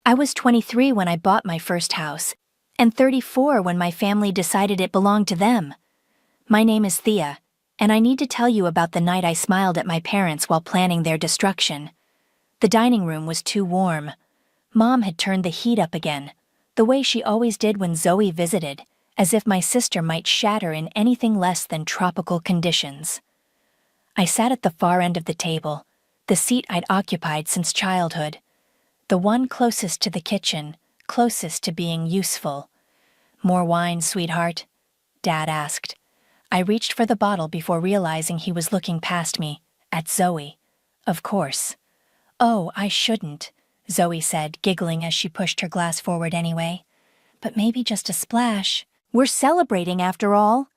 I was 23 when I bought my first house, and 34 when my family decided it belonged to them. My name is Thea, and I need to tell you about the night I smiled at my parents while planning their destruction. The dining room was too warm. Mom had turned the heat up again, the way she always did when Zoe visited, as if my sister might shatter in anything less than tropical conditions. I sat at the far end of the table, the seat I'd occupied since childhood. The one closest to the kitchen, closest to being useful. "More wine, sweetheart?" Dad asked. I reached for the bottle before realizing he was looking past me, at Zoe. Of course. "Oh, I shouldn't," Zoe said, giggling as she pushed her glass forward anyway. "But maybe just a splash. We're celebrating after all."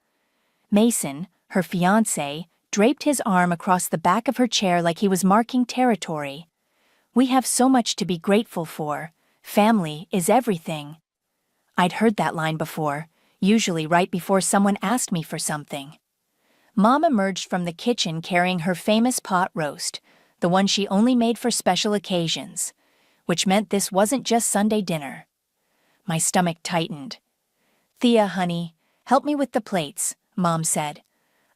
Mason, her fiancé, draped his arm across the back of her chair like he was marking territory. "We have so much to be grateful for. Family is everything." I'd heard that line before, usually right before someone asked me for something. Mom emerged from the kitchen carrying her famous pot roast, the one she only made for special occasions, which meant this wasn't just Sunday dinner. My stomach tightened. "Thea, honey, help me with the plates," Mom said.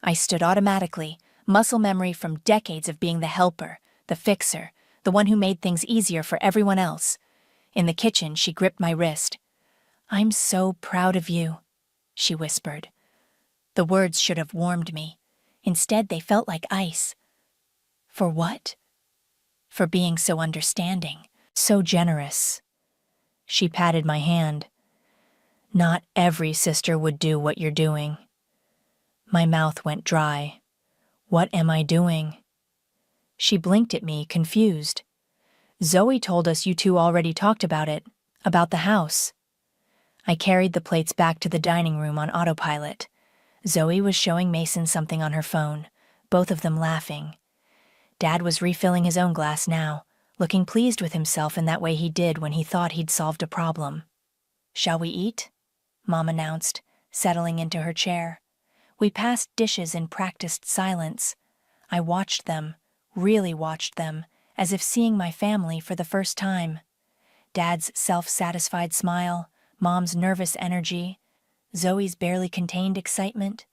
I stood automatically, muscle memory from decades of being the helper, the fixer, the one who made things easier for everyone else. In the kitchen, she gripped my wrist. "I'm so proud of you," she whispered. The words should have warmed me. Instead, they felt like ice. For what? For being so understanding, so generous. She patted my hand. "Not every sister would do what you're doing." My mouth went dry. What am I doing? She blinked at me, confused. "Zoe told us you two already talked about it, about the house." I carried the plates back to the dining room on autopilot. Zoe was showing Mason something on her phone, both of them laughing. Dad was refilling his own glass now, looking pleased with himself in that way he did when he thought he'd solved a problem. "Shall we eat?" Mom announced, settling into her chair. We passed dishes in practiced silence. I watched them, really watched them, as if seeing my family for the first time. Dad's self-satisfied smile, Mom's nervous energy, Zoe's barely contained excitement,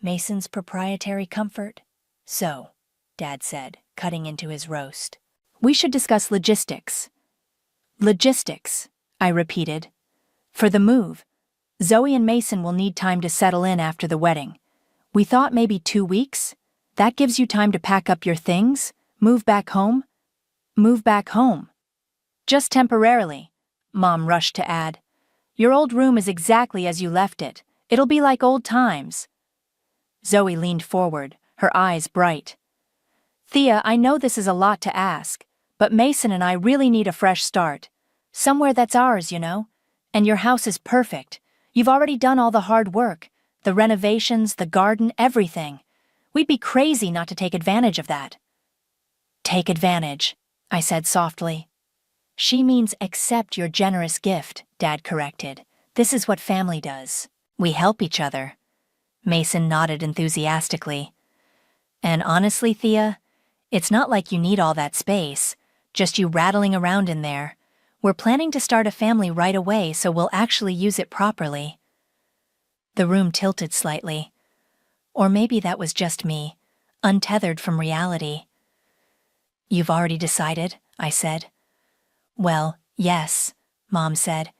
Mason's proprietary comfort. "So," Dad said, cutting into his roast, "we should discuss logistics." "Logistics," I repeated. "For the move. Zoe and Mason will need time to settle in after the wedding. We thought maybe 2 weeks. That gives you time to pack up your things, move back home." "Move back home." "Just temporarily," Mom rushed to add. "Your old room is exactly as you left it. It'll be like old times." Zoe leaned forward, her eyes bright. "Thea, I know this is a lot to ask, but Mason and I really need a fresh start. Somewhere that's ours, you know. And your house is perfect. You've already done all the hard work, the renovations, the garden, everything. We'd be crazy not to take advantage of that." "Take advantage," I said softly. "She means accept your generous gift," Dad corrected. "This is what family does. We help each other." Mason nodded enthusiastically. "And honestly, Thea, it's not like you need all that space, just you rattling around in there. We're planning to start a family right away, so we'll actually use it properly." The room tilted slightly. Or maybe that was just me, untethered from reality. "You've already decided?" I said. "Well, yes," Mom said.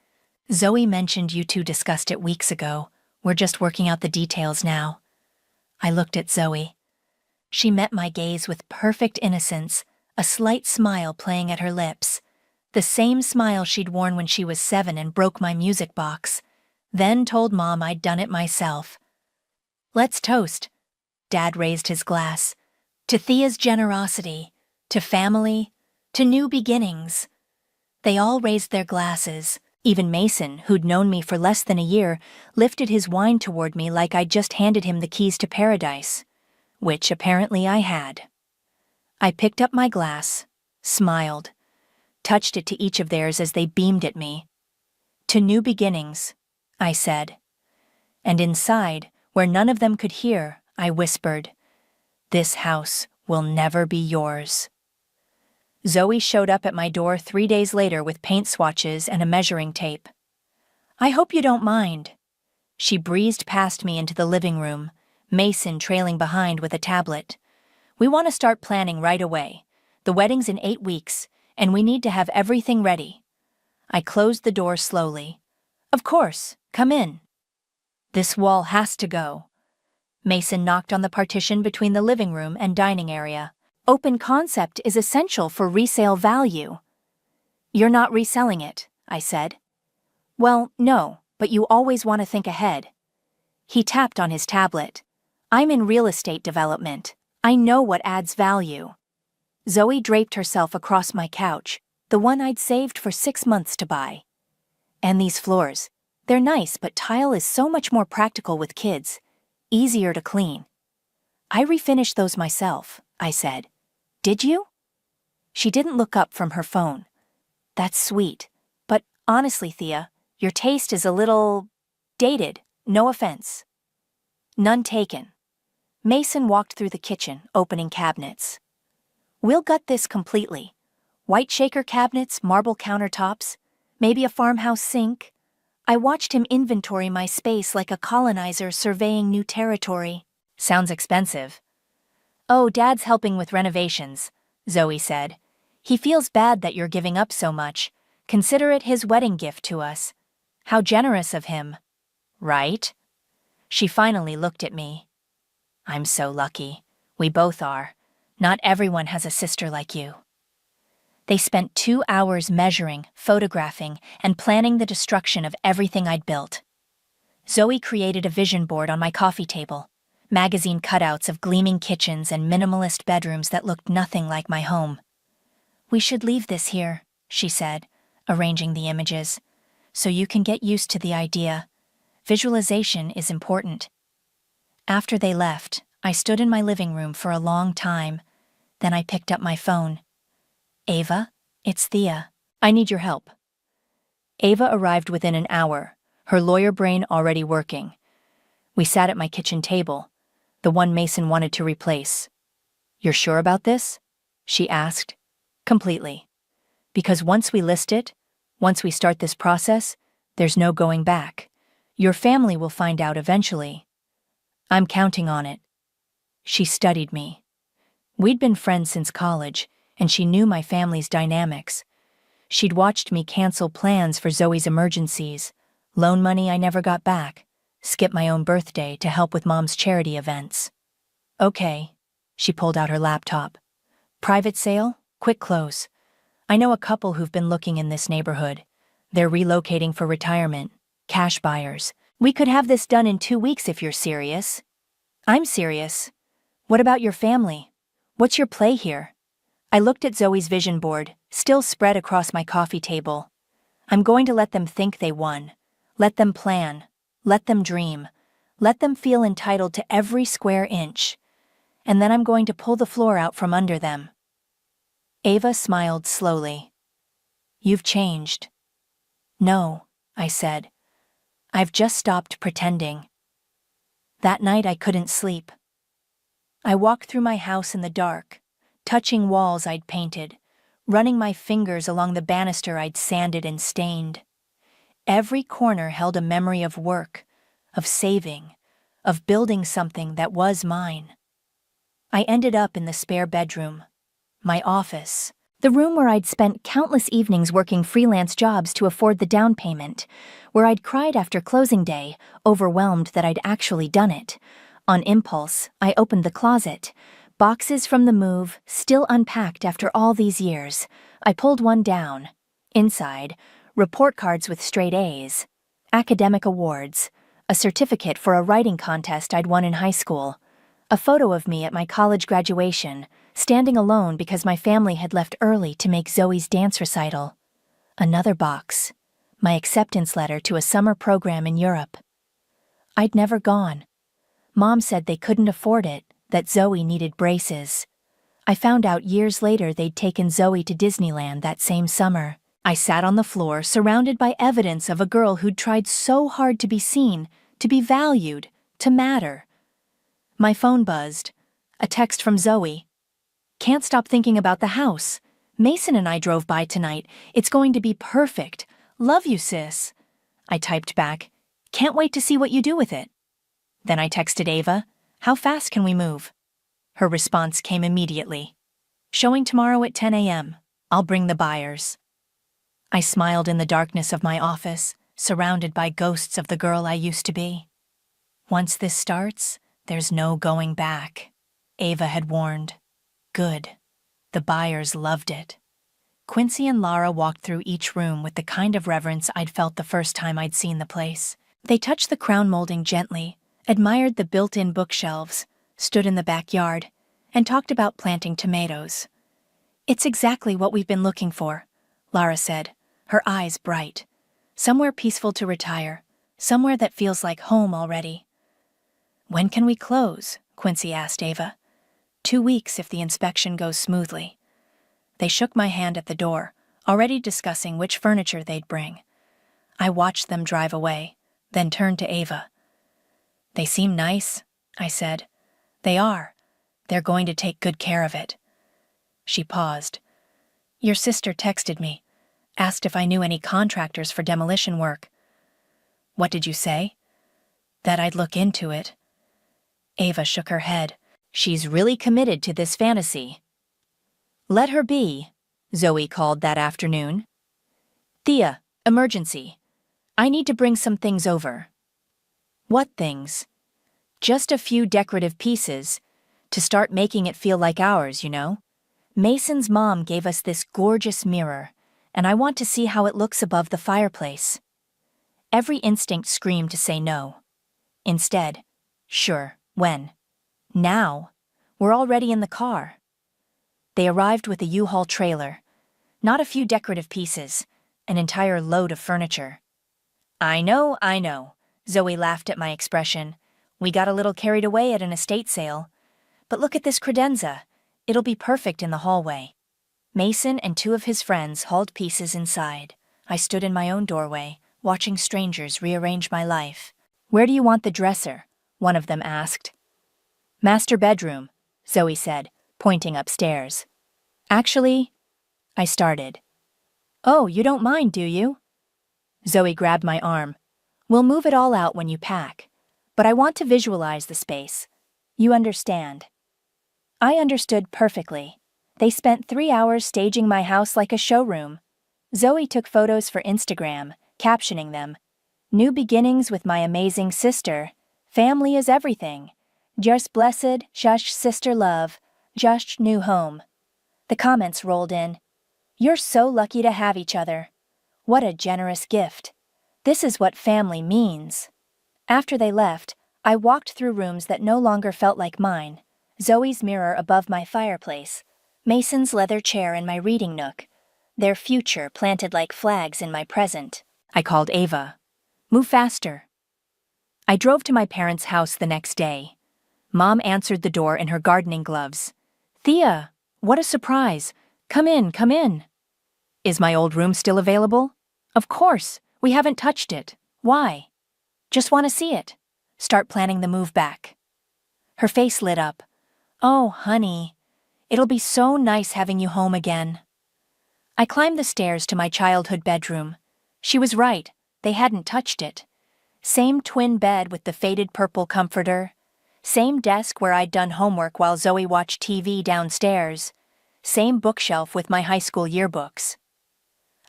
"Zoe mentioned you two discussed it weeks ago. We're just working out the details now." I looked at Zoe. She met my gaze with perfect innocence, a slight smile playing at her lips. The same smile she'd worn when she was 7 and broke my music box. Then told Mom I'd done it myself. "Let's toast." Dad raised his glass. "To Thea's generosity, to family, to new beginnings." They all raised their glasses. Even Mason, who'd known me for less than a year, lifted his wine toward me like I'd just handed him the keys to paradise, which apparently I had. I picked up my glass, smiled, touched it to each of theirs as they beamed at me. "To new beginnings," I said. And inside, where none of them could hear, I whispered, "This house will never be yours." Zoe showed up at my door 3 days later with paint swatches and a measuring tape. "I hope you don't mind." She breezed past me into the living room, Mason trailing behind with a tablet. "We want to start planning right away. The wedding's in 8 weeks, and we need to have everything ready." I closed the door slowly. "Of course, come in." "This wall has to go." Mason knocked on the partition between the living room and dining area. "Open concept is essential for resale value." "You're not reselling it," I said. "Well, no, but you always want to think ahead." He tapped on his tablet. "I'm in real estate development. I know what adds value." Zoe draped herself across my couch, the one I'd saved for 6 months to buy. "And these floors. They're nice, but tile is so much more practical with kids. Easier to clean." "I refinished those myself," I said. "Did you?" She didn't look up from her phone. "That's sweet. But honestly, Thea, your taste is a little dated, no offense." "None taken." Mason walked through the kitchen, opening cabinets. "We'll gut this completely. White shaker cabinets, marble countertops, maybe a farmhouse sink." I watched him inventory my space like a colonizer surveying new territory. "Sounds expensive." "Oh, Dad's helping with renovations," Zoe said. "He feels bad that you're giving up so much. Consider it his wedding gift to us." "How generous of him." "Right?" She finally looked at me. "I'm so lucky. We both are. Not everyone has a sister like you." They spent 2 hours measuring, photographing, and planning the destruction of everything I'd built. Zoe created a vision board on my coffee table, magazine cutouts of gleaming kitchens and minimalist bedrooms that looked nothing like my home. "We should leave this here," she said, arranging the images, "so you can get used to the idea. Visualization is important." After they left, I stood in my living room for a long time. Then I picked up my phone. "Ava, it's Thea. I need your help." Ava arrived within an hour, her lawyer brain already working. We sat at my kitchen table, the one Mason wanted to replace. "You're sure about this?" she asked. "Completely. Because once we list it, once we start this process, there's no going back. Your family will find out eventually." "I'm counting on it." She studied me. We'd been friends since college, and she knew my family's dynamics. She'd watched me cancel plans for Zoe's emergencies, loan money I never got back, skip my own birthday to help with Mom's charity events. "Okay." She pulled out her laptop. "Private sale, quick close. I know a couple who've been looking in this neighborhood. They're relocating for retirement, cash buyers. We could have this done in 2 weeks if you're serious." "I'm serious. What about your family? What's your play here?" I looked at Zoe's vision board, still spread across my coffee table. "I'm going to let them think they won. Let them plan. Let them dream. Let them feel entitled to every square inch. And then I'm going to pull the floor out from under them." Ava smiled slowly. "You've changed." "No," I said. "I've just stopped pretending." That night I couldn't sleep. I walked through my house in the dark, touching walls I'd painted, running my fingers along the banister I'd sanded and stained. Every corner held a memory of work, of saving, of building something that was mine. I ended up in the spare bedroom, my office, the room where I'd spent countless evenings working freelance jobs to afford the down payment, where I'd cried after closing day, overwhelmed that I'd actually done it. On impulse, I opened the closet. Boxes from the move, still unpacked after all these years. I pulled one down. Inside, report cards with straight A's, academic awards, a certificate for a writing contest I'd won in high school, a photo of me at my college graduation, standing alone because my family had left early to make Zoe's dance recital. Another box, my acceptance letter to a summer program in Europe. I'd never gone. Mom said they couldn't afford it, that Zoe needed braces. I found out years later they'd taken Zoe to Disneyland that same summer. I sat on the floor surrounded by evidence of a girl who'd tried so hard to be seen, to be valued, to matter. My phone buzzed. A text from Zoe. "Can't stop thinking about the house. Mason and I drove by tonight. It's going to be perfect. Love you, sis. I typed back. Can't wait to see what you do with it. Then I texted Ava. How fast can we move? Her response came immediately. Showing tomorrow at 10 a.m. I'll bring the buyers. I smiled in the darkness of my office, surrounded by ghosts of the girl I used to be. Once this starts, there's no going back, Ava had warned. Good. The buyers loved it. Quincy and Lara walked through each room with the kind of reverence I'd felt the first time I'd seen the place. They touched the crown molding gently, admired the built-in bookshelves, stood in the backyard, and talked about planting tomatoes. It's exactly what we've been looking for, Lara said, her eyes bright. Somewhere peaceful to retire, somewhere that feels like home already. When can we close? Quincy asked Ava. 2 weeks if the inspection goes smoothly. They shook my hand at the door, already discussing which furniture they'd bring. I watched them drive away, then turned to Ava. They seem nice, I said. They are. They're going to take good care of it. She paused. Your sister texted me, asked if I knew any contractors for demolition work. What did you say? That I'd look into it. Ava shook her head. She's really committed to this fantasy. Let her be, Zoe called that afternoon. Thea, emergency. I need to bring some things over. What things? Just a few decorative pieces, to start making it feel like ours, you know. Mason's mom gave us this gorgeous mirror, and I want to see how it looks above the fireplace. Every instinct screamed to say no. Instead, sure, when? Now. We're already in the car. They arrived with a U-Haul trailer. Not a few decorative pieces, an entire load of furniture. I know, Zoe laughed at my expression. We got a little carried away at an estate sale. But look at this credenza. It'll be perfect in the hallway. Mason and 2 of his friends hauled pieces inside. I stood in my own doorway, watching strangers rearrange my life. Where do you want the dresser? One of them asked. Master bedroom, Zoe said, pointing upstairs. Actually, I started. Oh, you don't mind, do you? Zoe grabbed my arm. We'll move it all out when you pack. But I want to visualize the space. You understand. I understood perfectly. They spent 3 hours staging my house like a showroom. Zoe took photos for Instagram, captioning them, New beginnings with my amazing sister. Family is everything. Just blessed, just sister love, just new home. The comments rolled in. You're so lucky to have each other. What a generous gift. This is what family means. After they left, I walked through rooms that no longer felt like mine. Zoe's mirror above my fireplace, Mason's leather chair in my reading nook, their future planted like flags in my present. I called Ava. Move faster. I drove to my parents' house the next day. Mom answered the door in her gardening gloves. Thea, what a surprise. Come in, come in. Is my old room still available? Of course, we haven't touched it. Why? Just want to see it. Start planning the move back. Her face lit up. Oh, honey, it'll be so nice having you home again. I climbed the stairs to my childhood bedroom. She was right, they hadn't touched it. Same twin bed with the faded purple comforter. Same desk where I'd done homework while Zoe watched TV downstairs. Same bookshelf with my high school yearbooks.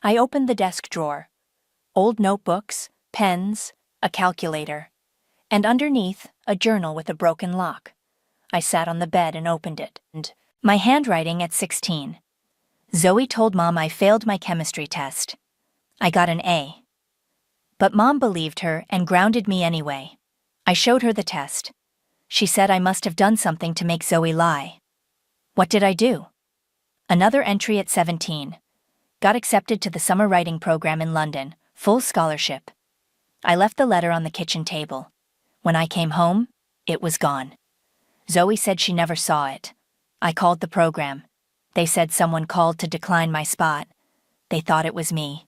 I opened the desk drawer. Old notebooks, pens, a calculator. And underneath, a journal with a broken lock. I sat on the bed and opened it. And my handwriting at 16. Zoe told Mom I failed my chemistry test. I got an A. But Mom believed her and grounded me anyway. I showed her the test. She said I must have done something to make Zoe lie. What did I do? Another entry at 17. Got accepted to the summer writing program in London, full scholarship. I left the letter on the kitchen table. When I came home, it was gone. Zoe said she never saw it. I called the program. They said someone called to decline my spot. They thought it was me.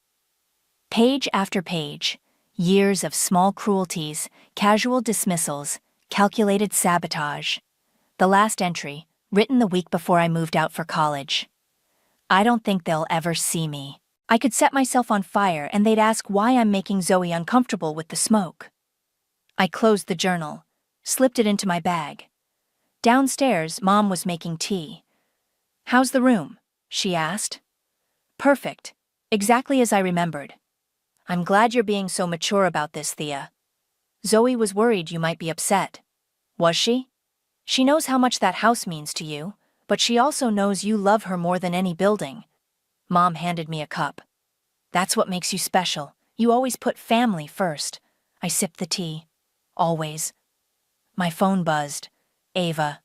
Page after page, years of small cruelties, casual dismissals, calculated sabotage. The last entry, written the week before I moved out for college. I don't think they'll ever see me. I could set myself on fire and they'd ask why I'm making Zoe uncomfortable with the smoke. I closed the journal, slipped it into my bag. Downstairs, Mom was making tea. "How's the room?" she asked. "Perfect. Exactly as I remembered." "I'm glad you're being so mature about this, Thea. Zoe was worried you might be upset." "Was she?" "She knows how much that house means to you, but she also knows you love her more than any building." Mom handed me a cup. "That's what makes you special. You always put family first." I sipped the tea. "Always." My phone buzzed. "Ava.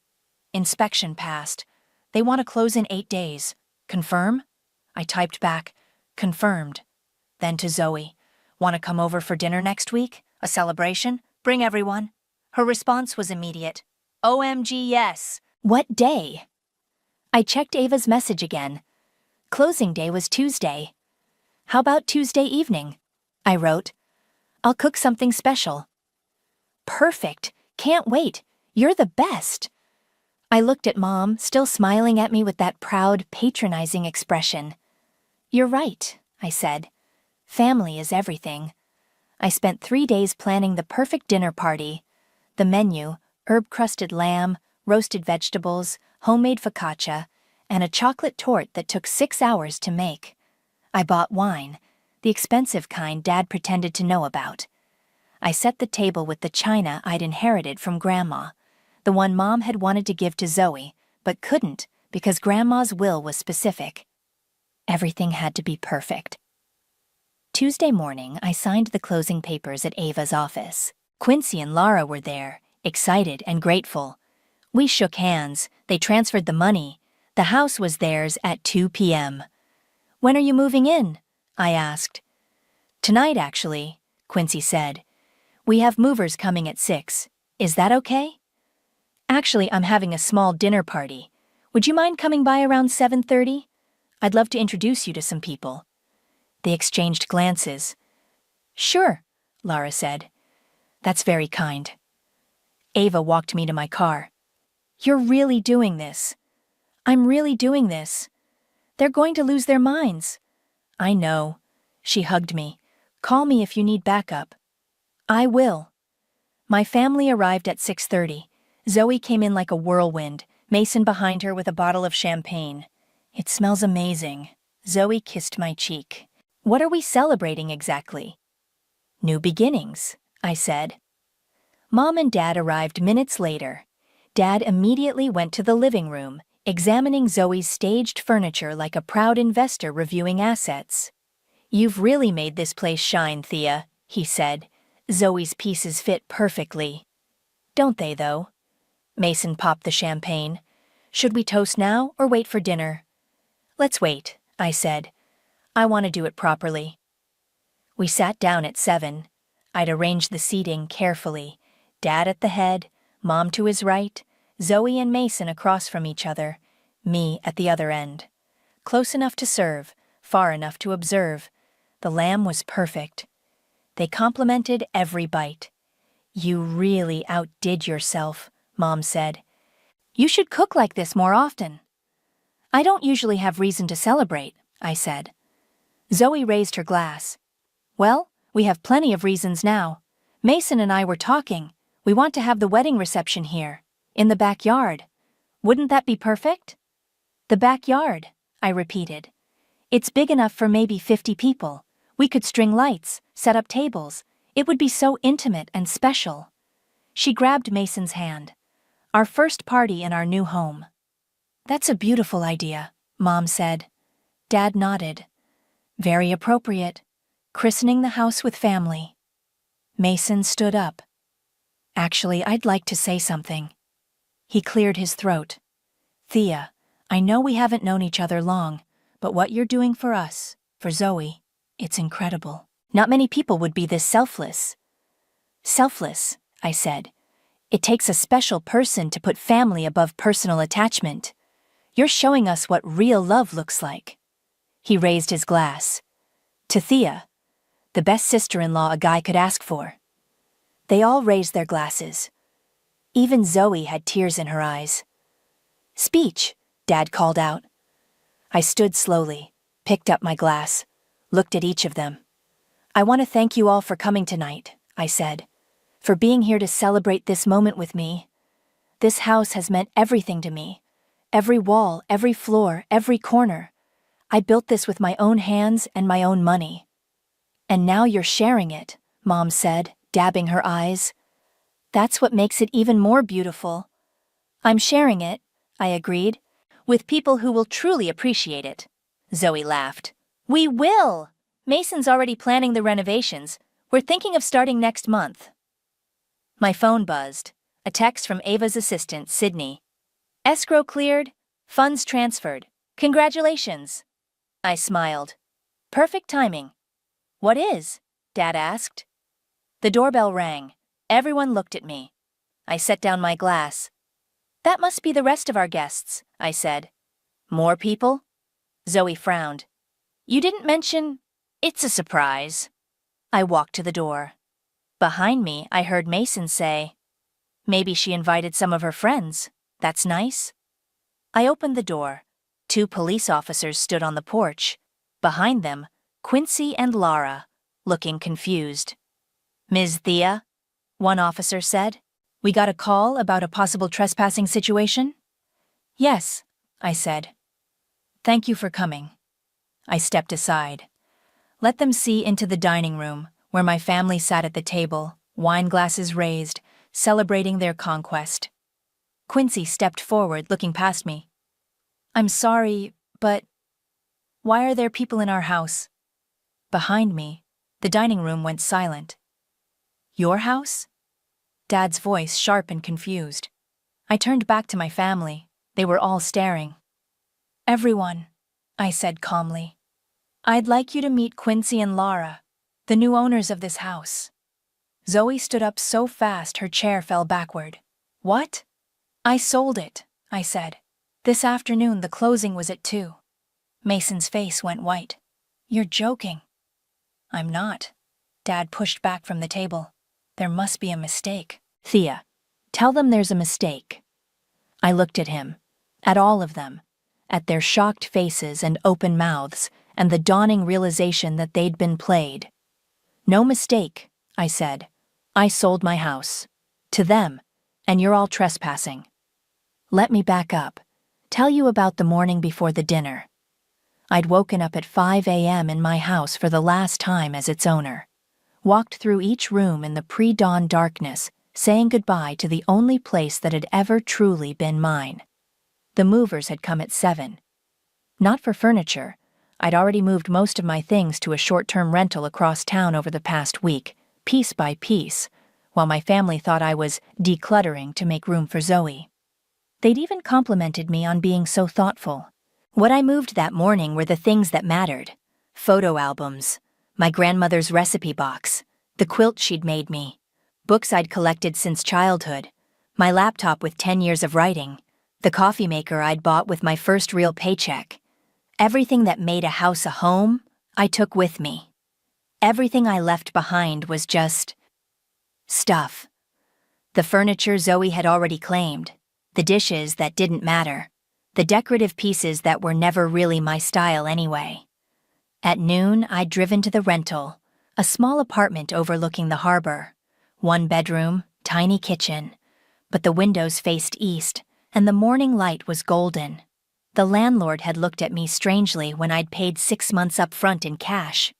Inspection passed. They want to close in 8 days. Confirm?" I typed back, "Confirmed." Then to Zoe, "Want to come over for dinner next week? A celebration? Bring everyone." Her response was immediate. "OMG, yes." "What day?" I checked Ava's message again. Closing day was Tuesday. "How about Tuesday evening?" I wrote. "I'll cook something special." "Perfect. Can't wait. You're the best." I looked at Mom, still smiling at me with that proud, patronizing expression. "You're right," I said. "Family is everything." I spent 3 days planning the perfect dinner party. The menu: herb-crusted lamb, roasted vegetables, homemade focaccia, and a chocolate torte that took 6 hours to make. I bought wine, the expensive kind Dad pretended to know about. I set the table with the china I'd inherited from Grandma, the one Mom had wanted to give to Zoe, but couldn't because Grandma's will was specific. Everything had to be perfect. Tuesday morning, I signed the closing papers at Ava's office. Quincy and Lara were there, excited and grateful. We shook hands, they transferred the money. The house was theirs at 2 p.m. "When are you moving in?" I asked. "Tonight, actually," Quincy said. "We have movers coming at 6. Is that okay?" "Actually, I'm having a small dinner party. Would you mind coming by around 7:30? I'd love to introduce you to some people." They exchanged glances. "Sure," Lara said. "That's very kind." Ava walked me to my car. "You're really doing this." "I'm really doing this." "They're going to lose their minds." "I know." She hugged me. "Call me if you need backup." "I will." My family arrived at 6:30. Zoe came in like a whirlwind, Mason behind her with a bottle of champagne. "It smells amazing." Zoe kissed my cheek. "What are we celebrating exactly?" "New beginnings," I said. Mom and Dad arrived minutes later. Dad immediately went to the living room, examining Zoe's staged furniture like a proud investor reviewing assets. "You've really made this place shine, Thea," he said. "Zoe's pieces fit perfectly." "Don't they, though?" Mason popped the champagne. "Should we toast now or wait for dinner?" "Let's wait," I said. "I want to do it properly." We sat down at 7. I'd arranged the seating carefully. Dad at the head, Mom to his right, Zoe and Mason across from each other, me at the other end. Close enough to serve, far enough to observe. The lamb was perfect. They complimented every bite. "You really outdid yourself," Mom said. "You should cook like this more often." "I don't usually have reason to celebrate," I said. Zoe raised her glass. "Well, we have plenty of reasons now. Mason and I were talking. We want to have the wedding reception here, in the backyard. Wouldn't that be perfect?" "The backyard," I repeated. "It's big enough for maybe 50 people. We could string lights, set up tables. It would be so intimate and special." She grabbed Mason's hand. "Our first party in our new home." "That's a beautiful idea," Mom said. Dad nodded. "Very appropriate. Christening the house with family." Mason stood up. "Actually, I'd like to say something." He cleared his throat. "Thea, I know we haven't known each other long, but what you're doing for us, for Zoe, it's incredible. Not many people would be this selfless." "Selfless," I said. "It takes a special person to put family above personal attachment. You're showing us what real love looks like." He raised his glass. "To Thea, the best sister-in-law a guy could ask for." They all raised their glasses. Even Zoe had tears in her eyes. "Speech," Dad called out. I stood slowly, picked up my glass, looked at each of them. "I want to thank you all for coming tonight," I said, "for being here to celebrate this moment with me. This house has meant everything to me. Every wall, every floor, every corner. I built this with my own hands and my own money." "And now you're sharing it," Mom said, dabbing her eyes. "That's what makes it even more beautiful." "I'm sharing it," I agreed, "with people who will truly appreciate it." Zoe laughed. "We will! Mason's already planning the renovations. We're thinking of starting next month." My phone buzzed. A text from Ava's assistant, Sydney. "Escrow cleared. Funds transferred. Congratulations." I smiled. "Perfect timing." "What is?" Dad asked. The doorbell rang. Everyone looked at me. I set down my glass. "That must be the rest of our guests," I said. "More people?" Zoe frowned. "You didn't mention—" "It's a surprise." I walked to the door. Behind me, I heard Mason say, "Maybe she invited some of her friends. That's nice." I opened the door. 2 police officers stood on the porch. Behind them, Quincy and Lara, looking confused. "Ms. Thea," one officer said, "we got a call about a possible trespassing situation?" "Yes," I said. "Thank you for coming." I stepped aside. Let them see into the dining room, where my family sat at the table, wine glasses raised, celebrating their conquest. Quincy stepped forward, looking past me. "I'm sorry, but why are there people in our house?" Behind me, the dining room went silent. "Your house?" Dad's voice sharp and confused. I turned back to my family. They were all staring. "Everyone," I said calmly. "I'd like you to meet Quincy and Lara, the new owners of this house." Zoe stood up so fast her chair fell backward. "What?" "I sold it," I said. "This afternoon the closing was at 2. Mason's face went white. "You're joking." "I'm not." Dad pushed back from the table. "There must be a mistake." "Thea, tell them there's a mistake." I looked at him, at all of them, at their shocked faces and open mouths, and the dawning realization that they'd been played. "No mistake," I said. "I sold my house. To them, and you're all trespassing." Let me back up. Tell you about the morning before the dinner. I'd woken up at 5 a.m. in my house for the last time as its owner. Walked through each room in the pre-dawn darkness, saying goodbye to the only place that had ever truly been mine. The movers had come at 7. Not for furniture. I'd already moved most of my things to a short-term rental across town over the past week, piece by piece, while my family thought I was decluttering to make room for Zoe. They'd even complimented me on being so thoughtful. What I moved that morning were the things that mattered. Photo albums, my grandmother's recipe box, the quilt she'd made me, books I'd collected since childhood, my laptop with 10 years of writing, the coffee maker I'd bought with my first real paycheck. Everything that made a house a home, I took with me. Everything I left behind was just stuff. The furniture Zoe had already claimed, the dishes that didn't matter, the decorative pieces that were never really my style anyway. At noon, I'd driven to the rental, a small apartment overlooking the harbor. 1 bedroom, tiny kitchen, but the windows faced east, and the morning light was golden. The landlord had looked at me strangely when I'd paid 6 months up front in cash.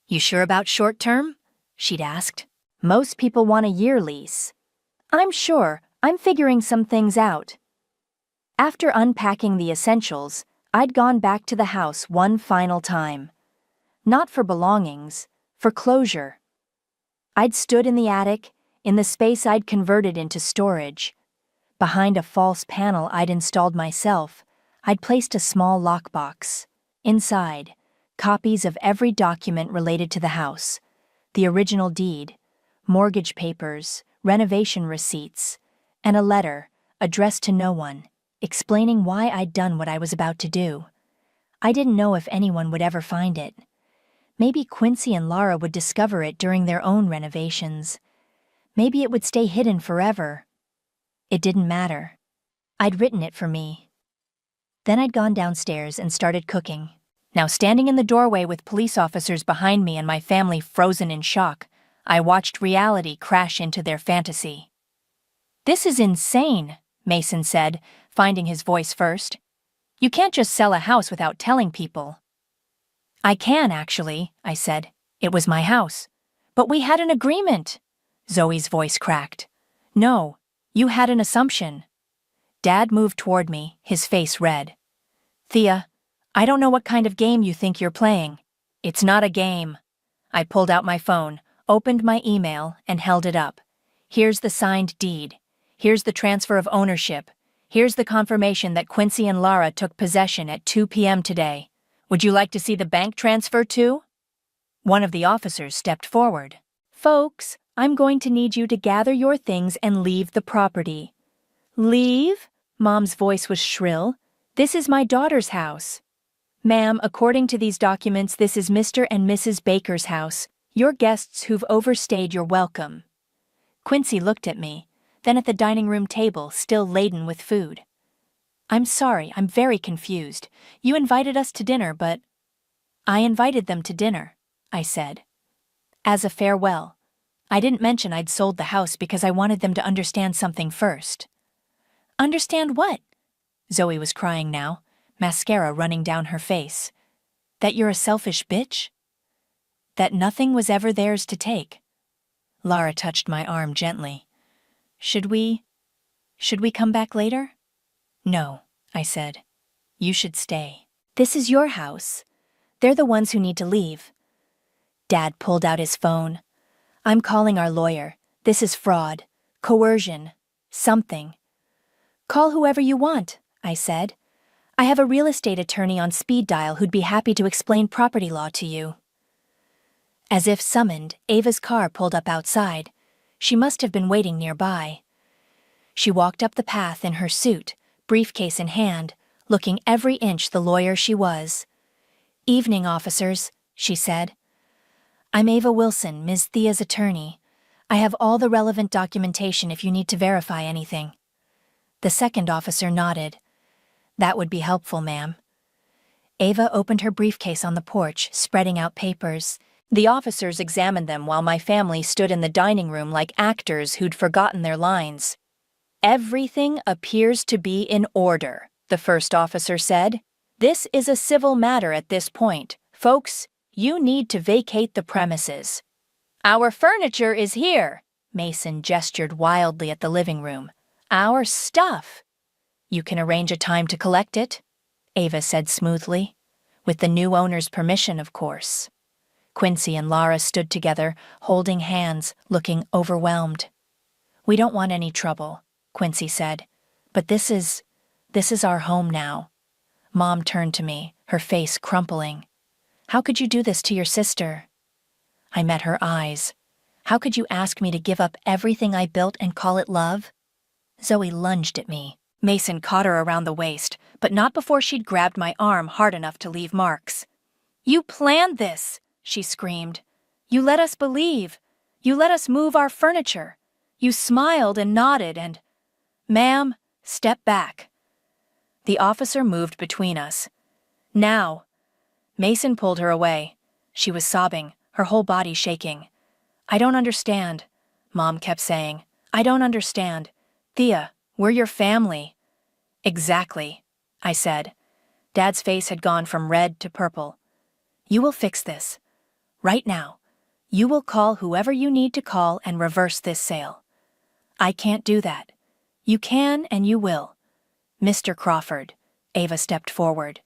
"You sure about short term?" she'd asked. "Most people want a year lease." "I'm sure. I'm figuring some things out." After unpacking the essentials, I'd gone back to the house one final time. Not for belongings, for closure. I'd stood in the attic, in the space I'd converted into storage. Behind a false panel I'd installed myself, I'd placed a small lockbox. Inside, copies of every document related to the house, the original deed, mortgage papers, renovation receipts, and a letter, addressed to no one, explaining why I'd done what I was about to do. I didn't know if anyone would ever find it. Maybe Quincy and Lara would discover it during their own renovations. Maybe it would stay hidden forever. It didn't matter. I'd written it for me. Then I'd gone downstairs and started cooking. Now, standing in the doorway with police officers behind me and my family frozen in shock, I watched reality crash into their fantasy. "This is insane," Mason said, finding his voice first. "You can't just sell a house without telling people." "I can, actually," I said. "It was my house." "But we had an agreement." Zoe's voice cracked. "No, you had an assumption." Dad moved toward me, his face red. "Thea, I don't know what kind of game you think you're playing." "It's not a game." I pulled out my phone, opened my email, and held it up. "Here's the signed deed. Here's the transfer of ownership. Here's the confirmation that Quincy and Lara took possession at 2 p.m. today. Would you like to see the bank transfer too?" One of the officers stepped forward. "Folks, I'm going to need you to gather your things and leave the property." "Leave?" Mom's voice was shrill. "This is my daughter's house." "Ma'am, according to these documents, this is Mr. and Mrs. Baker's house. Your guests who've overstayed your welcome." Quincy looked at me, then at the dining room table, still laden with food. "I'm sorry, I'm very confused. You invited us to dinner, but—" "I invited them to dinner," I said. "As a farewell. I didn't mention I'd sold the house because I wanted them to understand something first." "Understand what?" Zoe was crying now, mascara running down her face. "That you're a selfish bitch? That nothing was ever theirs to take." Lara touched my arm gently. Should we come back later?" "No," I said. "You should stay. This is your house. They're the ones who need to leave." Dad pulled out his phone. "I'm calling our lawyer. This is fraud, coercion, something." "Call whoever you want," I said. "I have a real estate attorney on speed dial who'd be happy to explain property law to you." As if summoned, Ava's car pulled up outside. She must have been waiting nearby. She walked up the path in her suit, briefcase in hand, looking every inch the lawyer she was. "Evening, officers," she said. "I'm Ava Wilson, Ms. Thea's attorney. I have all the relevant documentation if you need to verify anything." The second officer nodded. "That would be helpful, ma'am." Ava opened her briefcase on the porch, spreading out papers. The officers examined them while my family stood in the dining room like actors who'd forgotten their lines. "Everything appears to be in order," the first officer said. "This is a civil matter at this point. Folks, you need to vacate the premises." "Our furniture is here," Mason gestured wildly at the living room. "Our stuff." "You can arrange a time to collect it," Ava said smoothly. "With the new owner's permission, of course." Quincy and Lara stood together, holding hands, looking overwhelmed. "We don't want any trouble," Quincy said. "But this is our home now." Mom turned to me, her face crumpling. "How could you do this to your sister?" I met her eyes. "How could you ask me to give up everything I built and call it love?" Zoe lunged at me. Mason caught her around the waist, but not before she'd grabbed my arm hard enough to leave marks. "You planned this!" she screamed. "You let us believe. You let us move our furniture. You smiled and nodded and—" "Ma'am, step back." The officer moved between us. "Now." Mason pulled her away. She was sobbing, her whole body shaking. "I don't understand," Mom kept saying. "I don't understand. Thea, we're your family." "Exactly," I said. Dad's face had gone from red to purple. "You will fix this. Right now. You will call whoever you need to call and reverse this sale." "I can't do that." "You can and you will." "Mr. Crawford," Ava stepped forward.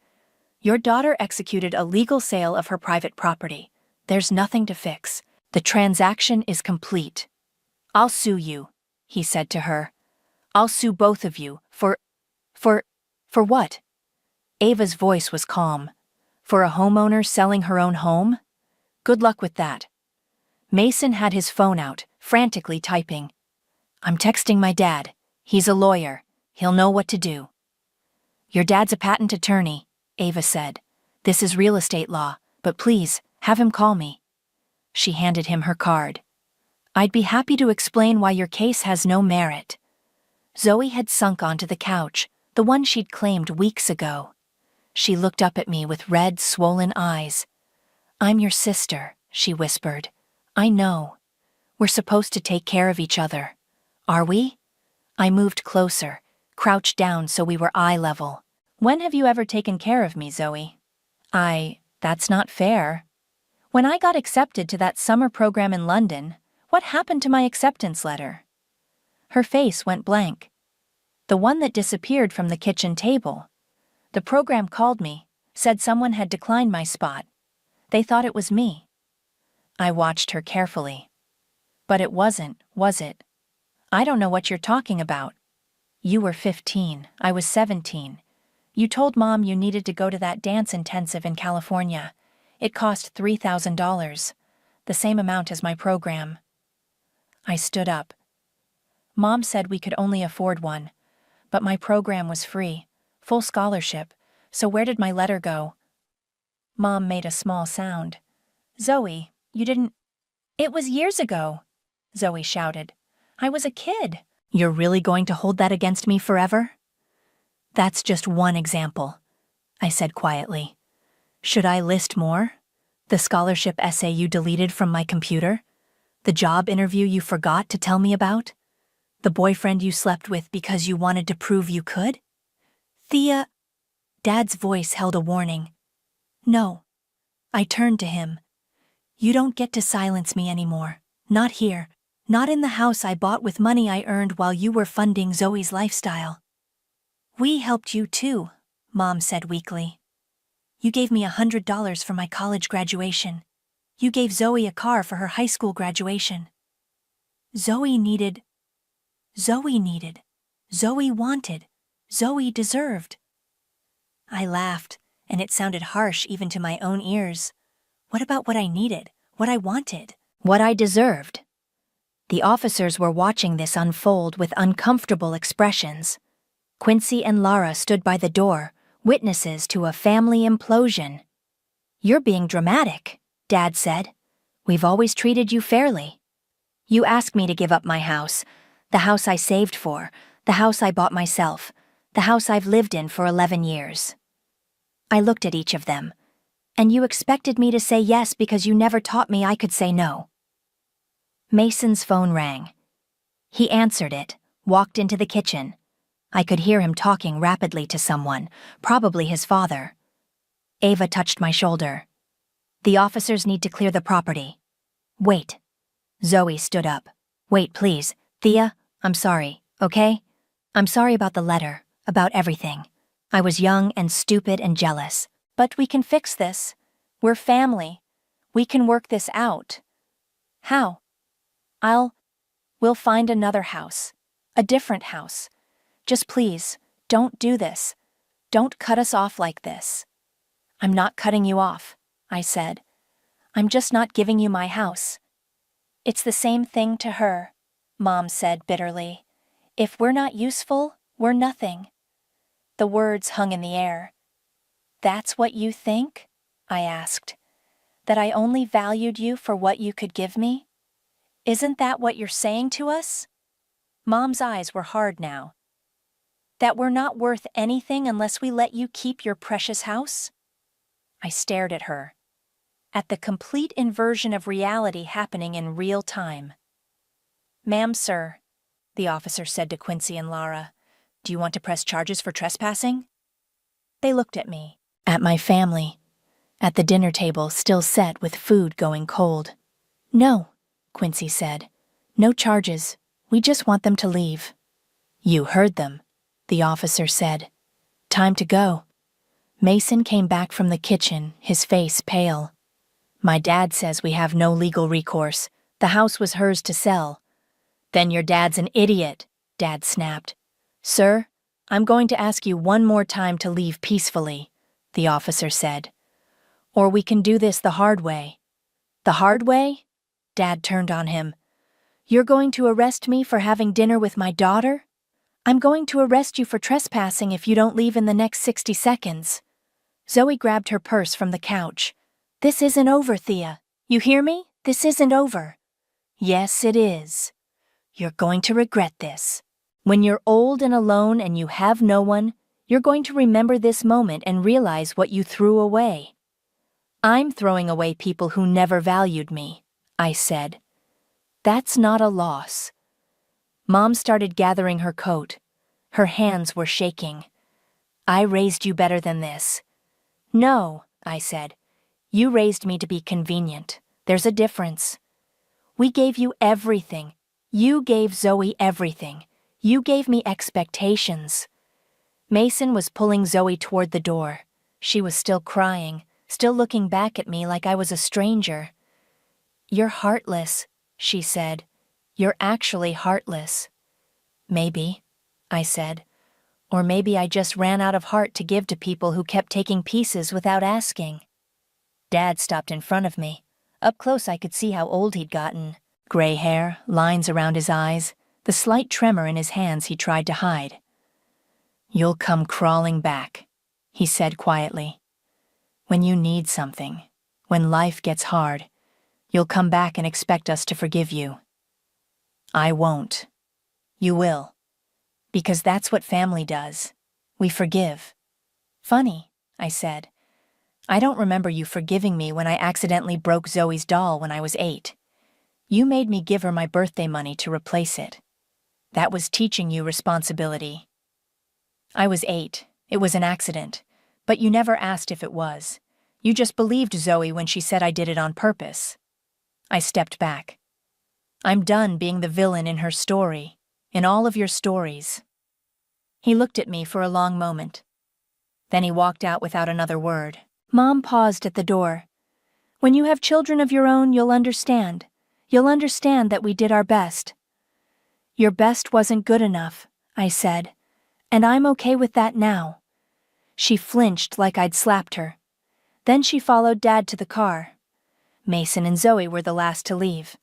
"Your daughter executed a legal sale of her private property. There's nothing to fix. The transaction is complete." "I'll sue you," he said to her. "I'll sue both of you for what?" Ava's voice was calm. "For a homeowner selling her own home? Good luck with that." Mason had his phone out, frantically typing. "I'm texting my dad. He's a lawyer. He'll know what to do." "Your dad's a patent attorney," Ava said. "This is real estate law, but please, have him call me." She handed him her card. "I'd be happy to explain why your case has no merit." Zoe had sunk onto the couch, the one she'd claimed weeks ago. She looked up at me with red, swollen eyes. "I'm your sister," she whispered. "I know. We're supposed to take care of each other. Are we?" I moved closer, crouched down so we were eye level. "When have you ever taken care of me, Zoe?" That's not fair. When I got accepted to that summer program in London, what happened to my acceptance letter?" Her face went blank. "The one that disappeared from the kitchen table. The program called me, said someone had declined my spot. They thought it was me." I watched her carefully. "But it wasn't, was it?" "I don't know what you're talking about." "You were 15, I was 17. You told Mom you needed to go to that dance intensive in California. It cost $3,000, the same amount as my program." I stood up. "Mom said we could only afford one, but my program was free, full scholarship, so where did my letter go?" Mom made a small sound. "Zoe, you didn't—" "It was years ago," Zoe shouted. "I was a kid." "You're really going to hold that against me forever?" "That's just one example," I said quietly. "Should I list more? The scholarship essay you deleted from my computer? The job interview you forgot to tell me about? The boyfriend you slept with because you wanted to prove you could?" "Thea," Dad's voice held a warning. "No." I turned to him. "You don't get to silence me anymore. Not here. Not in the house I bought with money I earned while you were funding Zoe's lifestyle." "We helped you too," Mom said weakly. "You gave me $100 for my college graduation. You gave Zoe a car for her high school graduation. Zoe needed. Zoe wanted. Zoe deserved." I laughed, and it sounded harsh even to my own ears. What about what I needed, what I wanted, what I deserved? The officers were watching this unfold with uncomfortable expressions. Quincy and Lara stood by the door, witnesses to a family implosion. "You're being dramatic," Dad said. "We've always treated you fairly. You asked me to give up my house, the house I saved for, the house I bought myself, the house I've lived in for 11 years. I looked at each of them. And you expected me to say yes because you never taught me I could say no." Mason's phone rang. He answered it, walked into the kitchen. I could hear him talking rapidly to someone, probably his father. Ava touched my shoulder. "The officers need to clear the property." "Wait." Zoe stood up. "Wait, please. Thea, I'm sorry, okay? I'm sorry about the letter, about everything. I was young and stupid and jealous. But we can fix this. We're family. We can work this out." "How?" We'll find another house. A different house. Just please, don't do this. Don't cut us off like this." "I'm not cutting you off," I said. "I'm just not giving you my house." "It's the same thing to her," Mom said bitterly. "If we're not useful, we're nothing." The words hung in the air. "That's what you think?" I asked. "That I only valued you for what you could give me? Isn't that what you're saying to us?" Mom's eyes were hard now. "That we're not worth anything unless we let you keep your precious house?" I stared at her. At the complete inversion of reality happening in real time. "Ma'am, sir," the officer said to Quincy and Lara, "do you want to press charges for trespassing?" They looked at me, at my family, at the dinner table still set with food going cold. "No," Quincy said. "No charges. We just want them to leave." "You heard them," the officer said. "Time to go." Mason came back from the kitchen, his face pale. "My dad says we have no legal recourse. The house was hers to sell." "Then your dad's an idiot," Dad snapped. "Sir, I'm going to ask you one more time to leave peacefully," the officer said. "Or we can do this the hard way." "The hard way?" Dad turned on him. "You're going to arrest me for having dinner with my daughter? I'm going to arrest you for trespassing if you don't leave in the next 60 seconds. Zoe grabbed her purse from the couch. "This isn't over, Thea. You hear me? This isn't over." "Yes, it is. You're going to regret this. When you're old and alone and you have no one, You're going to remember this moment and realize what you threw away. I'm throwing away people who never valued me, I said. That's not a loss. Mom started gathering her coat. Her hands were shaking. I raised you better than this. No, I said. You raised me to be convenient. There's a difference. We gave you everything. You gave Zoe everything. You gave me expectations. Mason was pulling Zoe toward the door. She was still crying, still looking back at me like I was a stranger. You're heartless, she said. You're actually heartless. Maybe, I said. Or maybe I just ran out of heart to give to people who kept taking pieces without asking. Dad stopped in front of me. Up close I could see how old he'd gotten. Gray hair, lines around his eyes, the slight tremor in his hands he tried to hide. You'll come crawling back, he said quietly. When you need something, when life gets hard, you'll come back and expect us to forgive you. I won't. You will. Because that's what family does. We forgive. Funny, I said. I don't remember you forgiving me when I accidentally broke Zoe's doll when I was 8. You made me give her my birthday money to replace it. That was teaching you responsibility. I was 8. It was an accident. But you never asked if it was. You just believed Zoe when she said I did it on purpose. I stepped back. I'm done being the villain in her story, in all of your stories. He looked at me for a long moment. Then he walked out without another word. Mom paused at the door. When you have children of your own, you'll understand. You'll understand that we did our best. Your best wasn't good enough, I said, and I'm okay with that now. She flinched like I'd slapped her. Then she followed Dad to the car. Mason and Zoe were the last to leave.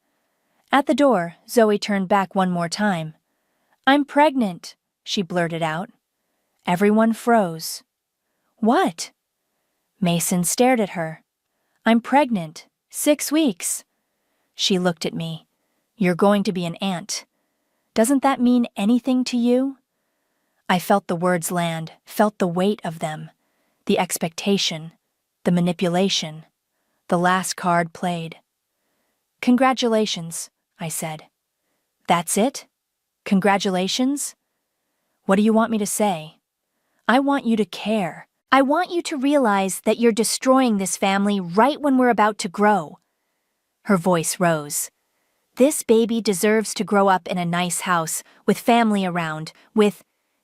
At the door, Zoe turned back one more time. I'm pregnant, she blurted out. Everyone froze. What? Mason stared at her. I'm pregnant. 6 weeks. She looked at me. You're going to be an aunt. Doesn't that mean anything to you? I felt the words land, felt the weight of them, the expectation, the manipulation, the last card played. Congratulations, I said. That's it? Congratulations? What do you want me to say? I want you to care. I want you to realize that you're destroying this family right when we're about to grow. Her voice rose. This baby deserves to grow up in a nice house, with family around,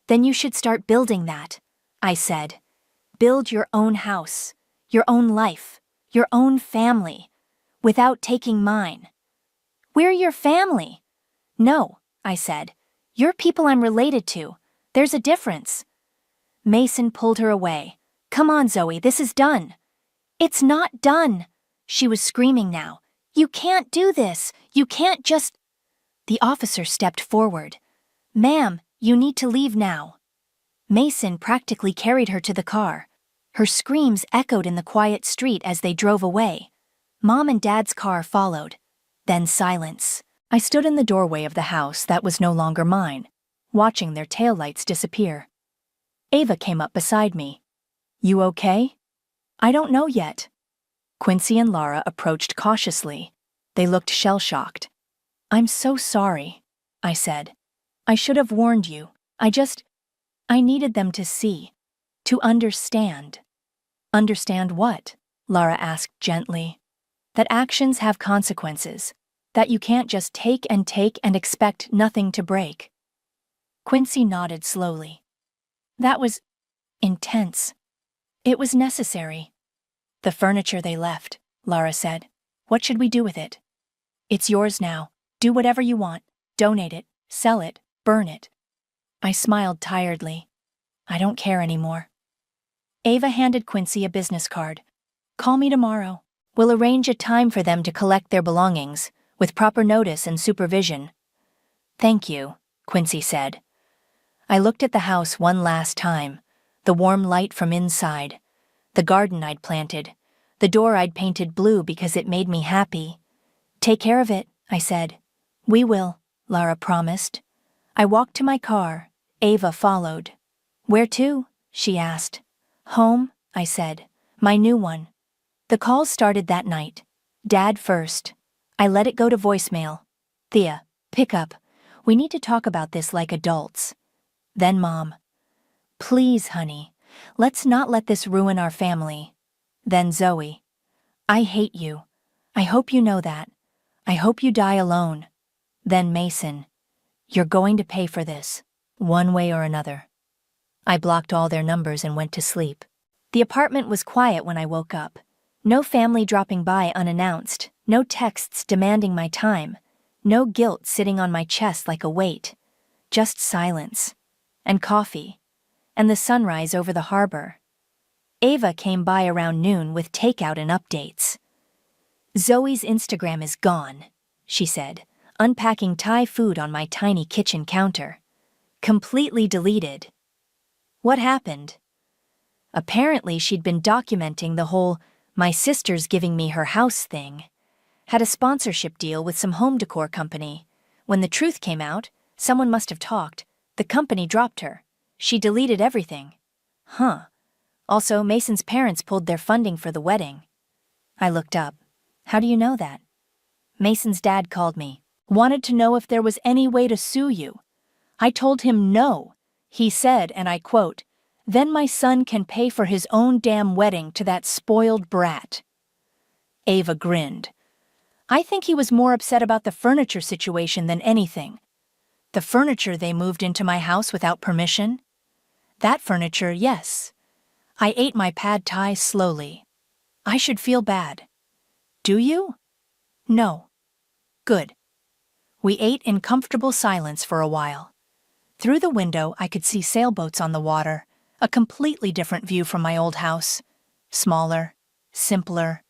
Then you should start building that, I said. Build your own house, your own life, your own family, without taking mine. We're your family. No, I said. You're people I'm related to. There's a difference. Mason pulled her away. Come on, Zoe, this is done. It's not done. She was screaming now. You can't do this. You can't just... The officer stepped forward. Ma'am, you need to leave now. Mason practically carried her to the car. Her screams echoed in the quiet street as they drove away. Mom and Dad's car followed. Then silence. I stood in the doorway of the house that was no longer mine, watching their taillights disappear. Ava came up beside me. You okay? I don't know yet. Quincy and Lara approached cautiously. They looked shell-shocked. I'm so sorry, I said. I should have warned you. I needed them to see, to understand. Understand what? Lara asked gently. That actions have consequences, that you can't just take and expect nothing to break. Quincy nodded slowly. That was intense. It was necessary. The furniture they left, Lara said. What should we do with it? It's yours now. Do whatever you want. Donate it, sell it, burn it. I smiled tiredly. I don't care anymore. Ava handed Quincy a business card. Call me tomorrow. We'll arrange a time for them to collect their belongings, with proper notice and supervision. Thank you, Quincy said. I looked at the house one last time, the warm light from inside, the garden I'd planted, the door I'd painted blue because it made me happy. Take care of it, I said. We will, Lara promised. I walked to my car. Ava followed. Where to? she asked. Home, I said. My new one. The call started that night. Dad first. I let it go to voicemail. Thea, pick up. We need to talk about this like adults. Then Mom. Please, honey. Let's not let this ruin our family. Then Zoe. I hate you. I hope you know that. I hope you die alone. Then Mason. You're going to pay for this, one way or another. I blocked all their numbers and went to sleep. The apartment was quiet when I woke up. No family dropping by unannounced, no texts demanding my time, no guilt sitting on my chest like a weight. Just silence. And coffee. And the sunrise over the harbor. Ava came by around noon with takeout and updates. Zoe's Instagram is gone, she said, unpacking Thai food on my tiny kitchen counter. Completely deleted. What happened? Apparently she'd been documenting the whole "my sister's giving me her house" thing. Had a sponsorship deal with some home decor company. When the truth came out, someone must have talked. The company dropped her. She deleted everything. Huh. Also, Mason's parents pulled their funding for the wedding. I looked up. How do you know that? Mason's dad called me. Wanted to know if there was any way to sue you. I told him no. He said, and I quote, "Then my son can pay for his own damn wedding to that spoiled brat." Ava grinned. I think he was more upset about the furniture situation than anything. The furniture they moved into my house without permission? That furniture, yes. I ate my pad thai slowly. I should feel bad. Do you? No. Good. We ate in comfortable silence for a while. Through the window, I could see sailboats on the water, a completely different view from my old house. Smaller, simpler,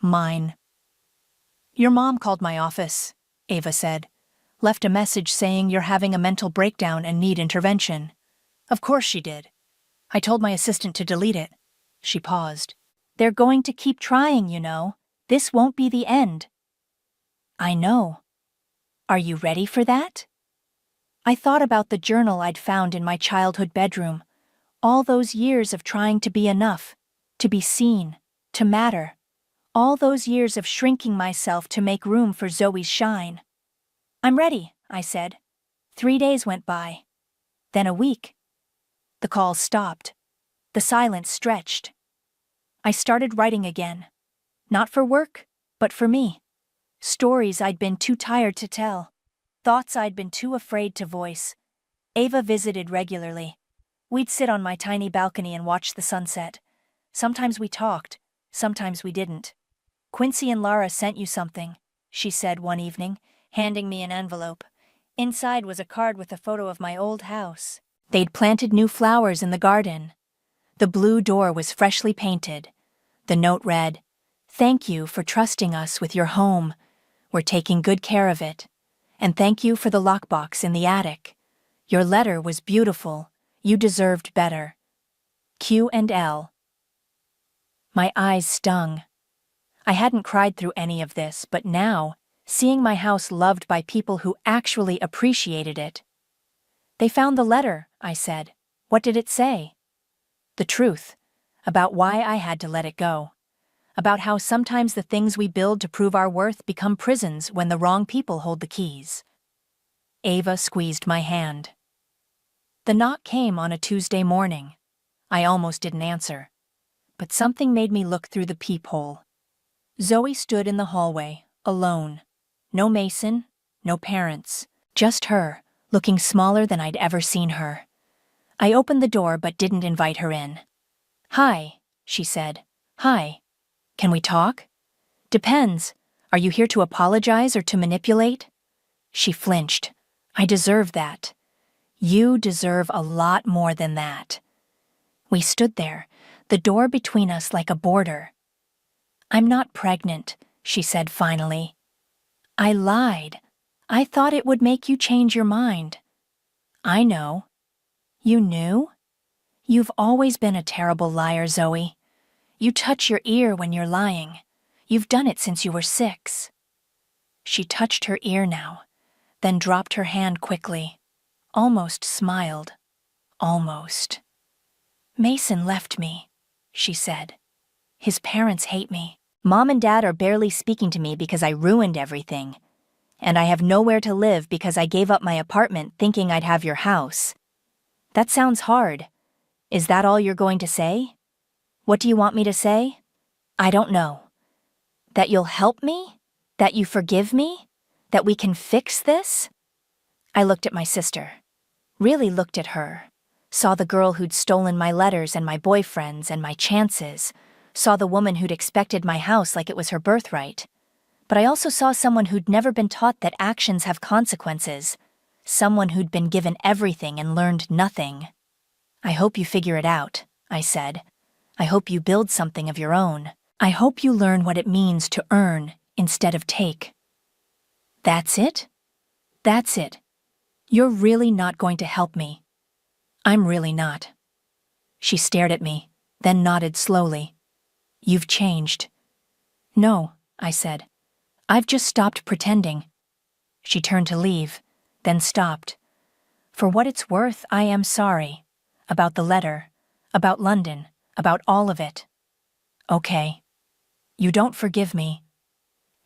mine. Your mom called my office, Ava said. Left a message saying you're having a mental breakdown and need intervention. Of course she did. I told my assistant to delete it. She paused. They're going to keep trying, you know. This won't be the end. I know. Are you ready for that? I thought about the journal I'd found in my childhood bedroom. All those years of trying to be enough, to be seen, to matter. All those years of shrinking myself to make room for Zoe's shine. I'm ready, I said. 3 days went by. Then a week. The call stopped. The silence stretched. I started writing again. Not for work, but for me. Stories I'd been too tired to tell. Thoughts I'd been too afraid to voice. Ava visited regularly. We'd sit on my tiny balcony and watch the sunset. Sometimes we talked, sometimes we didn't. Quincy and Lara sent you something, she said one evening, handing me an envelope. Inside was a card with a photo of my old house. They'd planted new flowers in the garden. The blue door was freshly painted. The note read, "Thank you for trusting us with your home. We're taking good care of it. And thank you for the lockbox in the attic. Your letter was beautiful. You deserved better. Q and L." My eyes stung. I hadn't cried through any of this, but now, seeing my house loved by people who actually appreciated it. They found the letter, I said. What did it say? The truth. About why I had to let it go. About how sometimes the things we build to prove our worth become prisons when the wrong people hold the keys. Ava squeezed my hand. The knock came on a Tuesday morning. I almost didn't answer. But something made me look through the peephole. Zoe stood in the hallway, alone. No Mason, no parents. Just her, looking smaller than I'd ever seen her. I opened the door but didn't invite her in. "Hi," she said. "Hi. Can we talk?" "Depends. Are you here to apologize or to manipulate?" She flinched. "I deserve that. You deserve a lot more than that." We stood there, the door between us like a border. "I'm not pregnant," she said finally. "I lied. I thought it would make you change your mind." "I know." "You knew?" "You've always been a terrible liar, Zoe. You touch your ear when you're lying. You've done it since you were 6. She touched her ear now, then dropped her hand quickly. Almost smiled. Almost. Mason left me, she said. His parents hate me. Mom and Dad are barely speaking to me because I ruined everything. And I have nowhere to live because I gave up my apartment thinking I'd have your house. That sounds hard. Is that all you're going to say? What do you want me to say? I don't know. That you'll help me? That you forgive me? That we can fix this? I looked at my sister. Really looked at her. Saw the girl who'd stolen my letters and my boyfriends and my chances. Saw the woman who'd expected my house like it was her birthright. But I also saw someone who'd never been taught that actions have consequences. Someone who'd been given everything and learned nothing. I hope you figure it out, I said. I hope you build something of your own. I hope you learn what it means to earn instead of take. That's it? That's it. You're really not going to help me. I'm really not. She stared at me, then nodded slowly. You've changed. No, I said. I've just stopped pretending. She turned to leave, then stopped. For what it's worth, I am sorry. About the letter, about London, about all of it. Okay. You don't forgive me.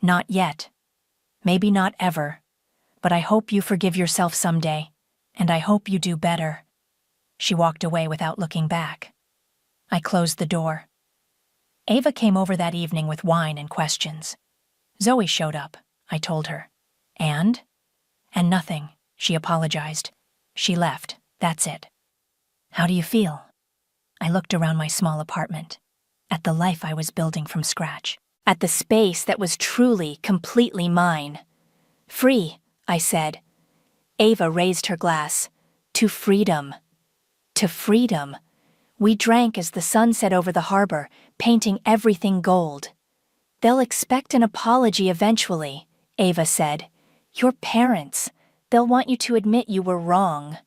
Not yet. Maybe not ever. But I hope you forgive yourself someday, and I hope you do better. She walked away without looking back. I closed the door. Ava came over that evening with wine and questions. Zoe showed up, I told her. And? And nothing, she apologized. She left, that's it. How do you feel? I looked around my small apartment, at the life I was building from scratch, at the space that was truly, completely mine. Free, I said. Ava raised her glass. To freedom. To freedom. We drank as the sun set over the harbor, painting everything gold. They'll expect an apology eventually, Ava said. Your parents. They'll want you to admit you were wrong.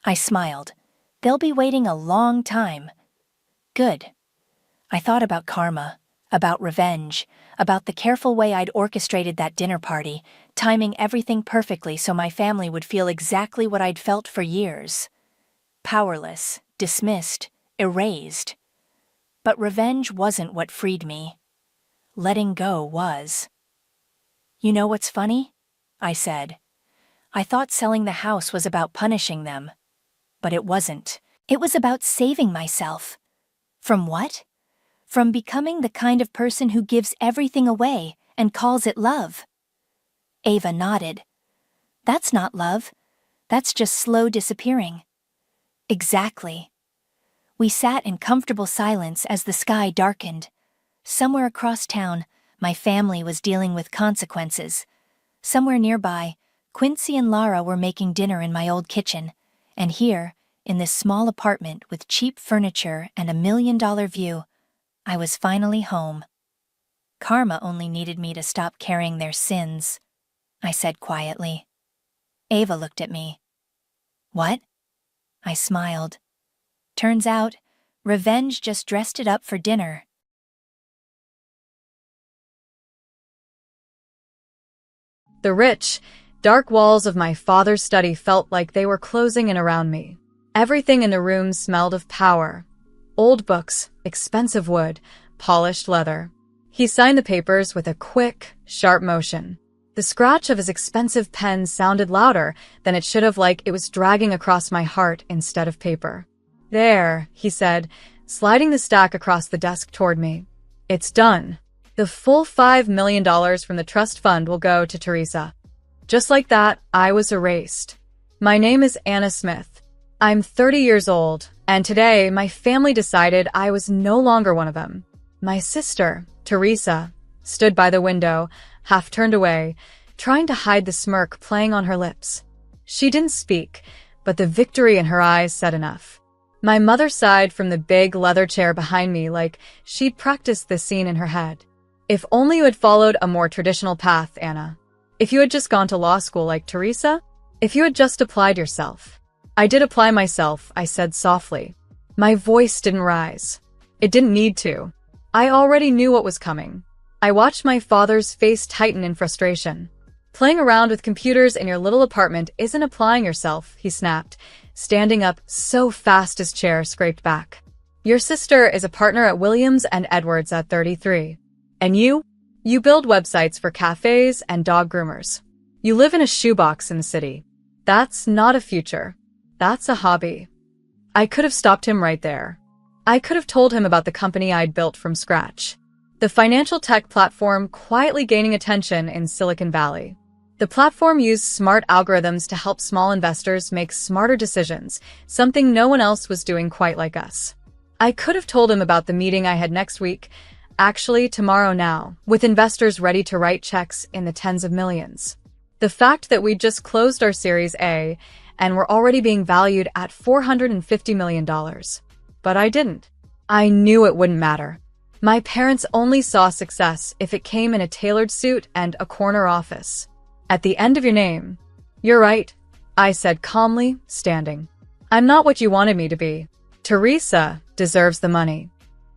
I smiled. They'll be waiting a long time. Good. I thought about karma, about revenge, about the careful way I'd orchestrated that dinner party, timing everything perfectly so my family would feel exactly what I'd felt for years. Powerless, dismissed, erased. But revenge wasn't what freed me. Letting go was. You know what's funny? I said. I thought selling the house was about punishing them. But it wasn't. It was about saving myself. From what? From becoming the kind of person who gives everything away and calls it love. Ava nodded. That's not love. That's just slow disappearing. Exactly. We sat in comfortable silence as the sky darkened. Somewhere across town, my family was dealing with consequences. Somewhere nearby, Quincy and Lara were making dinner in my old kitchen, and here, in this small apartment with cheap furniture and $1 million view, I was finally home. Karma only needed me to stop carrying their sins, I said quietly. Ava looked at me. What? I smiled. Turns out, revenge just dressed it up for dinner. The rich, dark walls of my father's study felt like they were closing in around me. Everything in the room smelled of power. Old books, expensive wood, polished leather. He signed the papers with a quick, sharp motion. The scratch of his expensive pen sounded louder than it should have, like it was dragging across my heart instead of paper. There, he said, sliding the stack across the desk toward me. It's done. The full $5 million from the trust fund will go to Teresa. Just like that, I was erased. My name is Anna Smith. I'm 30 years old, and today my family decided I was no longer one of them. My sister, Teresa, stood by the window, half turned away, trying to hide the smirk playing on her lips. She didn't speak, but the victory in her eyes said enough. My mother sighed from the big leather chair behind me like she'd practiced this scene in her head. If only you had followed a more traditional path, Anna. If you had just gone to law school like Teresa. If you had just applied yourself. I did apply myself, I said softly. My voice didn't rise. It didn't need to. I already knew what was coming. I watched my father's face tighten in frustration. Playing around with computers in your little apartment isn't applying yourself, he snapped, standing up so fast his chair scraped back. Your sister is a partner at Williams and Edwards at 33. And you? You build websites for cafes and dog groomers. You live in a shoebox in the city. That's not a future. That's a hobby. I could have stopped him right there. I could have told him about the company I'd built from scratch. The financial tech platform quietly gaining attention in Silicon Valley. The platform used smart algorithms to help small investors make smarter decisions, something no one else was doing quite like us. I could have told him about the meeting I had next week, actually tomorrow now, with investors ready to write checks in the tens of millions. The fact that we just closed our Series A and were already being valued at $450 million. But I didn't. I knew it wouldn't matter. My parents only saw success if it came in a tailored suit and a corner office. At the end of your name. You're right, I said calmly, standing. I'm not what you wanted me to be. Teresa deserves the money.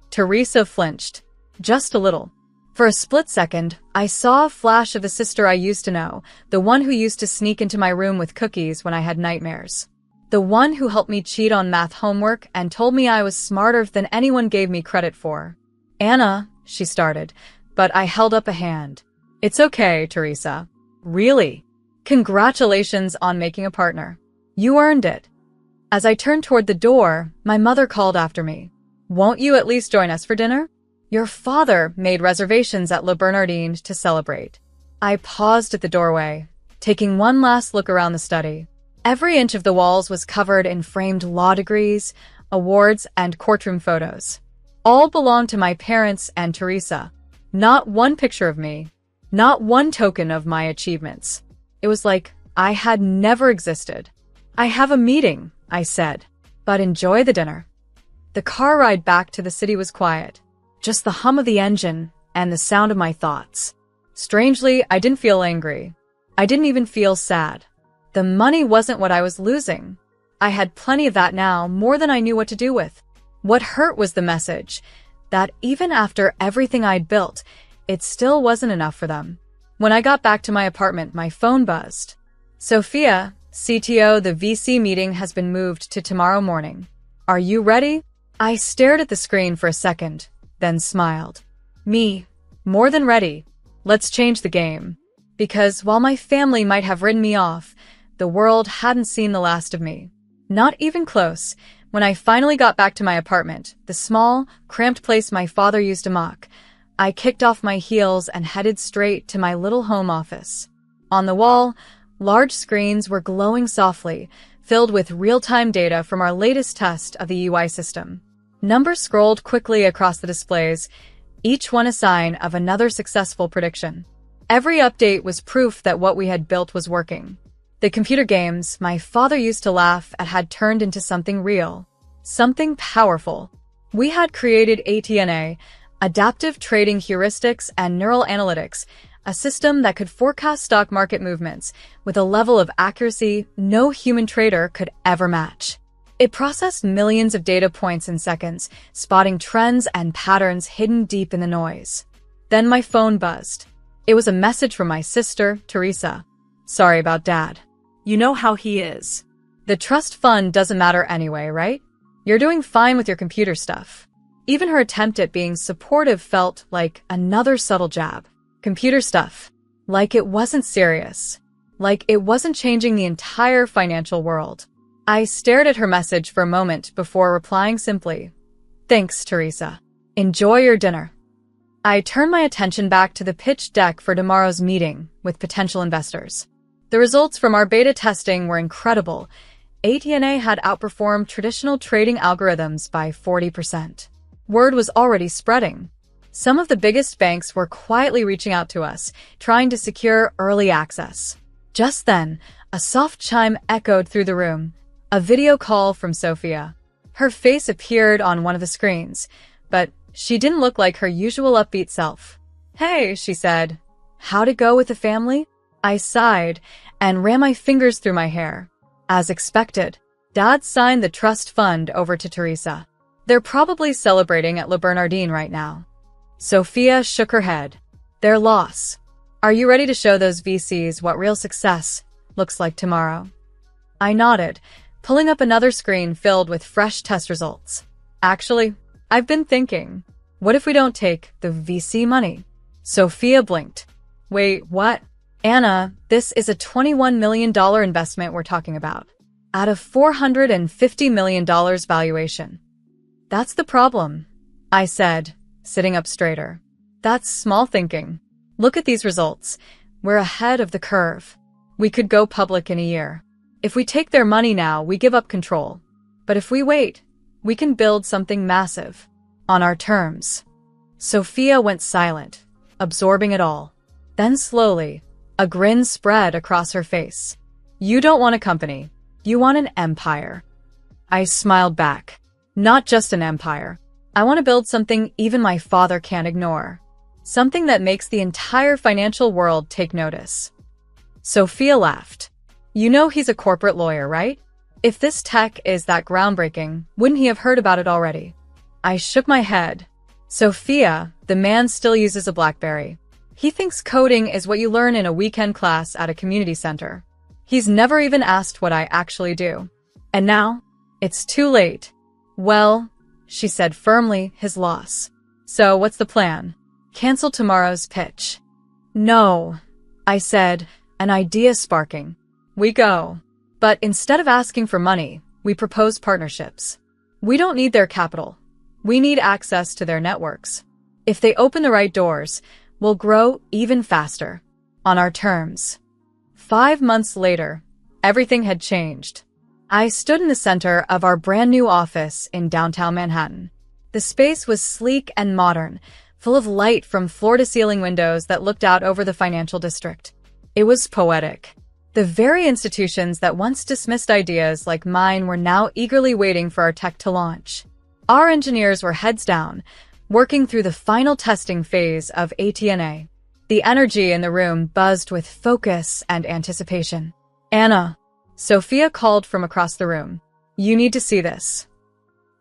Teresa flinched. Just a little. For a split second, I saw a flash of the sister I used to know, the one who used to sneak into my room with cookies when I had nightmares. The one who helped me cheat on math homework and told me I was smarter than anyone gave me credit for. Anna, she started, but I held up a hand. It's okay, Teresa. Really? Congratulations on making a partner. You earned it. As I turned toward the door, my mother called after me. Won't you at least join us for dinner? Your father made reservations at Le Bernardin to celebrate. I paused at the doorway, taking one last look around the study. Every inch of the walls was covered in framed law degrees, awards, and courtroom photos. All belonged to my parents and Teresa. Not one picture of me. Not one token of my achievements. It was like I had never existed. I have a meeting, I said, but enjoy the dinner. The car ride back to the city was quiet. Just the hum of the engine and the sound of my thoughts. Strangely, I didn't feel angry. I didn't even feel sad. The money wasn't what I was losing. I had plenty of that now, more than I knew what to do with. What hurt was the message that even after everything I'd built, it still wasn't enough for them. When I got back to my apartment, my phone buzzed. Sophia, CTO, the VC meeting has been moved to tomorrow morning. Are you ready? I stared at the screen for a second, then smiled. Me, more than ready. Let's change the game. Because while my family might have written me off, the world hadn't seen the last of me. Not even close. When I finally got back to my apartment, the small, cramped place my father used to mock, I kicked off my heels and headed straight to my little home office. On the wall, large screens were glowing softly, filled with real-time data from our latest test of the UI system. Numbers scrolled quickly across the displays, each one a sign of another successful prediction. Every update was proof that what we had built was working. The computer games my father used to laugh at had turned into something real, something powerful. We had created aita, adaptive trading heuristics and neural analytics, a system that could forecast stock market movements with a level of accuracy no human trader could ever match. It processed millions of data points in seconds, spotting trends and patterns hidden deep in the noise. Then my phone buzzed. It was a message from my sister, Teresa. Sorry about Dad. You know how he is. The trust fund doesn't matter anyway, right? You're doing fine with your computer stuff. Even her attempt at being supportive felt like another subtle jab. Computer stuff. Like it wasn't serious. Like it wasn't changing the entire financial world. I stared at her message for a moment before replying simply, Thanks, Teresa. Enjoy your dinner. I turned my attention back to the pitch deck for tomorrow's meeting with potential investors. The results from our beta testing were incredible. ATNA had outperformed traditional trading algorithms by 40%. Word was already spreading. Some of the biggest banks were quietly reaching out to us, trying to secure early access. Just then, a soft chime echoed through the room. A video call from Sophia. Her face appeared on one of the screens, but she didn't look like her usual upbeat self. Hey, she said. How'd it go with the family? I sighed and ran my fingers through my hair. As expected, Dad signed the trust fund over to Teresa. They're probably celebrating at Le Bernardin right now. Sophia shook her head. Their loss. Are you ready to show those VCs what real success looks like tomorrow? I nodded, pulling up another screen filled with fresh test results. Actually, I've been thinking, what if we don't take the VC money? Sophia blinked. Wait, what? Anna, this is a $21 million investment we're talking about. At a $450 million valuation. That's the problem, I said, sitting up straighter. That's small thinking. Look at these results. We're ahead of the curve. We could go public in a year. If we take their money now, we give up control. But if we wait, we can build something massive. On our terms. Sophia went silent, absorbing it all. Then slowly, a grin spread across her face. You don't want a company. You want an empire. I smiled back. Not just an empire. I want to build something even my father can't ignore. Something that makes the entire financial world take notice. Sophia laughed. You know he's a corporate lawyer, right? If this tech is that groundbreaking, wouldn't he have heard about it already? I shook my head. Sophia, the man still uses a BlackBerry. He thinks coding is what you learn in a weekend class at a community center. He's never even asked what I actually do. And now, it's too late. Well, she said firmly, his loss. So what's the plan? Cancel tomorrow's pitch. No, I said, an idea sparking. We go. But instead of asking for money, we propose partnerships. We don't need their capital. We need access to their networks. If they open the right doors, we'll grow even faster. On our terms. 5 months later, everything had changed. I stood in the center of our brand new office in downtown Manhattan. The space was sleek and modern, full of light from floor-to-ceiling windows that looked out over the financial district. It was poetic. The very institutions that once dismissed ideas like mine were now eagerly waiting for our tech to launch. Our engineers were heads down, working through the final testing phase of aita. The energy in the room buzzed with focus and anticipation. Anna, Sophia called from across the room. You need to see this.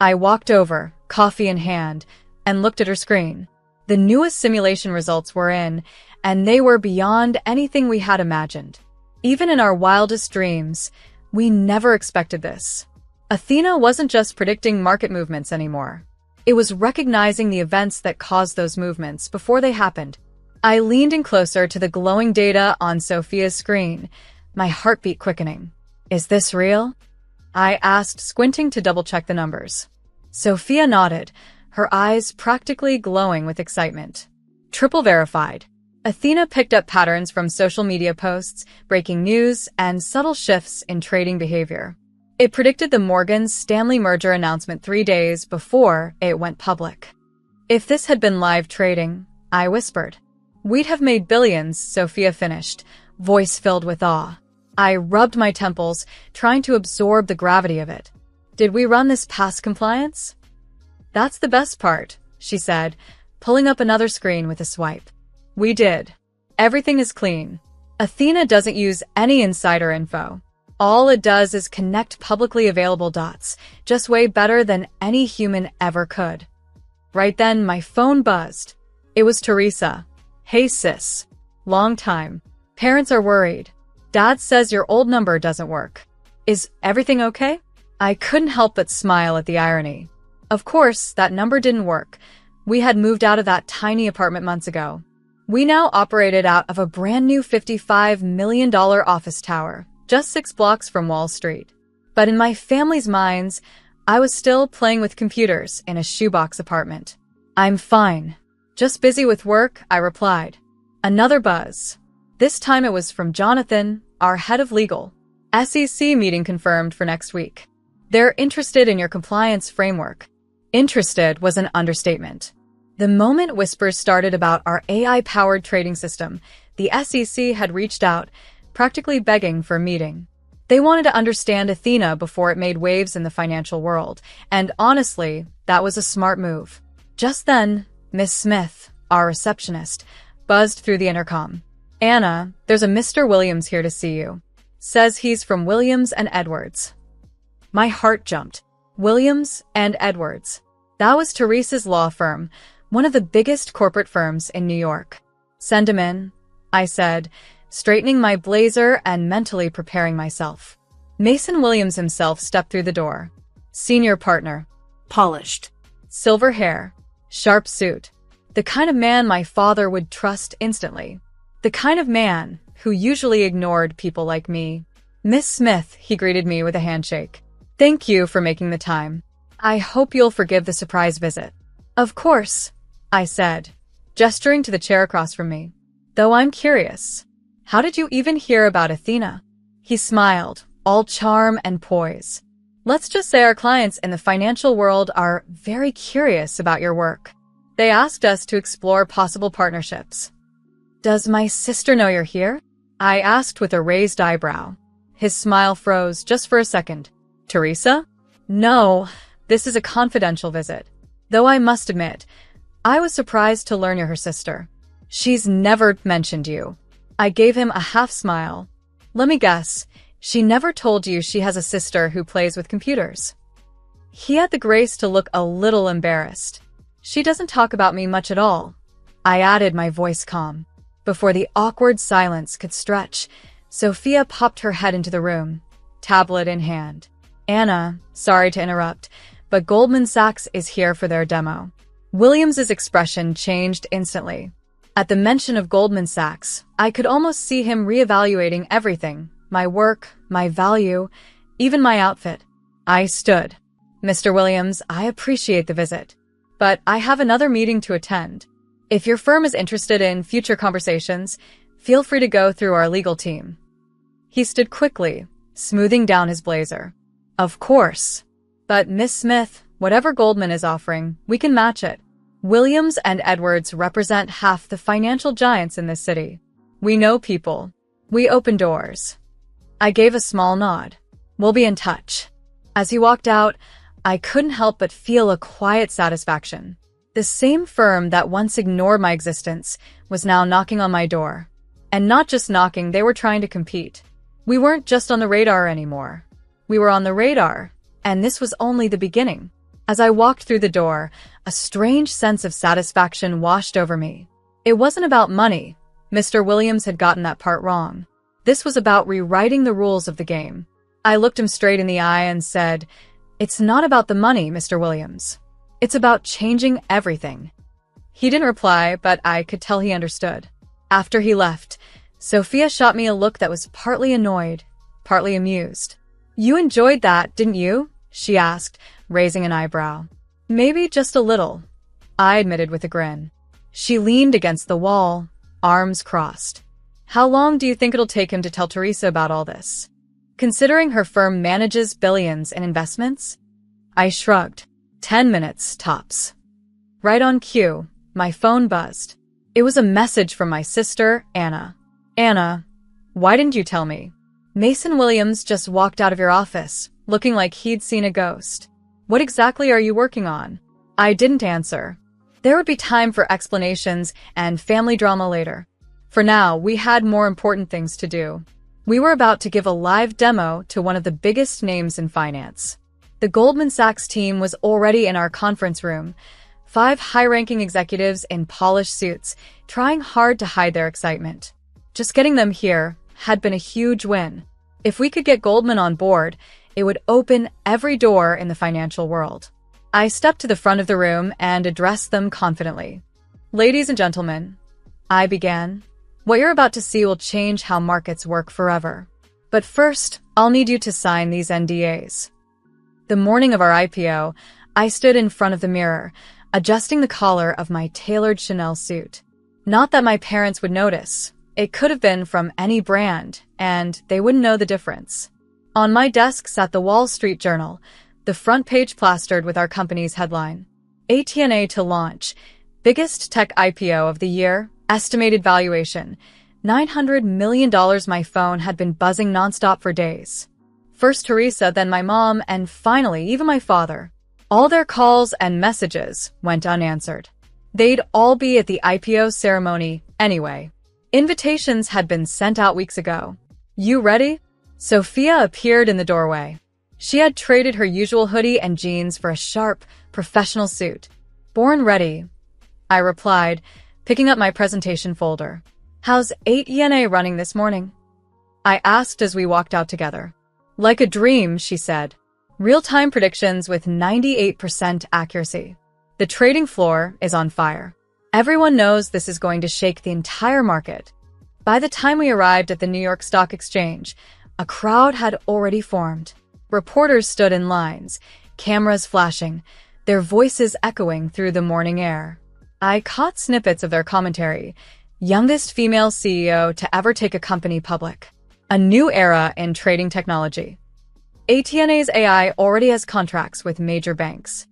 I walked over, coffee in hand, and looked at her screen. The newest simulation results were in, and they were beyond anything we had imagined. Even in our wildest dreams, we never expected this. Athena wasn't just predicting market movements anymore. It was recognizing the events that caused those movements before they happened. I leaned in closer to the glowing data on Sophia's screen, my heartbeat quickening. Is this real? I asked, squinting to double-check the numbers. Sophia nodded, her eyes practically glowing with excitement. Triple verified. Athena picked up patterns from social media posts, breaking news, and subtle shifts in trading behavior. It predicted the Morgan Stanley merger announcement 3 days before it went public. If this had been live trading, I whispered. We'd have made billions, Sophia finished, voice filled with awe. I rubbed my temples, trying to absorb the gravity of it. Did we run this past compliance? That's the best part, she said, pulling up another screen with a swipe. We did. Everything is clean. Athena doesn't use any insider info. All it does is connect publicly available dots, just way better than any human ever could. Right then, my phone buzzed. It was Teresa. Hey sis. Long time. Parents are worried. Dad says your old number doesn't work. Is everything okay? I couldn't help but smile at the irony. Of course, that number didn't work. We had moved out of that tiny apartment months ago. We now operated out of a brand new $55 million office tower, just 6 blocks from Wall Street. But in my family's minds, I was still playing with computers in a shoebox apartment. I'm fine. Just busy with work, I replied. Another buzz. This time it was from Jonathan, our head of legal. SEC meeting confirmed for next week. They're interested in your compliance framework. Interested was an understatement. The moment whispers started about our AI-powered trading system, the SEC had reached out, practically begging for a meeting. They wanted to understand Athena before it made waves in the financial world, and honestly, that was a smart move. Just then, Miss Smith, our receptionist, buzzed through the intercom. Anna, there's a Mr. Williams here to see you. Says he's from Williams and Edwards. My heart jumped. Williams and Edwards. That was Teresa's law firm, one of the biggest corporate firms in New York. Send him in, I said, straightening my blazer and mentally preparing myself. Mason Williams himself stepped through the door. Senior partner. polished. Silver hair, sharp suit. The kind of man my father would trust instantly. The kind of man who usually ignored people like me. "Miss Smith," he greeted me with a handshake. "Thank you for making the time. I hope you'll forgive the surprise visit." "Of course," I said, gesturing to the chair across from me. "Though I'm curious, how did you even hear about Athena?" He smiled, all charm and poise. "Let's just say our clients in the financial world are very curious about your work. They asked us to explore possible partnerships." "Does my sister know you're here?" I asked with a raised eyebrow. His smile froze just for a second. "Teresa?" "No, this is a confidential visit. Though I must admit, I was surprised to learn you're her sister. She's never mentioned you." I gave him a half smile. "Let me guess, she never told you she has a sister who plays with computers?" He had the grace to look a little embarrassed. "She doesn't talk about me much at all," I added, my voice calm. Before the awkward silence could stretch, Sophia popped her head into the room, tablet in hand. "Anna, sorry to interrupt, but Goldman Sachs is here for their demo." Williams's expression changed instantly. At the mention of Goldman Sachs, I could almost see him reevaluating everything: my work, my value, even my outfit. I stood. "Mr. Williams, I appreciate the visit, but I have another meeting to attend. If your firm is interested in future conversations, feel free to go through our legal team." He stood quickly, smoothing down his blazer. "Of course. But Miss Smith, whatever Goldman is offering, we can match it. Williams and Edwards represent half the financial giants in this city. We know people. We open doors." I gave a small nod. "We'll be in touch." As he walked out, I couldn't help but feel a quiet satisfaction. The same firm that once ignored my existence was now knocking on my door. And not just knocking, they were trying to compete. We weren't just on the radar anymore. We were on the radar, and this was only the beginning. As I walked through the door, a strange sense of satisfaction washed over me. It wasn't about money. Mr. Williams had gotten that part wrong. This was about rewriting the rules of the game. I looked him straight in the eye and said, "It's not about the money, Mr. Williams. It's about changing everything." He didn't reply, but I could tell he understood. After he left, Sophia shot me a look that was partly annoyed, partly amused. "You enjoyed that, didn't you?" she asked, raising an eyebrow. "Maybe just a little," I admitted with a grin. She leaned against the wall, arms crossed. "How long do you think it'll take him to tell Teresa about all this? Considering her firm manages billions in investments?" I shrugged. 10 minutes, tops. Right on cue, my phone buzzed. It was a message from my sister, Anna. "Anna, why didn't you tell me? Mason Williams just walked out of your office, looking like he'd seen a ghost. What exactly are you working on?" I didn't answer. There would be time for explanations and family drama later. For now, we had more important things to do. We were about to give a live demo to one of the biggest names in finance. The Goldman Sachs team was already in our conference room, 5 high-ranking executives in polished suits, trying hard to hide their excitement. Just getting them here had been a huge win. If we could get Goldman on board, it would open every door in the financial world. I stepped to the front of the room and addressed them confidently. "Ladies and gentlemen," I began, "what you're about to see will change how markets work forever. But first, I'll need you to sign these NDAs." The morning of our IPO, I stood in front of the mirror, adjusting the collar of my tailored Chanel suit. Not that my parents would notice. It could have been from any brand, and they wouldn't know the difference. On my desk sat the Wall Street Journal, the front page plastered with our company's headline. "ATNA to launch. Biggest tech IPO of the year. Estimated valuation. $900 million." My phone had been buzzing nonstop for days. First Teresa, then my mom, and finally even my father. All their calls and messages went unanswered. They'd all be at the IPO ceremony anyway. Invitations had been sent out weeks ago. "You ready?" Sophia appeared in the doorway. She had traded her usual hoodie and jeans for a sharp, professional suit. "Born ready," I replied, picking up my presentation folder. "How's 8ENA running this morning?" I asked as we walked out together. "Like a dream," she said. Real-time predictions with 98% accuracy. The trading floor is on fire. Everyone knows this is going to shake the entire market. By the time we arrived at the New York Stock Exchange, a crowd had already formed. Reporters stood in lines, cameras flashing, their voices echoing through the morning air. I caught snippets of their commentary. Youngest female CEO to ever take a company public. A new era in trading technology. ATNA's AI already has contracts with major banks.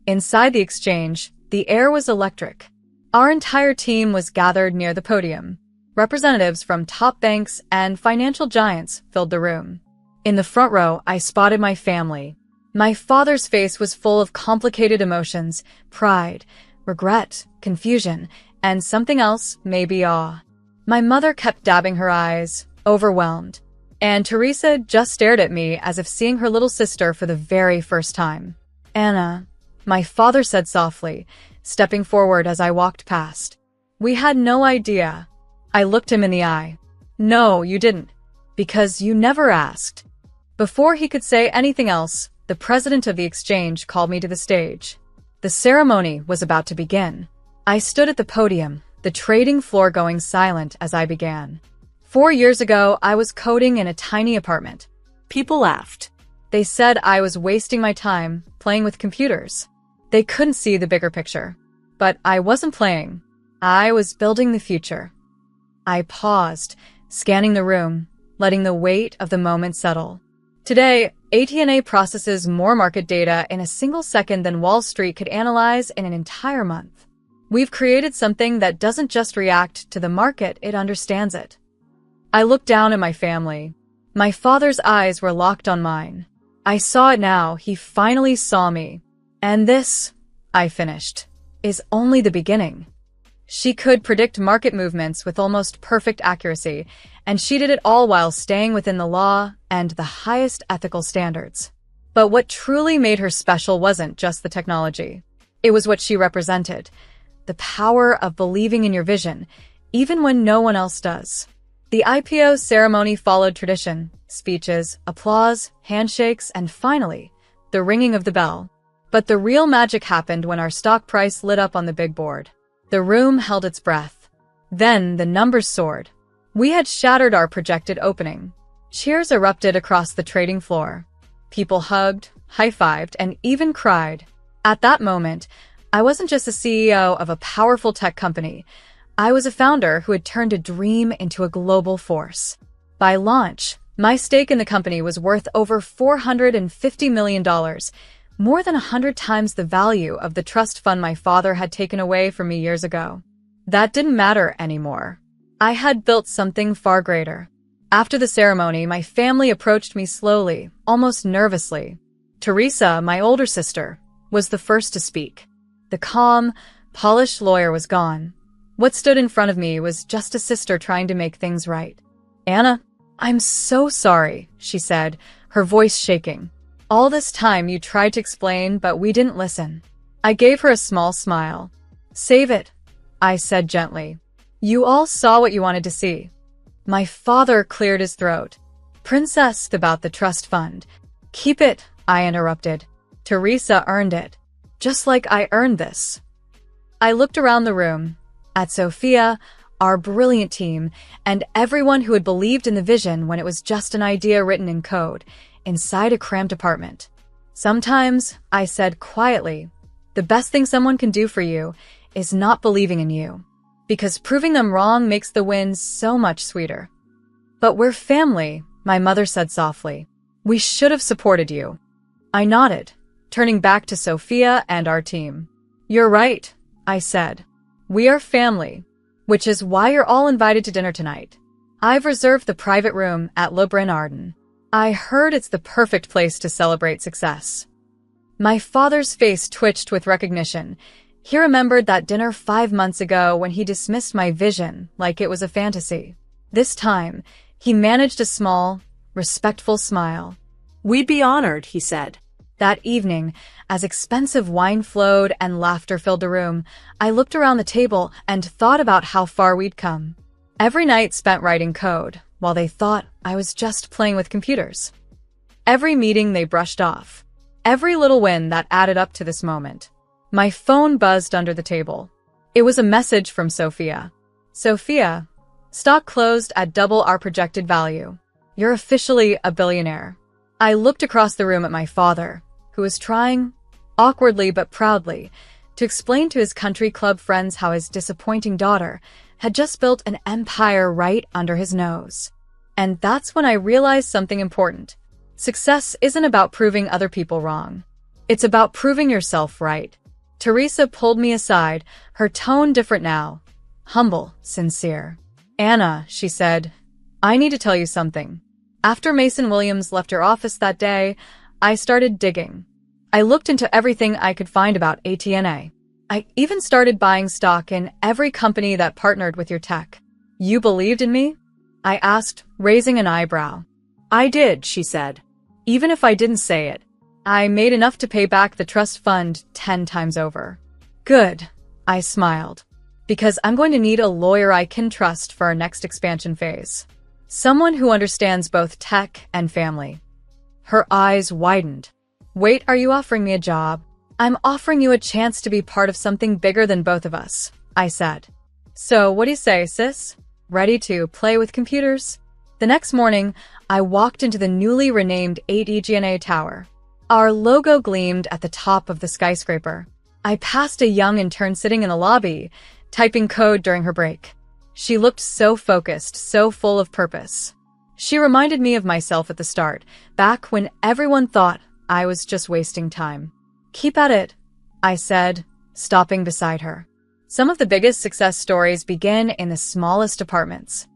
Inside the exchange, the air was electric. Our entire team was gathered near the podium. Representatives from top banks and financial giants filled the room. In the front row, I spotted my family. My father's face was full of complicated emotions, pride, regret, confusion, and something else, maybe awe. My mother kept dabbing her eyes, overwhelmed. And Teresa just stared at me as if seeing her little sister for the very first time. "Anna," my father said softly, stepping forward as I walked past. "We had no idea." I looked him in the eye. "No, you didn't. Because you never asked." Before he could say anything else, the president of the exchange called me to the stage. The ceremony was about to begin. I stood at the podium, the trading floor going silent as I began. 4 years ago, I was coding in a tiny apartment. People laughed. They said I was wasting my time playing with computers. They couldn't see the bigger picture. But I wasn't playing. I was building the future. I paused, scanning the room, letting the weight of the moment settle. Today, ATNA processes more market data in a single second than Wall Street could analyze in an entire month. We've created something that doesn't just react to the market, it understands it. I looked down at my family. My father's eyes were locked on mine. I saw it now, he finally saw me. And this, I finished, is only the beginning. She could predict market movements with almost perfect accuracy, and she did it all while staying within the law and the highest ethical standards. But what truly made her special wasn't just the technology. It was what she represented. The power of believing in your vision, even when no one else does. The IPO ceremony followed tradition, speeches, applause, handshakes, and finally, the ringing of the bell. But the real magic happened when our stock price lit up on the big board. The room held its breath. Then the numbers soared. We had shattered our projected opening. Cheers erupted across the trading floor. People hugged, high-fived, and even cried. At that moment, I wasn't just a CEO of a powerful tech company. I was a founder who had turned a dream into a global force. By launch, my stake in the company was worth over $450 million, more than 100 times the value of the trust fund my father had taken away from me years ago. That didn't matter anymore. I had built something far greater. After the ceremony, my family approached me slowly, almost nervously. Teresa, my older sister, was the first to speak. The calm, polished lawyer was gone. What stood in front of me was just a sister trying to make things right. "Anna, I'm so sorry," she said, her voice shaking. "All this time you tried to explain, but we didn't listen." I gave her a small smile. "Save it," I said gently. "You all saw what you wanted to see." My father cleared his throat. "Princess, about the trust fund." "Keep it," I interrupted. "Teresa earned it. Just like I earned this." I looked around the room. At Sophia, our brilliant team, and everyone who had believed in the vision when it was just an idea written in code, inside a cramped apartment. "Sometimes," I said quietly, "the best thing someone can do for you is not believing in you. Because proving them wrong makes the wins so much sweeter." "But we're family," my mother said softly. "We should have supported you." I nodded, turning back to Sophia and our team. "You're right," I said. "We are family, which is why you're all invited to dinner tonight. I've reserved the private room at Le Brun Arden. I heard it's the perfect place to celebrate success." My father's face twitched with recognition. He remembered that dinner 5 months ago when he dismissed my vision like it was a fantasy. This time, he managed a small, respectful smile. "We'd be honored," he said. That evening, as expensive wine flowed and laughter filled the room, I looked around the table and thought about how far we'd come. Every night spent writing code, while they thought I was just playing with computers. Every meeting they brushed off. Every little win that added up to this moment. My phone buzzed under the table. It was a message from Sophia. Sophia, stock closed at double our projected value. You're officially a billionaire. I looked across the room at my father, who was trying, awkwardly but proudly, to explain to his country club friends how his disappointing daughter had just built an empire right under his nose. And that's when I realized something important. Success isn't about proving other people wrong. It's about proving yourself right. Teresa pulled me aside, her tone different now. Humble, sincere. Anna, she said, I need to tell you something. After Mason Williams left your office that day, I started digging. I looked into everything I could find about ATA. I even started buying stock in every company that partnered with your tech. You believed in me? I asked, raising an eyebrow. I did, she said. Even if I didn't say it, I made enough to pay back the trust fund 10 times over. Good, I smiled. Because I'm going to need a lawyer I can trust for our next expansion phase. Someone who understands both tech and family. Her eyes widened. Wait, are you offering me a job? I'm offering you a chance to be part of something bigger than both of us, I said. So what do you say, sis? Ready to play with computers? The next morning, I walked into the newly renamed 8EGNA Tower. Our logo gleamed at the top of the skyscraper. I passed a young intern sitting in the lobby, typing code during her break. She looked so focused, so full of purpose. She reminded me of myself at the start, back when everyone thought I was just wasting time. Keep at it, I said, stopping beside her. Some of the biggest success stories begin in the smallest apartments.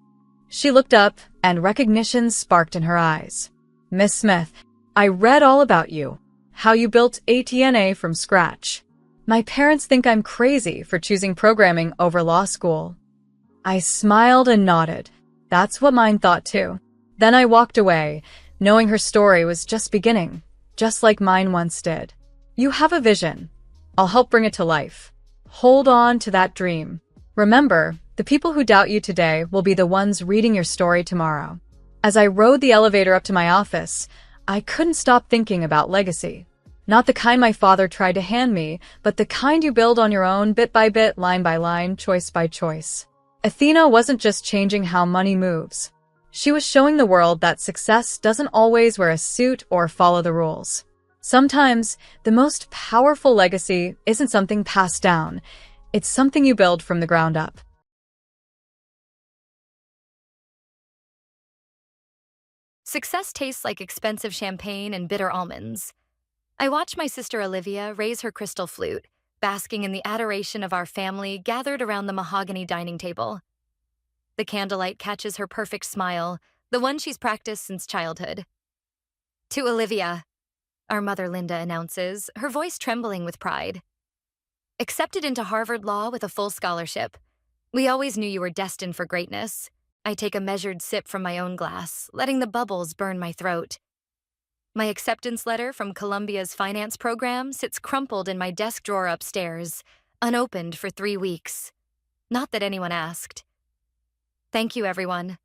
She looked up, and recognition sparked in her eyes. Miss Smith, I read all about you, how you built ATA from scratch. My parents think I'm crazy for choosing programming over law school. I smiled and nodded. That's what mine thought too. Then I walked away, knowing her story was just beginning, just like mine once did. You have a vision. I'll help bring it to life. Hold on to that dream. Remember, the people who doubt you today will be the ones reading your story tomorrow. As I rode the elevator up to my office, I couldn't stop thinking about legacy. Not the kind my father tried to hand me, but the kind you build on your own, bit by bit, line by line, choice by choice. Athena wasn't just changing how money moves. She was showing the world that success doesn't always wear a suit or follow the rules. Sometimes, the most powerful legacy isn't something passed down. It's something you build from the ground up. Success tastes like expensive champagne and bitter almonds. I watch my sister Olivia raise her crystal flute, basking in the adoration of our family gathered around the mahogany dining table. The candlelight catches her perfect smile, the one she's practiced since childhood. To Olivia, our mother Linda announces, her voice trembling with pride. Accepted into Harvard Law with a full scholarship. We always knew you were destined for greatness. I take a measured sip from my own glass, letting the bubbles burn my throat. My acceptance letter from Columbia's finance program sits crumpled in my desk drawer upstairs, unopened for 3 weeks. Not that anyone asked. Thank you, everyone,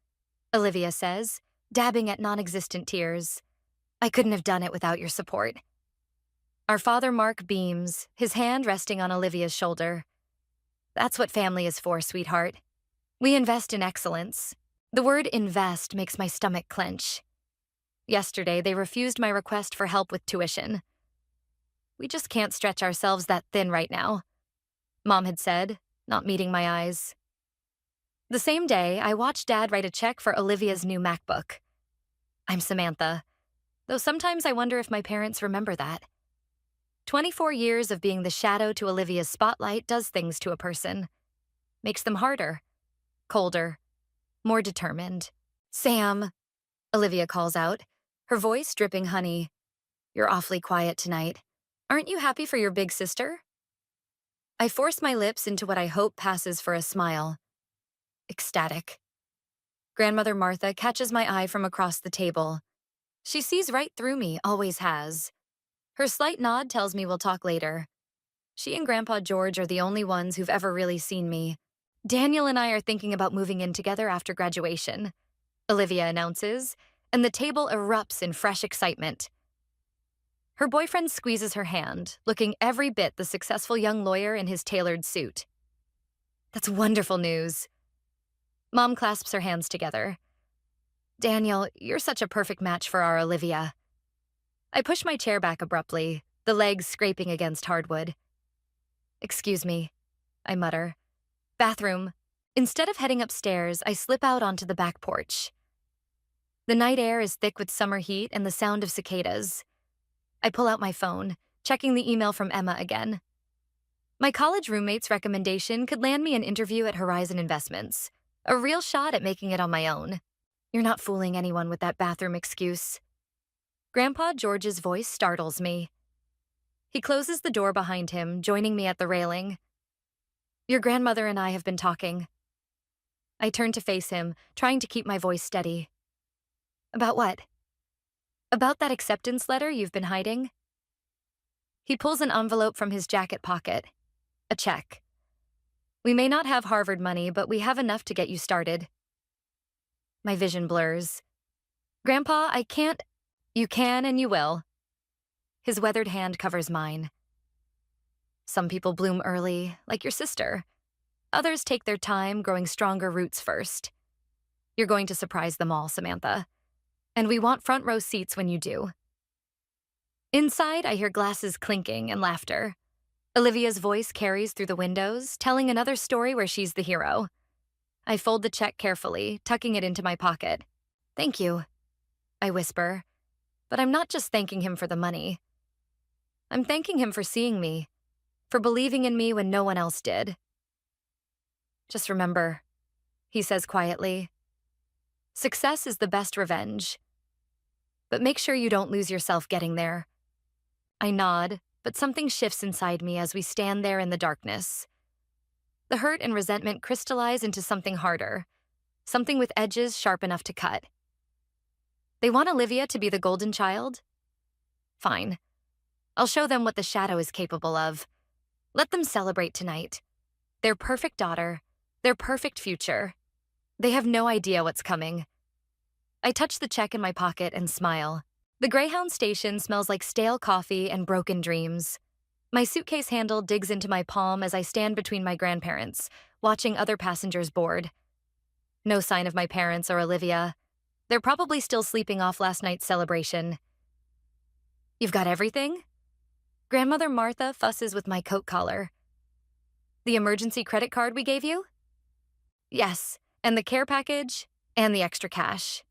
Olivia says, dabbing at non-existent tears. I couldn't have done it without your support. Our father Mark beams, his hand resting on Olivia's shoulder. That's what family is for, sweetheart. We invest in excellence. The word invest makes my stomach clench. Yesterday, they refused my request for help with tuition. We just can't stretch ourselves that thin right now, Mom had said, not meeting my eyes. The same day, I watched Dad write a check for Olivia's new MacBook. I'm Samantha, though sometimes I wonder if my parents remember that. 24 years of being the shadow to Olivia's spotlight does things to a person. Makes them harder, colder, more determined. Sam, Olivia calls out, her voice dripping honey. You're awfully quiet tonight. Aren't you happy for your big sister? I force my lips into what I hope passes for a smile. Ecstatic. Grandmother Martha catches my eye from across the table. She sees right through me, always has. Her slight nod tells me we'll talk later. She and Grandpa George are the only ones who've ever really seen me. Daniel and I are thinking about moving in together after graduation, Olivia announces, and the table erupts in fresh excitement. Her boyfriend squeezes her hand, looking every bit the successful young lawyer in his tailored suit. That's wonderful news. Mom clasps her hands together. Daniel, you're such a perfect match for our Olivia. I push my chair back abruptly, the legs scraping against hardwood. Excuse me, I mutter. Bathroom. Instead of heading upstairs, I slip out onto the back porch. The night air is thick with summer heat and the sound of cicadas. I pull out my phone, checking the email from Emma again. My college roommate's recommendation could land me an interview at Horizon Investments. A real shot at making it on my own. You're not fooling anyone with that bathroom excuse. Grandpa George's voice startles me. He closes the door behind him, joining me at the railing. Your grandmother and I have been talking. I turn to face him, trying to keep my voice steady. About what? About that acceptance letter you've been hiding? He pulls an envelope from his jacket pocket. A check. We may not have Harvard money, but we have enough to get you started. My vision blurs. Grandpa, I can't. You can and you will. His weathered hand covers mine. Some people bloom early, like your sister. Others take their time, growing stronger roots first. You're going to surprise them all, Samantha. And we want front row seats when you do. Inside, I hear glasses clinking and laughter. Olivia's voice carries through the windows, telling another story where she's the hero. I fold the check carefully, tucking it into my pocket. Thank you, I whisper. But I'm not just thanking him for the money. I'm thanking him for seeing me, for believing in me when no one else did. Just remember, he says quietly, success is the best revenge. But make sure you don't lose yourself getting there. I nod, but something shifts inside me as we stand there in the darkness. The hurt and resentment crystallize into something harder, something with edges sharp enough to cut. They want Olivia to be the golden child? Fine. I'll show them what the shadow is capable of. Let them celebrate tonight. Their perfect daughter, their perfect future. They have no idea what's coming. I touch the check in my pocket and smile. The Greyhound station smells like stale coffee and broken dreams. My suitcase handle digs into my palm as I stand between my grandparents, watching other passengers board. No sign of my parents or Olivia. They're probably still sleeping off last night's celebration. You've got everything? Grandmother Martha fusses with my coat collar. The emergency credit card we gave you? Yes, and the care package, and the extra cash.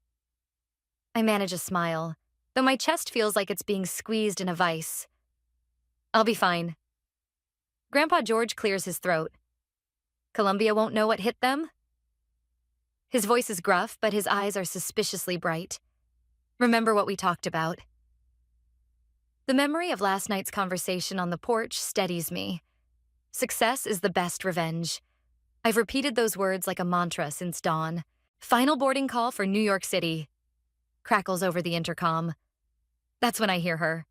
I manage a smile, though my chest feels like it's being squeezed in a vice. I'll be fine. Grandpa George clears his throat. Columbia won't know what hit them? His voice is gruff, but his eyes are suspiciously bright. Remember what we talked about. The memory of last night's conversation on the porch steadies me. Success is the best revenge. I've repeated those words like a mantra since dawn. Final boarding call for New York City. Crackles over the intercom. That's when I hear her.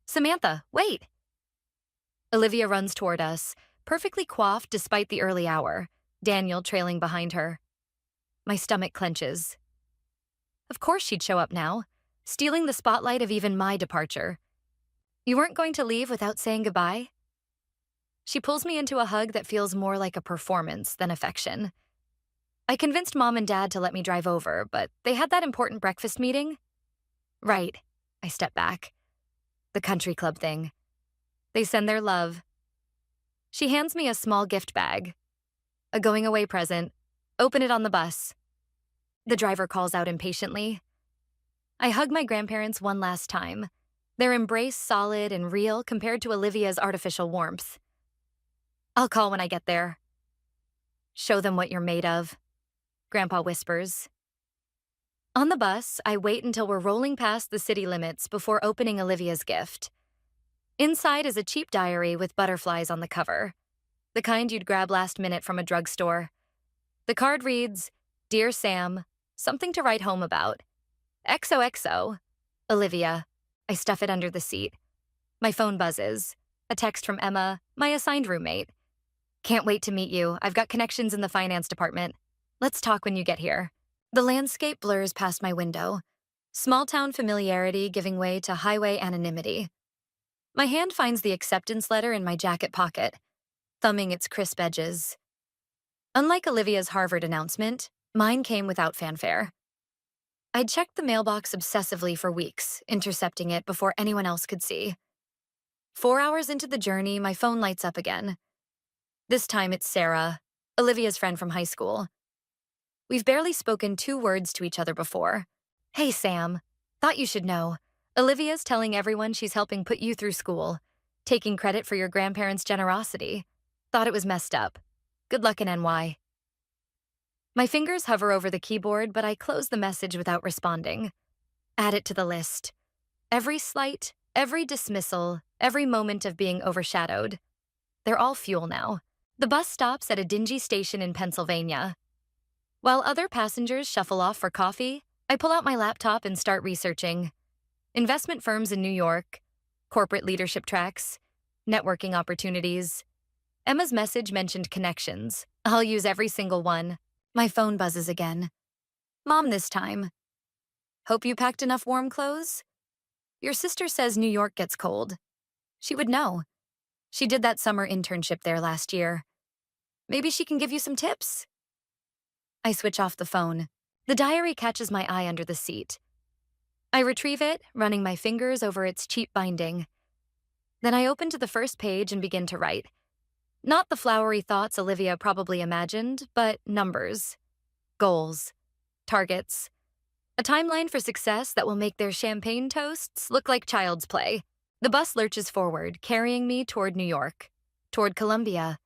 Samantha, wait! Olivia runs toward us, perfectly coiffed despite the early hour, Daniel trailing behind her. My stomach clenches. Of course she'd show up now, stealing the spotlight of even my departure. You weren't going to leave without saying goodbye? She pulls me into a hug that feels more like a performance than affection. I convinced Mom and Dad to let me drive over, but they had that important breakfast meeting. Right, I step back. The country club thing. They send their love. She hands me a small gift bag. A going-away present. Open it on the bus. The driver calls out impatiently. I hug my grandparents one last time, their embrace solid and real compared to Olivia's artificial warmth. I'll call when I get there. Show them what you're made of, Grandpa whispers. On the bus, I wait until we're rolling past the city limits before opening Olivia's gift. Inside is a cheap diary with butterflies on the cover, the kind you'd grab last minute from a drugstore. The card reads, Dear Sam, something to write home about. XOXO. Olivia. I stuff it under the seat. My phone buzzes. A text from Emma, my assigned roommate. Can't wait to meet you. I've got connections in the finance department. Let's talk when you get here. The landscape blurs past my window. Small-town familiarity giving way to highway anonymity. My hand finds the acceptance letter in my jacket pocket, thumbing its crisp edges. Unlike Olivia's Harvard announcement, mine came without fanfare. I'd checked the mailbox obsessively for weeks, intercepting it before anyone else could see. 4 hours into the journey, my phone lights up again. This time it's Sarah, Olivia's friend from high school. We've barely spoken 2 words to each other before. Hey, Sam. Thought you should know. Olivia's telling everyone she's helping put you through school, taking credit for your grandparents' generosity. Thought it was messed up. Good luck in NY. My fingers hover over the keyboard, but I close the message without responding. Add it to the list. Every slight, every dismissal, every moment of being overshadowed. They're all fuel now. The bus stops at a dingy station in Pennsylvania. While other passengers shuffle off for coffee, I pull out my laptop and start researching. Investment firms in New York, corporate leadership tracks, networking opportunities. Emma's message mentioned connections. I'll use every single one. My phone buzzes again. Mom this time. Hope you packed enough warm clothes? Your sister says New York gets cold. She would know. She did that summer internship there last year. Maybe she can give you some tips. I switch off the phone. The diary catches my eye under the seat. I retrieve it, running my fingers over its cheap binding. Then I open to the first page and begin to write. Not the flowery thoughts Olivia probably imagined, but numbers, goals, targets, a timeline for success that will make their champagne toasts look like child's play. The bus lurches forward, carrying me toward New York, toward Columbia,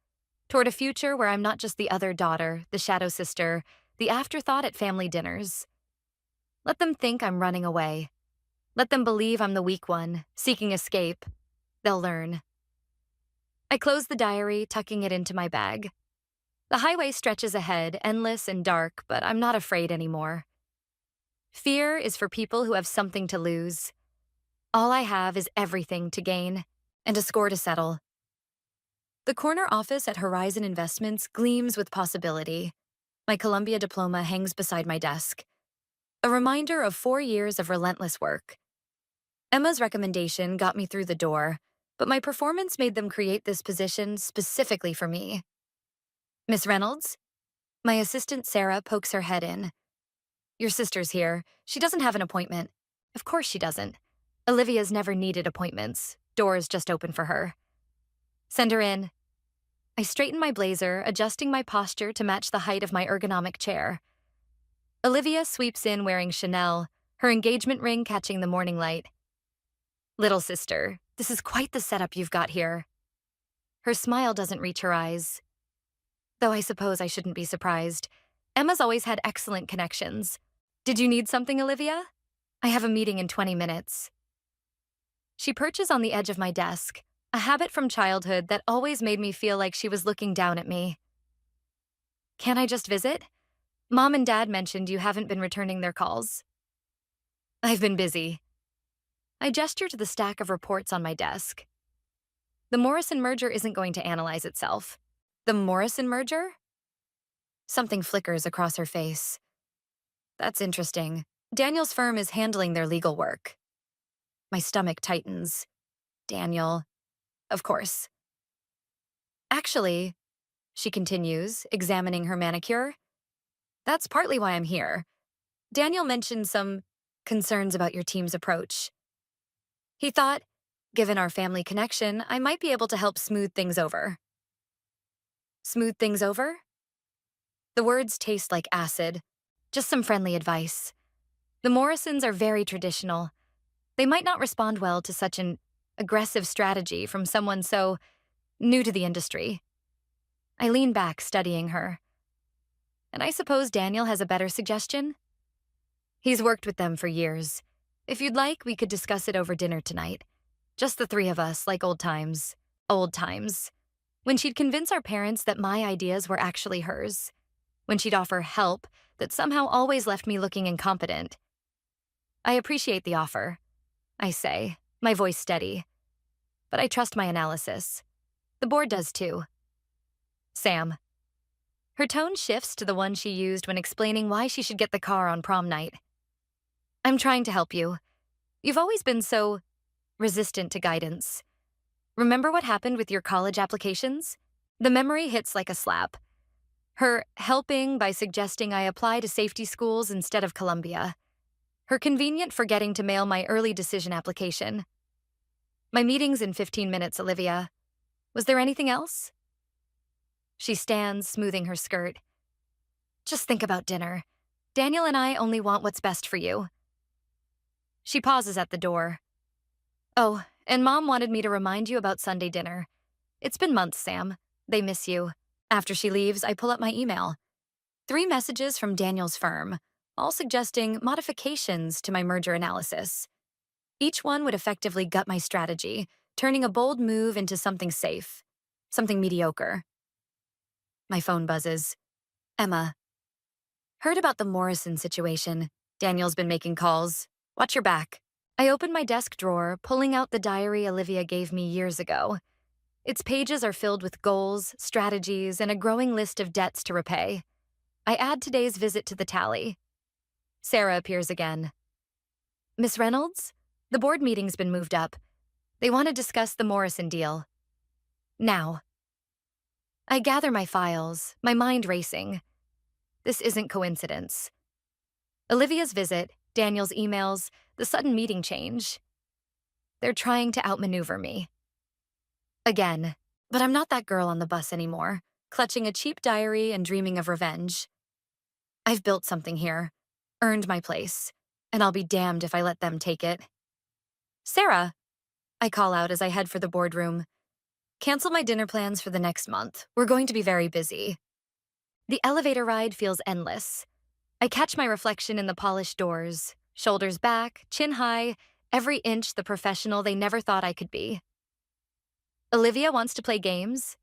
toward a future where I'm not just the other daughter, the shadow sister, the afterthought at family dinners. Let them think I'm running away. Let them believe I'm the weak one, seeking escape. They'll learn. I close the diary, tucking it into my bag. The highway stretches ahead, endless and dark, but I'm not afraid anymore. Fear is for people who have something to lose. All I have is everything to gain, and a score to settle. The corner office at Horizon Investments gleams with possibility. My Columbia diploma hangs beside my desk. A reminder of 4 years of relentless work. Emma's recommendation got me through the door, but my performance made them create this position specifically for me. Miss Reynolds? My assistant Sarah pokes her head in. Your sister's here. She doesn't have an appointment. Of course she doesn't. Olivia's never needed appointments. Doors just open for her. Send her in. I straighten my blazer, adjusting my posture to match the height of my ergonomic chair. Olivia sweeps in wearing Chanel, her engagement ring catching the morning light. Little sister, this is quite the setup you've got here. Her smile doesn't reach her eyes. Though I suppose I shouldn't be surprised. Emma's always had excellent connections. Did you need something, Olivia? I have a meeting in 20 minutes. She perches on the edge of my desk, a habit from childhood that always made me feel like she was looking down at me. Can I just visit? Mom and Dad mentioned you haven't been returning their calls. I've been busy. I gesture to the stack of reports on my desk. The Morrison merger isn't going to analyze itself. The Morrison merger? Something flickers across her face. That's interesting. Daniel's firm is handling their legal work. My stomach tightens. Daniel. Of course. Actually, she continues, examining her manicure, that's partly why I'm here. Daniel mentioned some concerns about your team's approach. He thought, given our family connection, I might be able to help smooth things over. Smooth things over? The words taste like acid. Just some friendly advice. The Morrisons are very traditional. They might not respond well to such an aggressive strategy from someone so new to the industry. I lean back, studying her. And I suppose Daniel has a better suggestion? He's worked with them for years. If you'd like, we could discuss it over dinner tonight. Just the 3 of us, like old times. Old times. When she'd convince our parents that my ideas were actually hers. When she'd offer help that somehow always left me looking incompetent. I appreciate the offer, I say, my voice steady. But I trust my analysis. The board does too. Sam. Her tone shifts to the one she used when explaining why she should get the car on prom night. I'm trying to help you. You've always been so resistant to guidance. Remember what happened with your college applications? The memory hits like a slap. Her helping by suggesting I apply to safety schools instead of Columbia. Her convenient forgetting to mail my early decision application. My meeting's in 15 minutes, Olivia. Was there anything else? She stands, smoothing her skirt. Just think about dinner. Daniel and I only want what's best for you. She pauses at the door. Oh, and Mom wanted me to remind you about Sunday dinner. It's been months, Sam. They miss you. After she leaves, I pull up my email. 3 messages from Daniel's firm, all suggesting modifications to my merger analysis. Each one would effectively gut my strategy, turning a bold move into something safe, something mediocre. My phone buzzes. Emma. Heard about the Morrison situation. Daniel's been making calls. Watch your back. I open my desk drawer, pulling out the diary Olivia gave me years ago. Its pages are filled with goals, strategies, and a growing list of debts to repay. I add today's visit to the tally. Sarah appears again. Miss Reynolds? The board meeting's been moved up. They want to discuss the Morrison deal. Now. I gather my files, my mind racing. This isn't coincidence. Olivia's visit, Daniel's emails, the sudden meeting change. They're trying to outmaneuver me. Again, but I'm not that girl on the bus anymore, clutching a cheap diary and dreaming of revenge. I've built something here, earned my place, and I'll be damned if I let them take it. Sarah, I call out as I head for the boardroom. Cancel my dinner plans for the next month. We're going to be very busy. The elevator ride feels endless. I catch my reflection in the polished doors, shoulders back, chin high, every inch the professional they never thought I could be. Olivia wants to play games?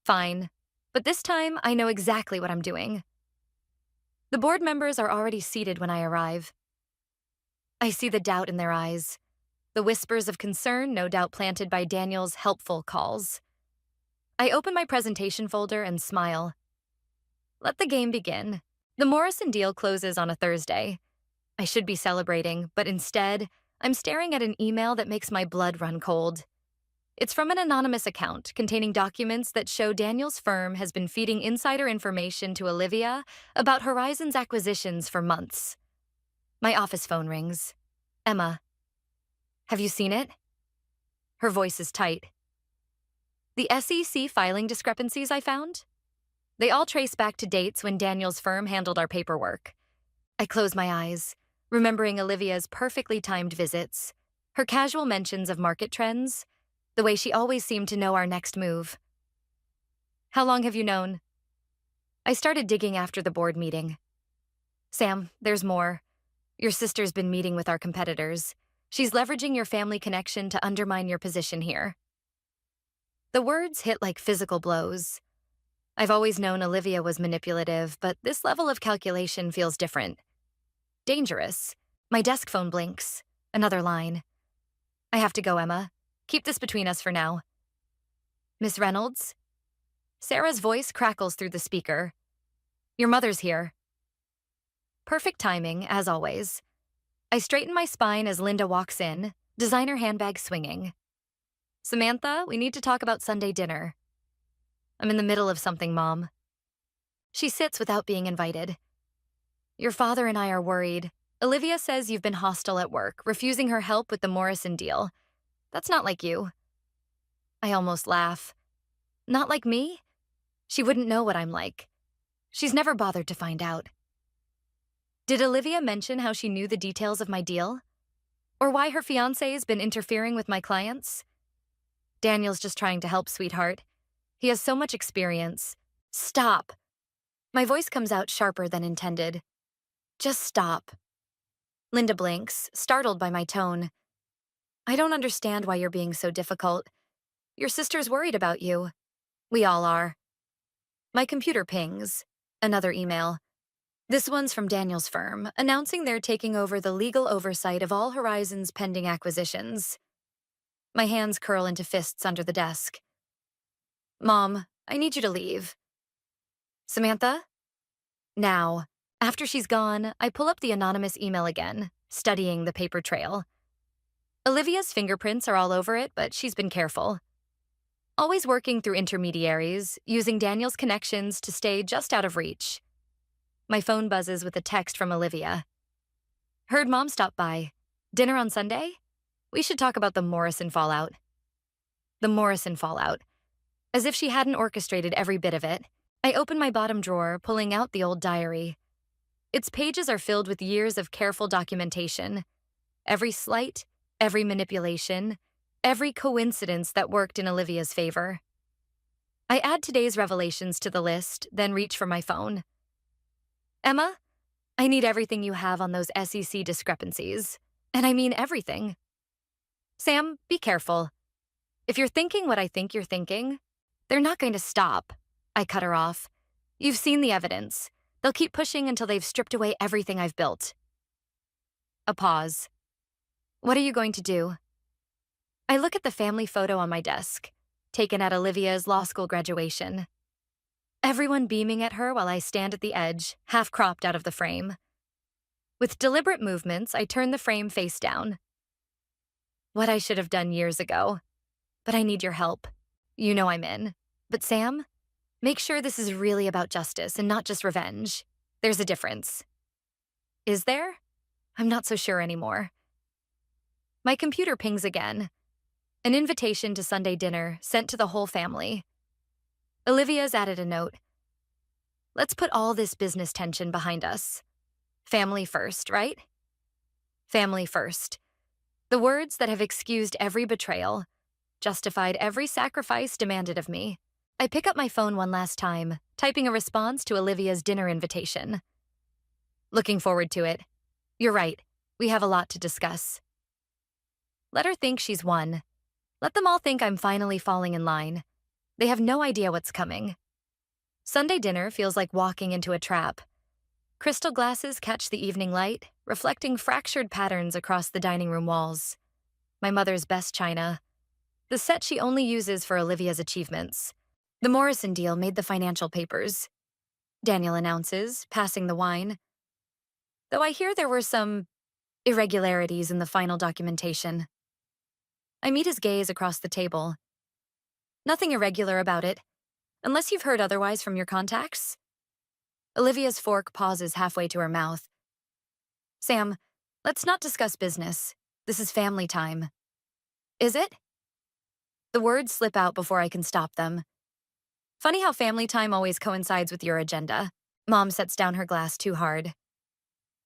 Fine, but this time I know exactly what I'm doing. The board members are already seated when I arrive. I see the doubt in their eyes, the whispers of concern no doubt planted by Daniel's helpful calls. I open my presentation folder and smile. Let the game begin. The Morrison deal closes on a Thursday. I should be celebrating, but instead, I'm staring at an email that makes my blood run cold. It's from an anonymous account containing documents that show Daniel's firm has been feeding insider information to Olivia about Horizon's acquisitions for months. My office phone rings. Emma. Have you seen it? Her voice is tight. The SEC filing discrepancies I found? They all trace back to dates when Daniel's firm handled our paperwork. I close my eyes, remembering Olivia's perfectly timed visits, her casual mentions of market trends, the way she always seemed to know our next move. How long have you known? I started digging after the board meeting. Sam, there's more. Your sister's been meeting with our competitors. She's leveraging your family connection to undermine your position here. The words hit like physical blows. I've always known Olivia was manipulative, but this level of calculation feels different. Dangerous. My desk phone blinks. Another line. I have to go, Emma. Keep this between us for now. Miss Reynolds? Sarah's voice crackles through the speaker. Your mother's here. Perfect timing, as always. I straighten my spine as Linda walks in, designer handbag swinging. Samantha, we need to talk about Sunday dinner. I'm in the middle of something, Mom. She sits without being invited. Your father and I are worried. Olivia says you've been hostile at work, refusing her help with the Morrison deal. That's not like you. I almost laugh. Not like me? She wouldn't know what I'm like. She's never bothered to find out. Did Olivia mention how she knew the details of my deal? Or why her fiancé's been interfering with my clients? Daniel's just trying to help, sweetheart. He has so much experience. Stop. My voice comes out sharper than intended. Just stop. Linda blinks, startled by my tone. I don't understand why you're being so difficult. Your sister's worried about you. We all are. My computer pings. Another email. This one's from Daniel's firm, announcing they're taking over the legal oversight of all Horizon's pending acquisitions. My hands curl into fists under the desk. Mom, I need you to leave. Samantha? Now. After she's gone, I pull up the anonymous email again, studying the paper trail. Olivia's fingerprints are all over it, but she's been careful. Always working through intermediaries, using Daniel's connections to stay just out of reach. My phone buzzes with a text from Olivia. Heard Mom stopped by. Dinner on Sunday? We should talk about the Morrison fallout. The Morrison fallout. As if she hadn't orchestrated every bit of it, I open my bottom drawer, pulling out the old diary. Its pages are filled with years of careful documentation. Every slight, every manipulation, every coincidence that worked in Olivia's favor. I add today's revelations to the list, then reach for my phone. Emma, I need everything you have on those SEC discrepancies. And I mean everything. Sam, be careful. If you're thinking what I think you're thinking, they're not going to stop. I cut her off. You've seen the evidence. They'll keep pushing until they've stripped away everything I've built. A pause. What are you going to do? I look at the family photo on my desk, taken at Olivia's law school graduation. Everyone beaming at her while I stand at the edge, half cropped out of the frame. With deliberate movements, I turn the frame face down. What I should have done years ago. But I need your help. You know I'm in. But Sam, make sure this is really about justice and not just revenge. There's a difference. Is there? I'm not so sure anymore. My computer pings again. An invitation to Sunday dinner sent to the whole family. Olivia's added a note. Let's put all this business tension behind us. Family first, right? Family first. The words that have excused every betrayal, justified every sacrifice demanded of me. I pick up my phone one last time, typing a response to Olivia's dinner invitation. Looking forward to it. You're right. We have a lot to discuss. Let her think she's won. Let them all think I'm finally falling in line. They have no idea what's coming. Sunday dinner feels like walking into a trap. Crystal glasses catch the evening light, reflecting fractured patterns across the dining room walls. My mother's best china. The set she only uses for Olivia's achievements. The Morrison deal made the financial papers. Daniel announces, passing the wine. Though I hear there were some irregularities in the final documentation. I meet his gaze across the table. Nothing irregular about it, unless you've heard otherwise from your contacts. Olivia's fork pauses halfway to her mouth. Sam, let's not discuss business. This is family time. Is it? The words slip out before I can stop them. Funny how family time always coincides with your agenda. Mom sets down her glass too hard.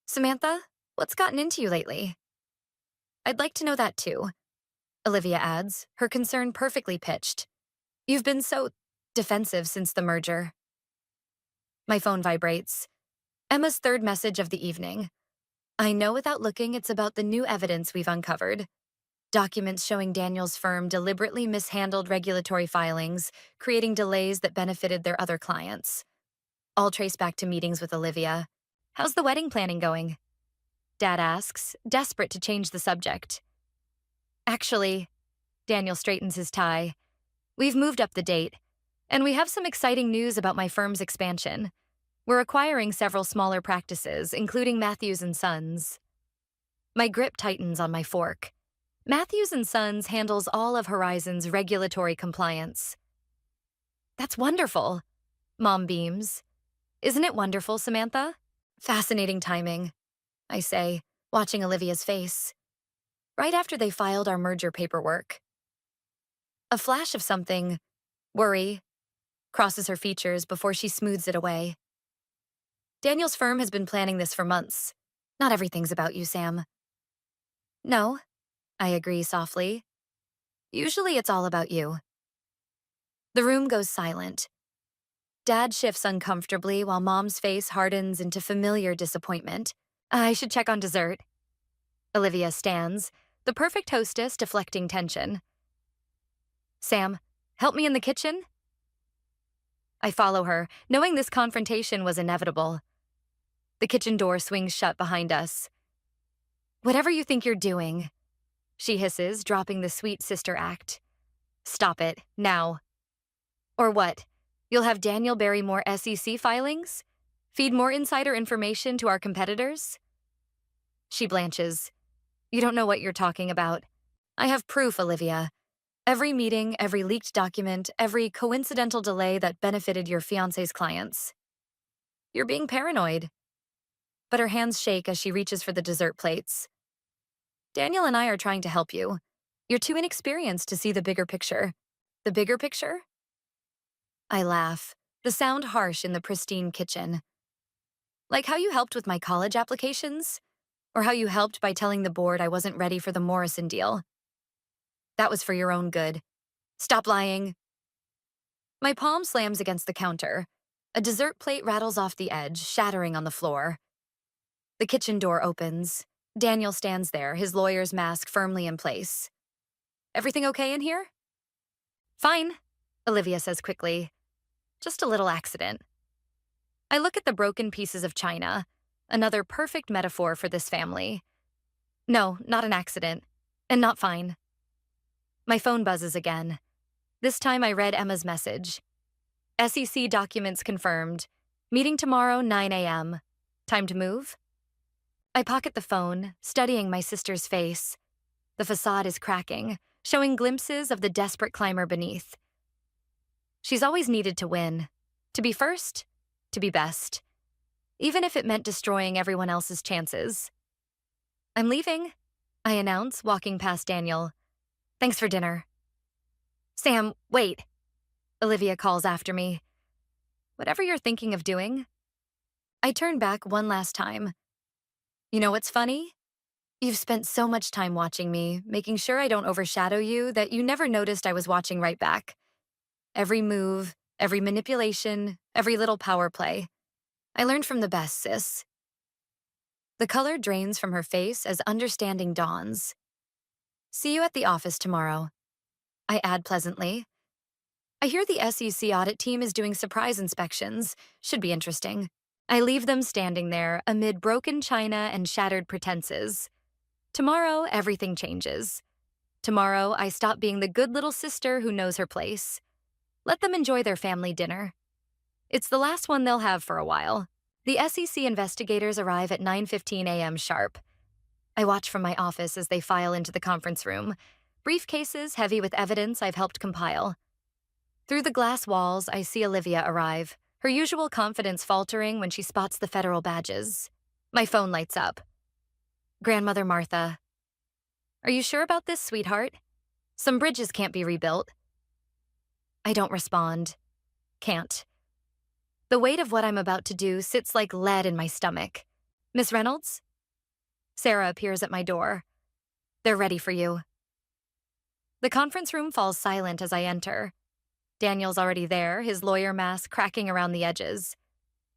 Samantha, what's gotten into you lately? I'd like to know that too. Olivia adds, her concern perfectly pitched. You've been so defensive since the merger. My phone vibrates. Emma's third message of the evening. I know without looking it's about the new evidence we've uncovered. Documents showing Daniel's firm deliberately mishandled regulatory filings, creating delays that benefited their other clients. All trace back to meetings with Olivia. How's the wedding planning going? Dad asks, desperate to change the subject. Actually, Daniel straightens his tie. We've moved up the date, and we have some exciting news about my firm's expansion. We're acquiring several smaller practices, including Matthews & Sons. My grip tightens on my fork. Matthews & Sons handles all of Horizon's regulatory compliance. That's wonderful, Mom beams. Isn't it wonderful, Samantha? Fascinating timing, I say, watching Olivia's face. Right after they filed our merger paperwork. A flash of something, worry, crosses her features before she smooths it away. Daniel's firm has been planning this for months. Not everything's about you, Sam. No, I agree softly. Usually it's all about you. The room goes silent. Dad shifts uncomfortably while Mom's face hardens into familiar disappointment. I should check on dessert. Olivia stands, the perfect hostess deflecting tension. Sam, help me in the kitchen? I follow her, knowing this confrontation was inevitable. The kitchen door swings shut behind us. Whatever you think you're doing, she hisses, dropping the sweet sister act. Stop it, now. Or what? You'll have Daniel bury more SEC filings? Feed more insider information to our competitors? She blanches. You don't know what you're talking about. I have proof, Olivia. Every meeting, every leaked document, every coincidental delay that benefited your fiancé's clients. You're being paranoid. But her hands shake as she reaches for the dessert plates. Daniel and I are trying to help you. You're too inexperienced to see the bigger picture. The bigger picture? I laugh, the sound harsh in the pristine kitchen. Like how you helped with my college applications? Or how you helped by telling the board I wasn't ready for the Morrison deal. That was for your own good. Stop lying. My palm slams against the counter. A dessert plate rattles off the edge, shattering on the floor. The kitchen door opens. Daniel stands there, his lawyer's mask firmly in place. Everything okay in here? Fine, Olivia says quickly. Just a little accident. I look at the broken pieces of china, another perfect metaphor for this family. No, not an accident, and not fine. My phone buzzes again. This time I read Emma's message. SEC documents confirmed. Meeting tomorrow, 9 a.m. Time to move? I pocket the phone, studying my sister's face. The facade is cracking, showing glimpses of the desperate climber beneath. She's always needed to win. To be first, to be best. Even if it meant destroying everyone else's chances. I'm leaving, I announce, walking past Daniel. Thanks for dinner. Sam, wait. Olivia calls after me. Whatever you're thinking of doing. I turn back one last time. You know what's funny? You've spent so much time watching me, making sure I don't overshadow you, that you never noticed I was watching right back. Every move, every manipulation, every little power play. I learned from the best, sis. The color drains from her face as understanding dawns. See you at the office tomorrow. I add pleasantly. I hear the SEC audit team is doing surprise inspections. Should be interesting. I leave them standing there amid broken china and shattered pretenses. Tomorrow, everything changes. Tomorrow, I stop being the good little sister who knows her place. Let them enjoy their family dinner. It's the last one they'll have for a while. The SEC investigators arrive at 9:15 a.m. sharp. I watch from my office as they file into the conference room, briefcases heavy with evidence I've helped compile. Through the glass walls, I see Olivia arrive, her usual confidence faltering when she spots the federal badges. My phone lights up. Grandmother Martha. Are you sure about this, sweetheart? Some bridges can't be rebuilt. I don't respond. Can't. The weight of what I'm about to do sits like lead in my stomach. Miss Reynolds? Sarah appears at my door. They're ready for you. The conference room falls silent as I enter. Daniel's already there, his lawyer mask cracking around the edges.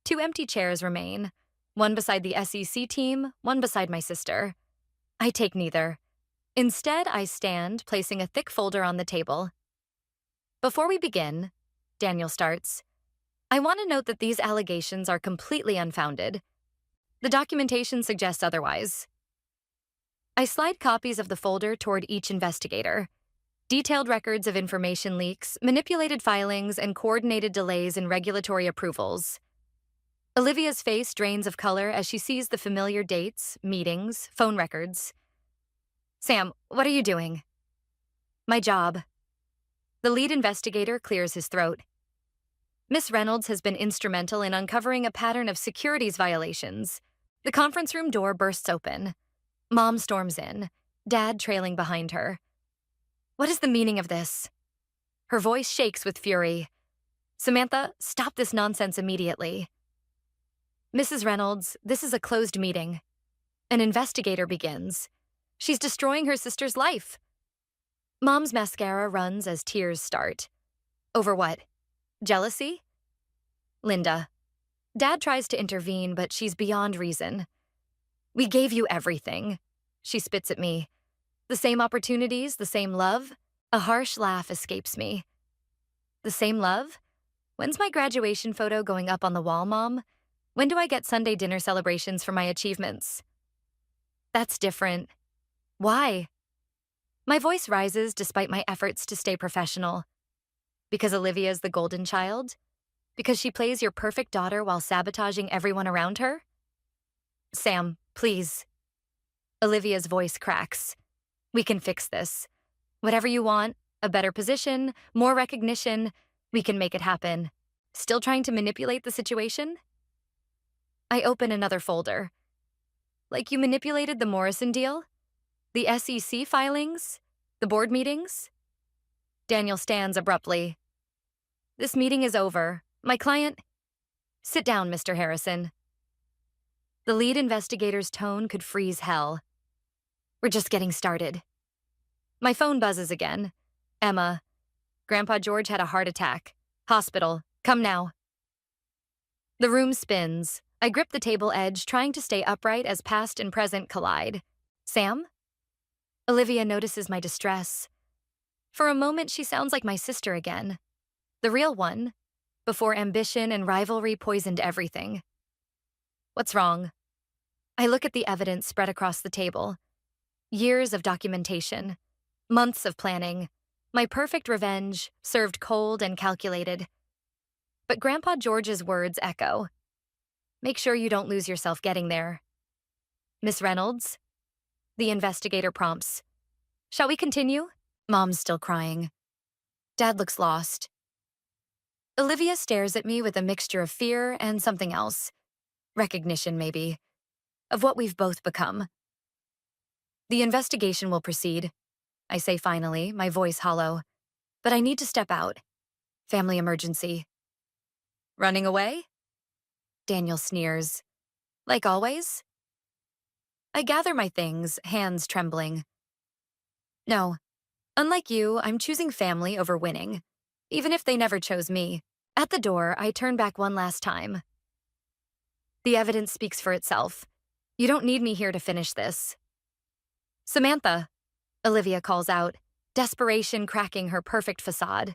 2 empty chairs remain, one beside the SEC team, one beside my sister. I take neither. Instead, I stand, placing a thick folder on the table. Before we begin, Daniel starts, I want to note that these allegations are completely unfounded. The documentation suggests otherwise. I slide copies of the folder toward each investigator. Detailed records of information leaks, manipulated filings, and coordinated delays in regulatory approvals. Olivia's face drains of color as she sees the familiar dates, meetings, phone records. Sam, what are you doing? My job. The lead investigator clears his throat. Miss Reynolds has been instrumental in uncovering a pattern of securities violations. The conference room door bursts open. Mom storms in, Dad trailing behind her. What is the meaning of this? Her voice shakes with fury. Samantha, stop this nonsense immediately. Mrs. Reynolds, this is a closed meeting. An investigator begins. She's destroying her sister's life. Mom's mascara runs as tears start. Over what? Jealousy? Linda. Dad tries to intervene, but she's beyond reason. We gave you everything. She spits at me. The same opportunities, the same love. A harsh laugh escapes me. The same love? When's my graduation photo going up on the wall, Mom? When do I get Sunday dinner celebrations for my achievements? That's different. Why? My voice rises despite my efforts to stay professional. Because Olivia's the golden child? Because she plays your perfect daughter while sabotaging everyone around her? Sam, please. Olivia's voice cracks. We can fix this. Whatever you want, a better position, more recognition, we can make it happen. Still trying to manipulate the situation? I open another folder. Like you manipulated the Morrison deal? The SEC filings? The board meetings? Daniel stands abruptly. This meeting is over. My client... Sit down, Mr. Harrison. The lead investigator's tone could freeze hell. We're just getting started. My phone buzzes again. Emma. Grandpa George had a heart attack. Hospital. Come now. The room spins. I grip the table edge, trying to stay upright as past and present collide. Sam? Olivia notices my distress. For a moment, she sounds like my sister again. The real one, before ambition and rivalry poisoned everything. What's wrong? I look at the evidence spread across the table. Years of documentation. Months of planning. My perfect revenge, served cold and calculated. But Grandpa George's words echo. Make sure you don't lose yourself getting there. Miss Reynolds? The investigator prompts. Shall we continue? Mom's still crying. Dad looks lost. Olivia stares at me with a mixture of fear and something else. Recognition, maybe. Of what we've both become. The investigation will proceed. I say finally, my voice hollow. But I need to step out. Family emergency. Running away? Daniel sneers. Like always? I gather my things, hands trembling. No. Unlike you, I'm choosing family over winning. Even if they never chose me. At the door, I turn back one last time. The evidence speaks for itself. You don't need me here to finish this. Samantha, Olivia calls out, desperation cracking her perfect facade.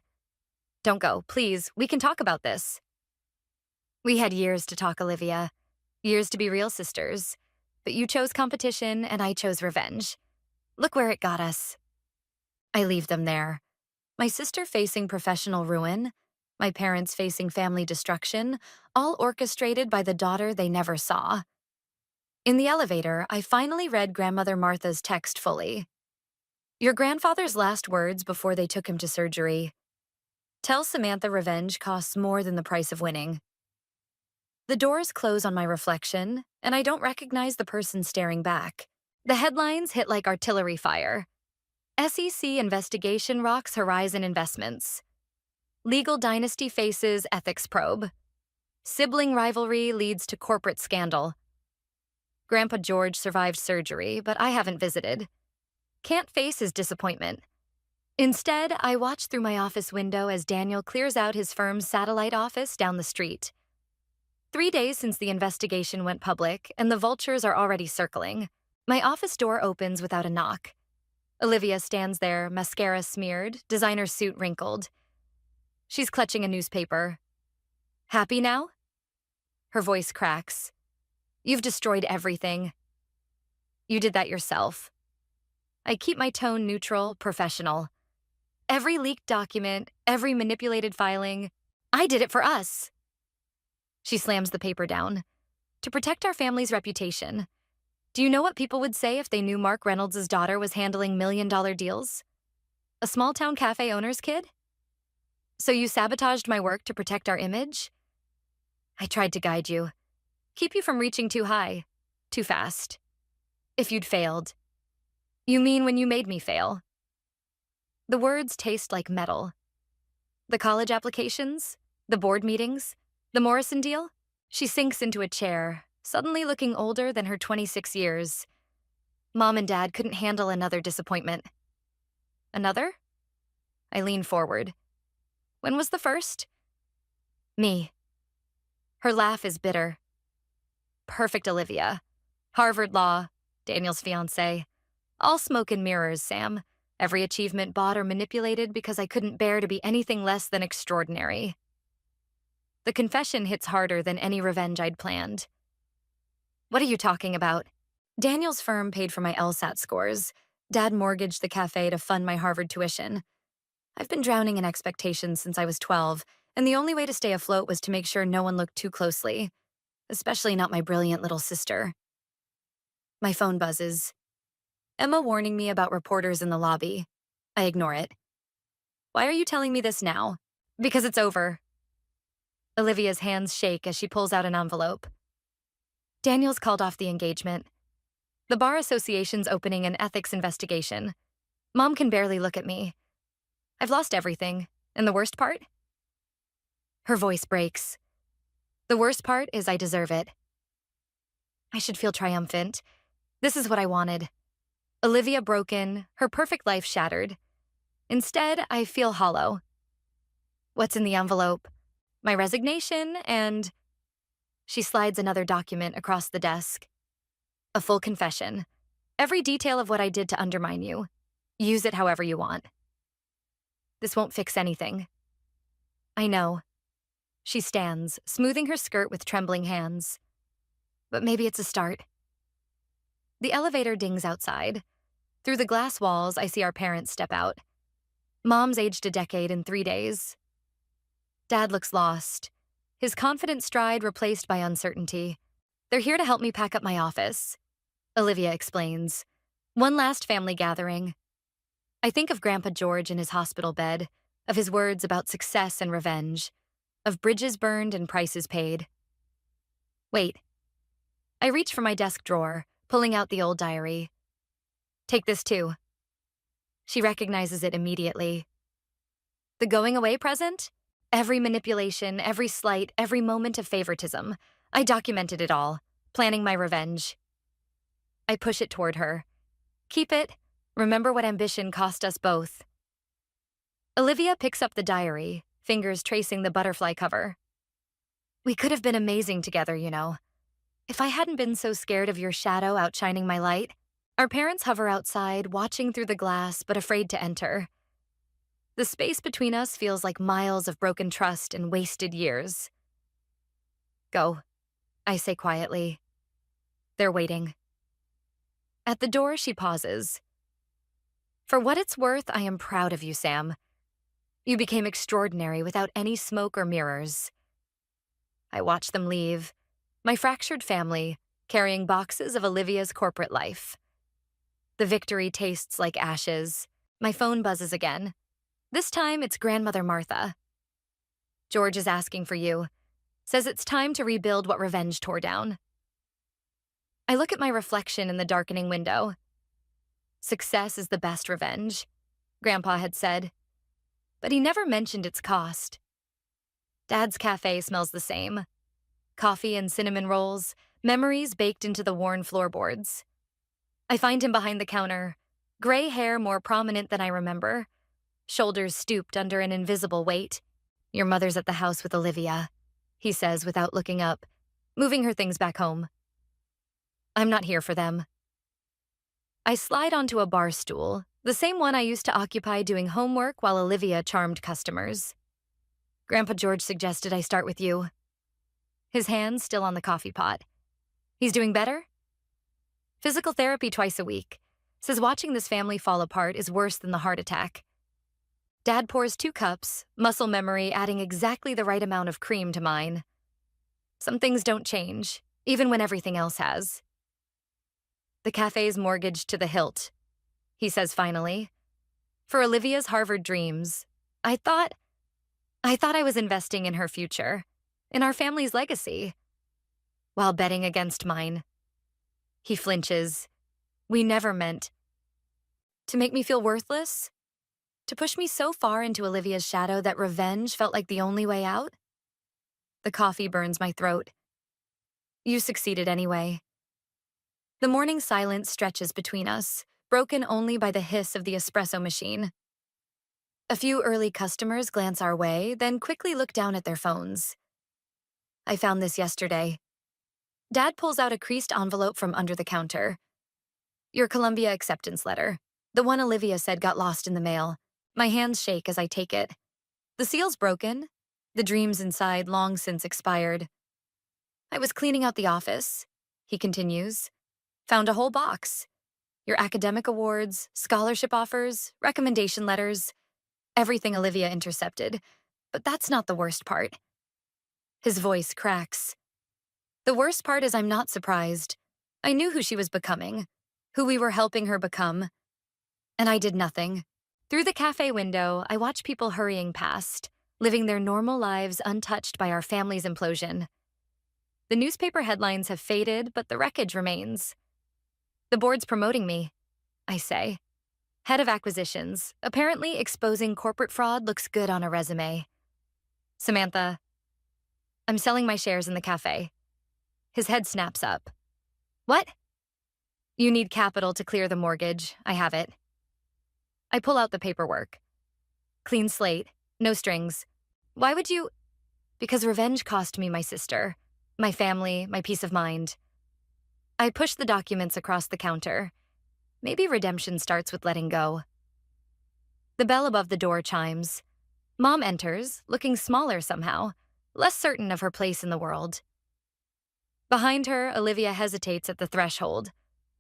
Don't go, please. We can talk about this. We had years to talk, Olivia. Years to be real sisters. But you chose competition and I chose revenge. Look where it got us. I leave them there. My sister facing professional ruin, my parents facing family destruction, all orchestrated by the daughter they never saw. In the elevator, I finally read Grandmother Martha's text fully. Your grandfather's last words before they took him to surgery. Tell Samantha revenge costs more than the price of winning. The doors close on my reflection, and I don't recognize the person staring back. The headlines hit like artillery fire. SEC investigation rocks Horizon Investments. Legal dynasty faces ethics probe. Sibling rivalry leads to corporate scandal. Grandpa George survived surgery, but I haven't visited. Can't face his disappointment. Instead, I watch through my office window as Daniel clears out his firm's satellite office down the street. 3 days since the investigation went public, and the vultures are already circling. My office door opens without a knock. Olivia stands there, mascara smeared, designer suit wrinkled. She's clutching a newspaper. Happy now? Her voice cracks. You've destroyed everything. You did that yourself. I keep my tone neutral, professional. Every leaked document, every manipulated filing, I did it for us. She slams the paper down. To protect our family's reputation. Do you know what people would say if they knew Mark Reynolds' daughter was handling million-dollar deals? A small-town cafe owner's kid? So you sabotaged my work to protect our image? I tried to guide you. Keep you from reaching too high, too fast. If you'd failed. You mean when you made me fail? The words taste like metal. The college applications? The board meetings? The Morrison deal? She sinks into a chair, suddenly looking older than her 26 years. Mom and Dad couldn't handle another disappointment. Another? I lean forward. When was the first? Me. Her laugh is bitter. Perfect Olivia. Harvard Law, Daniel's fiancé. All smoke and mirrors, Sam. Every achievement bought or manipulated because I couldn't bear to be anything less than extraordinary. The confession hits harder than any revenge I'd planned. What are you talking about? Daniel's firm paid for my LSAT scores. Dad mortgaged the cafe to fund my Harvard tuition. I've been drowning in expectations since I was 12, and the only way to stay afloat was to make sure no one looked too closely, especially not my brilliant little sister. My phone buzzes. Emma warning me about reporters in the lobby. I ignore it. Why are you telling me this now? Because it's over. Olivia's hands shake as she pulls out an envelope. Daniel's called off the engagement. The Bar Association's opening an ethics investigation. Mom can barely look at me. I've lost everything, and the worst part? Her voice breaks. The worst part is I deserve it. I should feel triumphant. This is what I wanted. Olivia broken, her perfect life shattered. Instead, I feel hollow. What's in the envelope? My resignation and... She slides another document across the desk. A full confession. Every detail of what I did to undermine you. Use it however you want. This won't fix anything. I know. She stands, smoothing her skirt with trembling hands. But maybe it's a start. The elevator dings outside. Through the glass walls, I see our parents step out. Mom's aged a decade in 3 days. Dad looks lost, his confident stride replaced by uncertainty. They're here to help me pack up my office. Olivia explains. One last family gathering. I think of Grandpa George in his hospital bed, of his words about success and revenge, of bridges burned and prices paid. Wait. I reach for my desk drawer, pulling out the old diary. Take this too. She recognizes it immediately. The going away present? Every manipulation, every slight, every moment of favoritism. I documented it all, planning my revenge. I push it toward her. Keep it. Remember what ambition cost us both. Olivia picks up the diary, fingers tracing the butterfly cover. We could have been amazing together, you know. If I hadn't been so scared of your shadow outshining my light. Our parents hover outside, watching through the glass, but afraid to enter. The space between us feels like miles of broken trust and wasted years. Go, I say quietly. They're waiting. At the door, she pauses. For what it's worth, I am proud of you, Sam. You became extraordinary without any smoke or mirrors. I watch them leave, my fractured family, carrying boxes of Olivia's corporate life. The victory tastes like ashes. My phone buzzes again. This time, it's Grandmother Martha. George is asking for you. Says it's time to rebuild what revenge tore down. I look at my reflection in the darkening window. Success is the best revenge, Grandpa had said. But he never mentioned its cost. Dad's cafe smells the same. Coffee and cinnamon rolls, memories baked into the worn floorboards. I find him behind the counter, gray hair more prominent than I remember, shoulders stooped under an invisible weight. Your mother's at the house with Olivia, he says without looking up, moving her things back home. I'm not here for them. I slide onto a bar stool, the same one I used to occupy doing homework while Olivia charmed customers. Grandpa George suggested I start with you. His hands still on the coffee pot. He's doing better? Physical therapy twice a week. Says watching this family fall apart is worse than the heart attack. Dad pours 2 cups, muscle memory adding exactly the right amount of cream to mine. Some things don't change, even when everything else has. The cafe's mortgaged to the hilt, he says finally. For Olivia's Harvard dreams, I thought I was investing in her future, in our family's legacy, while betting against mine. He flinches. We never meant. To make me feel worthless? To push me so far into Olivia's shadow that revenge felt like the only way out? The coffee burns my throat. You succeeded anyway. The morning silence stretches between us, broken only by the hiss of the espresso machine. A few early customers glance our way, then quickly look down at their phones. I found this yesterday. Dad pulls out a creased envelope from under the counter. Your Columbia acceptance letter. The one Olivia said got lost in the mail. My hands shake as I take it. The seal's broken. The dreams inside long since expired. I was cleaning out the office, he continues. Found a whole box. Your academic awards, scholarship offers, recommendation letters. Everything Olivia intercepted. But that's not the worst part. His voice cracks. The worst part is I'm not surprised. I knew who she was becoming, who we were helping her become, and I did nothing. Through the cafe window, I watch people hurrying past, living their normal lives untouched by our family's implosion. The newspaper headlines have faded, but the wreckage remains. The board's promoting me, I say. Head of acquisitions. Apparently exposing corporate fraud looks good on a resume. Samantha, I'm selling my shares in the cafe. His head snaps up. What? You need capital to clear the mortgage. I have it. I pull out the paperwork. Clean slate, no strings. Why would you? Because revenge cost me my sister, my family, my peace of mind. I push the documents across the counter. Maybe redemption starts with letting go. The bell above the door chimes. Mom enters, looking smaller somehow, less certain of her place in the world. Behind her, Olivia hesitates at the threshold,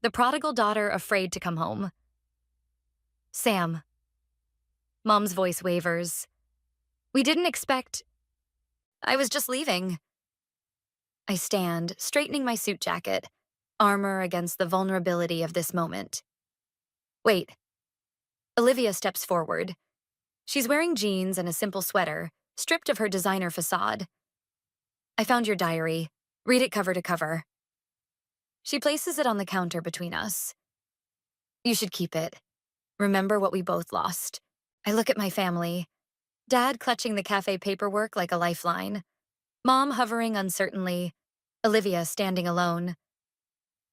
the prodigal daughter afraid to come home. Sam. Mom's voice wavers. We didn't expect. I was just leaving. I stand, straightening my suit jacket, armor against the vulnerability of this moment. Wait. Olivia steps forward. She's wearing jeans and a simple sweater, stripped of her designer facade. I found your diary. Read it cover to cover. She places it on the counter between us. You should keep it. Remember what we both lost. I look at my family. Dad clutching the cafe paperwork like a lifeline. Mom hovering uncertainly. Olivia standing alone.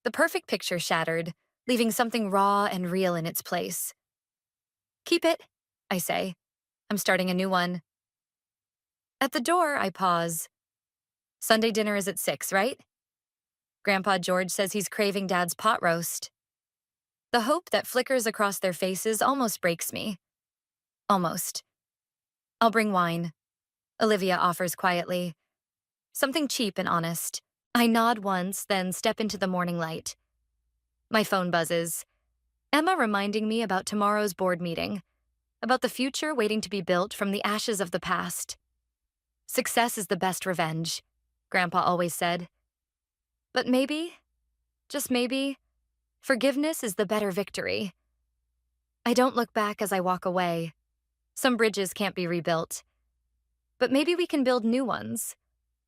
The perfect picture shattered, leaving something raw and real in its place. Keep it, I say. I'm starting a new one. At the door, I pause. Sunday dinner is at 6, right? Grandpa George says he's craving Dad's pot roast. The hope that flickers across their faces almost breaks me. Almost. I'll bring wine, Olivia offers quietly. Something cheap and honest. I nod once, then step into the morning light. My phone buzzes. Emma reminding me about tomorrow's board meeting, about the future waiting to be built from the ashes of the past. Success is the best revenge, Grandpa always said. But maybe, just maybe, forgiveness is the better victory. I don't look back as I walk away. Some bridges can't be rebuilt. But maybe we can build new ones,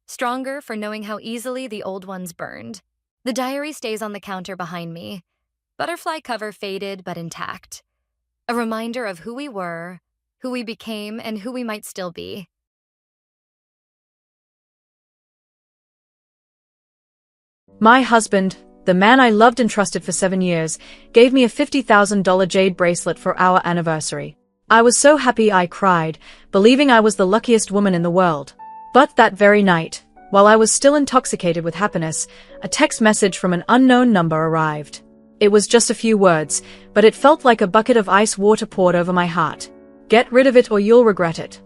stronger for knowing how easily the old ones burned. The diary stays on the counter behind me, butterfly cover faded but intact. A reminder of who we were, who we became, and who we might still be. My husband, the man I loved and trusted for 7 years, gave me a $50,000 jade bracelet for our anniversary. I was so happy I cried, believing I was the luckiest woman in the world. But that very night, while I was still intoxicated with happiness, a text message from an unknown number arrived. It was just a few words, but it felt like a bucket of ice water poured over my heart. Get rid of it or you'll regret it.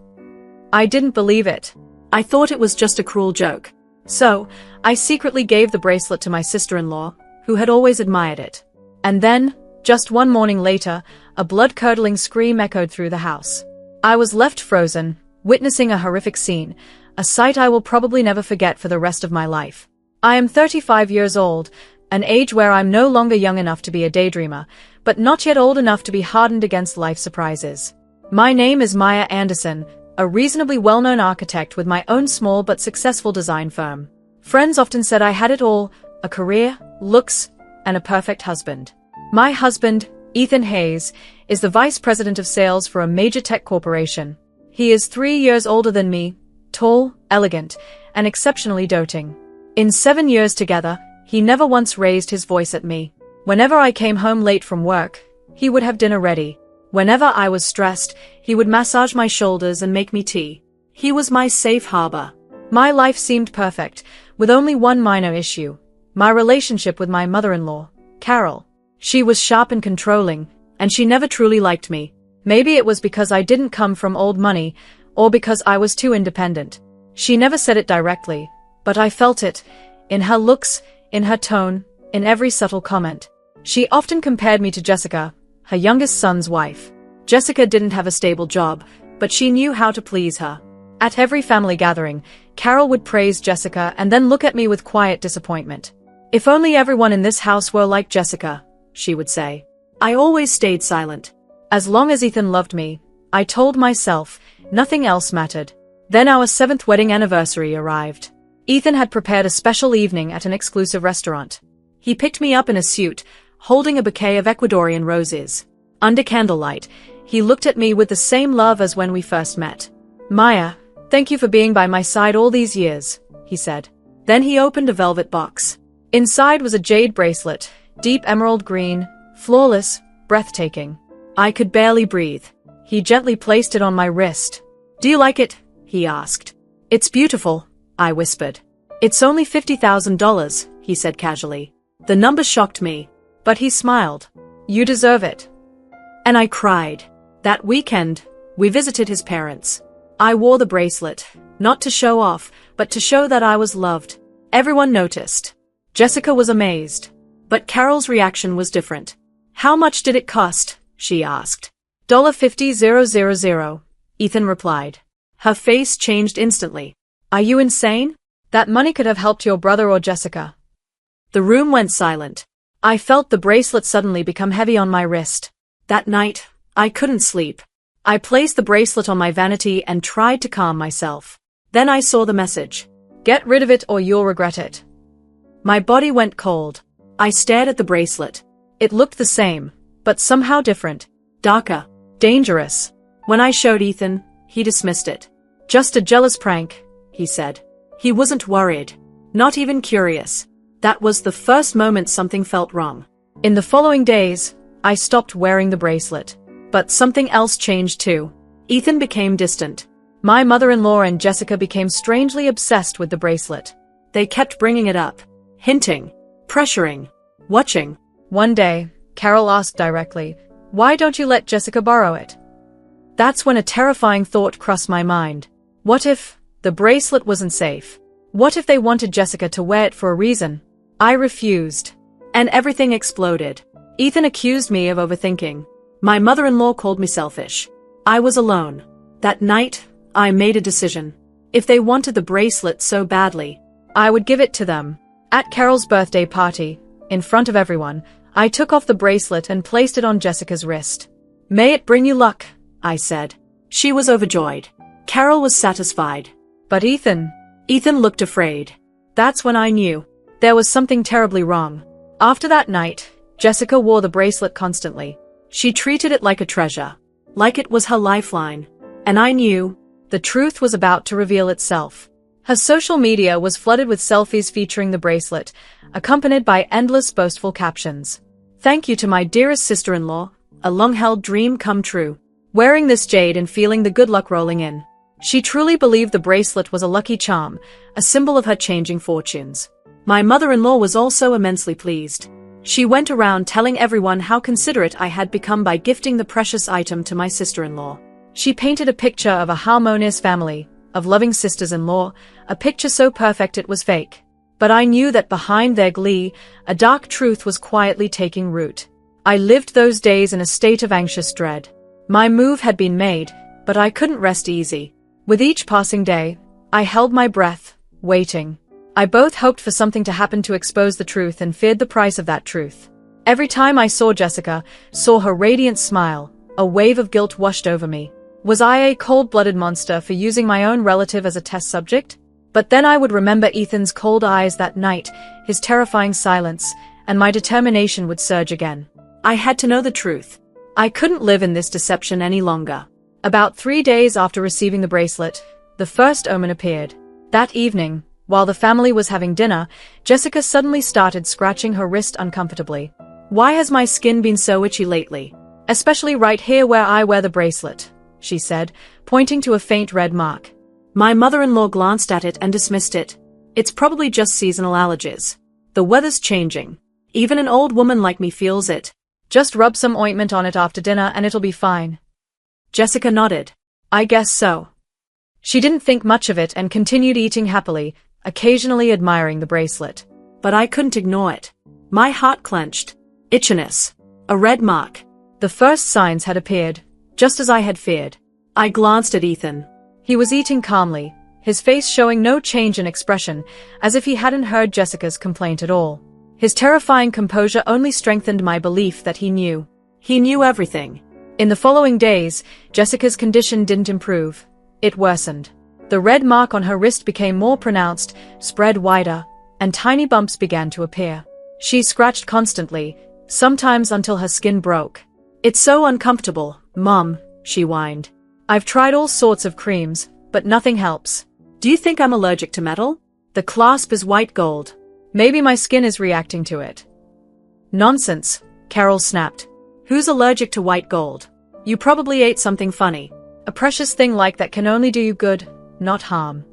I didn't believe it. I thought it was just a cruel joke. So, I secretly gave the bracelet to my sister-in-law, who had always admired it. And then, just one morning later, a blood-curdling scream echoed through the house. I was left frozen, witnessing a horrific scene, a sight I will probably never forget for the rest of my life. I am 35 years old, an age where I'm no longer young enough to be a daydreamer, but not yet old enough to be hardened against life's surprises. My name is Maya Anderson, a reasonably well-known architect with my own small but successful design firm. Friends often said I had it all, a career, looks, and a perfect husband. My husband, Ethan Hayes, is the vice president of sales for a major tech corporation. He is 3 years older than me, tall, elegant, and exceptionally doting. In 7 years together, he never once raised his voice at me. Whenever I came home late from work, he would have dinner ready. Whenever I was stressed, he would massage my shoulders and make me tea. He was my safe harbor. My life seemed perfect, with only one minor issue: my relationship with my mother-in-law, Carol. She was sharp and controlling, and she never truly liked me. Maybe it was because I didn't come from old money, or because I was too independent. She never said it directly, but I felt it, in her looks, in her tone, in every subtle comment. She often compared me to Jessica, her youngest son's wife. Jessica didn't have a stable job, but she knew how to please her. At every family gathering, Carol would praise Jessica and then look at me with quiet disappointment. "If only everyone in this house were like Jessica," she would say. I always stayed silent. As long as Ethan loved me, I told myself, nothing else mattered. Then our 7th wedding anniversary arrived. Ethan had prepared a special evening at an exclusive restaurant. He picked me up in a suit, holding a bouquet of Ecuadorian roses. Under candlelight, he looked at me with the same love as when we first met. "Maya, thank you for being by my side all these years," he said. Then he opened a velvet box. Inside was a jade bracelet, deep emerald green, flawless, breathtaking. I could barely breathe. He gently placed it on my wrist. "Do you like it?" he asked. "It's beautiful," I whispered. "It's only $50,000, he said casually. The number shocked me, but he smiled. "You deserve it." And I cried. That weekend, we visited his parents. I wore the bracelet, not to show off, but to show that I was loved. Everyone noticed. Jessica was amazed. But Carol's reaction was different. "How much did it cost?" she asked. $50,000, Ethan replied. Her face changed instantly. "Are you insane? That money could have helped your brother or Jessica." The room went silent. I felt the bracelet suddenly become heavy on my wrist. That night, I couldn't sleep. I placed the bracelet on my vanity and tried to calm myself. Then I saw the message. "Get rid of it or you'll regret it." My body went cold. I stared at the bracelet. It looked the same, but somehow different. Darker. Dangerous. When I showed Ethan, he dismissed it. "Just a jealous prank," he said. He wasn't worried. Not even curious. That was the first moment something felt wrong. In the following days, I stopped wearing the bracelet. But something else changed too. Ethan became distant. My mother-in-law and Jessica became strangely obsessed with the bracelet. They kept bringing it up. Hinting. Pressuring. Watching. One day, Carol asked directly, "Why don't you let Jessica borrow it?" That's when a terrifying thought crossed my mind. What if the bracelet wasn't safe? What if they wanted Jessica to wear it for a reason? I refused. And everything exploded. Ethan accused me of overthinking. My mother-in-law called me selfish. I was alone. That night, I made a decision. If they wanted the bracelet so badly, I would give it to them. At Carol's birthday party, in front of everyone, I took off the bracelet and placed it on Jessica's wrist. "May it bring you luck," I said. She was overjoyed. Carol was satisfied. But Ethan looked afraid. That's when I knew. There was something terribly wrong. After that night, Jessica wore the bracelet constantly. She treated it like a treasure. Like it was her lifeline. And I knew the truth was about to reveal itself. Her social media was flooded with selfies featuring the bracelet, accompanied by endless boastful captions. "Thank you to my dearest sister-in-law, a long-held dream come true." Wearing this jade and feeling the good luck rolling in. She truly believed the bracelet was a lucky charm, a symbol of her changing fortunes. My mother-in-law was also immensely pleased. She went around telling everyone how considerate I had become by gifting the precious item to my sister-in-law. She painted a picture of a harmonious family, of loving sisters-in-law, a picture so perfect it was fake. But I knew that behind their glee, a dark truth was quietly taking root. I lived those days in a state of anxious dread. My move had been made, but I couldn't rest easy. With each passing day, I held my breath, waiting. I both hoped for something to happen to expose the truth and feared the price of that truth. Every time I saw Jessica, saw her radiant smile, a wave of guilt washed over me. Was I a cold-blooded monster for using my own relative as a test subject? But then I would remember Ethan's cold eyes that night, his terrifying silence, and my determination would surge again. I had to know the truth. I couldn't live in this deception any longer. About 3 days after receiving the bracelet, the first omen appeared. That evening, while the family was having dinner, Jessica suddenly started scratching her wrist uncomfortably. "Why has my skin been so itchy lately? Especially right here where I wear the bracelet," she said, pointing to a faint red mark. My mother-in-law glanced at it and dismissed it. "It's probably just seasonal allergies. The weather's changing. Even an old woman like me feels it. Just rub some ointment on it after dinner and it'll be fine." Jessica nodded. "I guess so." She didn't think much of it and continued eating happily, occasionally admiring the bracelet. But I couldn't ignore it. My heart clenched. Itchiness. A red mark. The first signs had appeared, just as I had feared. I glanced at Ethan. He was eating calmly, his face showing no change in expression, as if he hadn't heard Jessica's complaint at all. His terrifying composure only strengthened my belief that he knew. He knew everything. In the following days, Jessica's condition didn't improve. It worsened. The red mark on her wrist became more pronounced, spread wider, and tiny bumps began to appear. She scratched constantly, sometimes until her skin broke. It's so uncomfortable, Mom, she whined. I've tried all sorts of creams, but nothing helps. Do you think I'm allergic to metal? The clasp is white gold. Maybe my skin is reacting to it. Nonsense, Carol snapped. Who's allergic to white gold? You probably ate something funny. A precious thing like that can only do you good, not harm.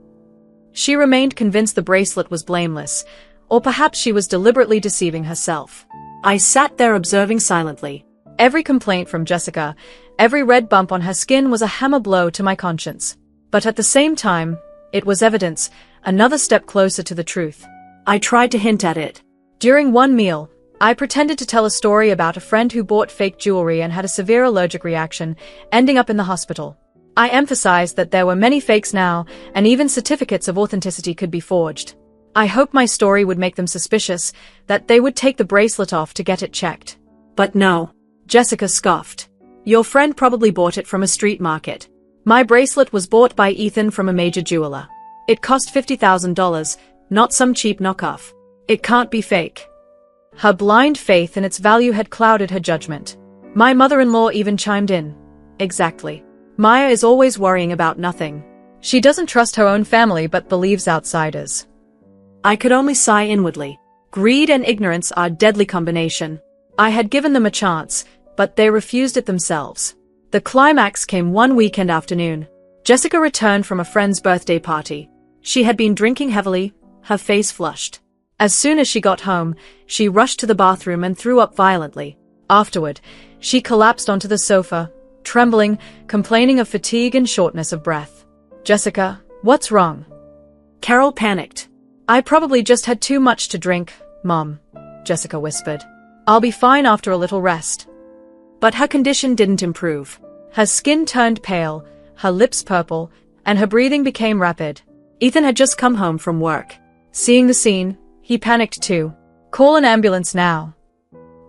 She remained convinced the bracelet was blameless, or perhaps she was deliberately deceiving herself. I sat there observing silently. Every complaint from Jessica, every red bump on her skin was a hammer blow to my conscience. But at the same time, it was evidence, another step closer to the truth. I tried to hint at it. During one meal, I pretended to tell a story about a friend who bought fake jewelry and had a severe allergic reaction, ending up in the hospital. I emphasized that there were many fakes now, and even certificates of authenticity could be forged. I hoped my story would make them suspicious, that they would take the bracelet off to get it checked. But no. Jessica scoffed. Your friend probably bought it from a street market. My bracelet was bought by Ethan from a major jeweler. It cost $50,000, not some cheap knockoff. It can't be fake. Her blind faith in its value had clouded her judgment. My mother-in-law even chimed in. Exactly. Maya is always worrying about nothing. She doesn't trust her own family but believes outsiders. I could only sigh inwardly. Greed and ignorance are a deadly combination. I had given them a chance, but they refused it themselves. The climax came one weekend afternoon. Jessica returned from a friend's birthday party. She had been drinking heavily, her face flushed. As soon as she got home, she rushed to the bathroom and threw up violently. Afterward, she collapsed onto the sofa, trembling, complaining of fatigue and shortness of breath. Jessica, what's wrong? Carol panicked. I probably just had too much to drink, Mom, Jessica whispered. I'll be fine after a little rest. But her condition didn't improve. Her skin turned pale, her lips purple, and her breathing became rapid. Ethan had just come home from work. Seeing the scene, he panicked too. Call an ambulance now.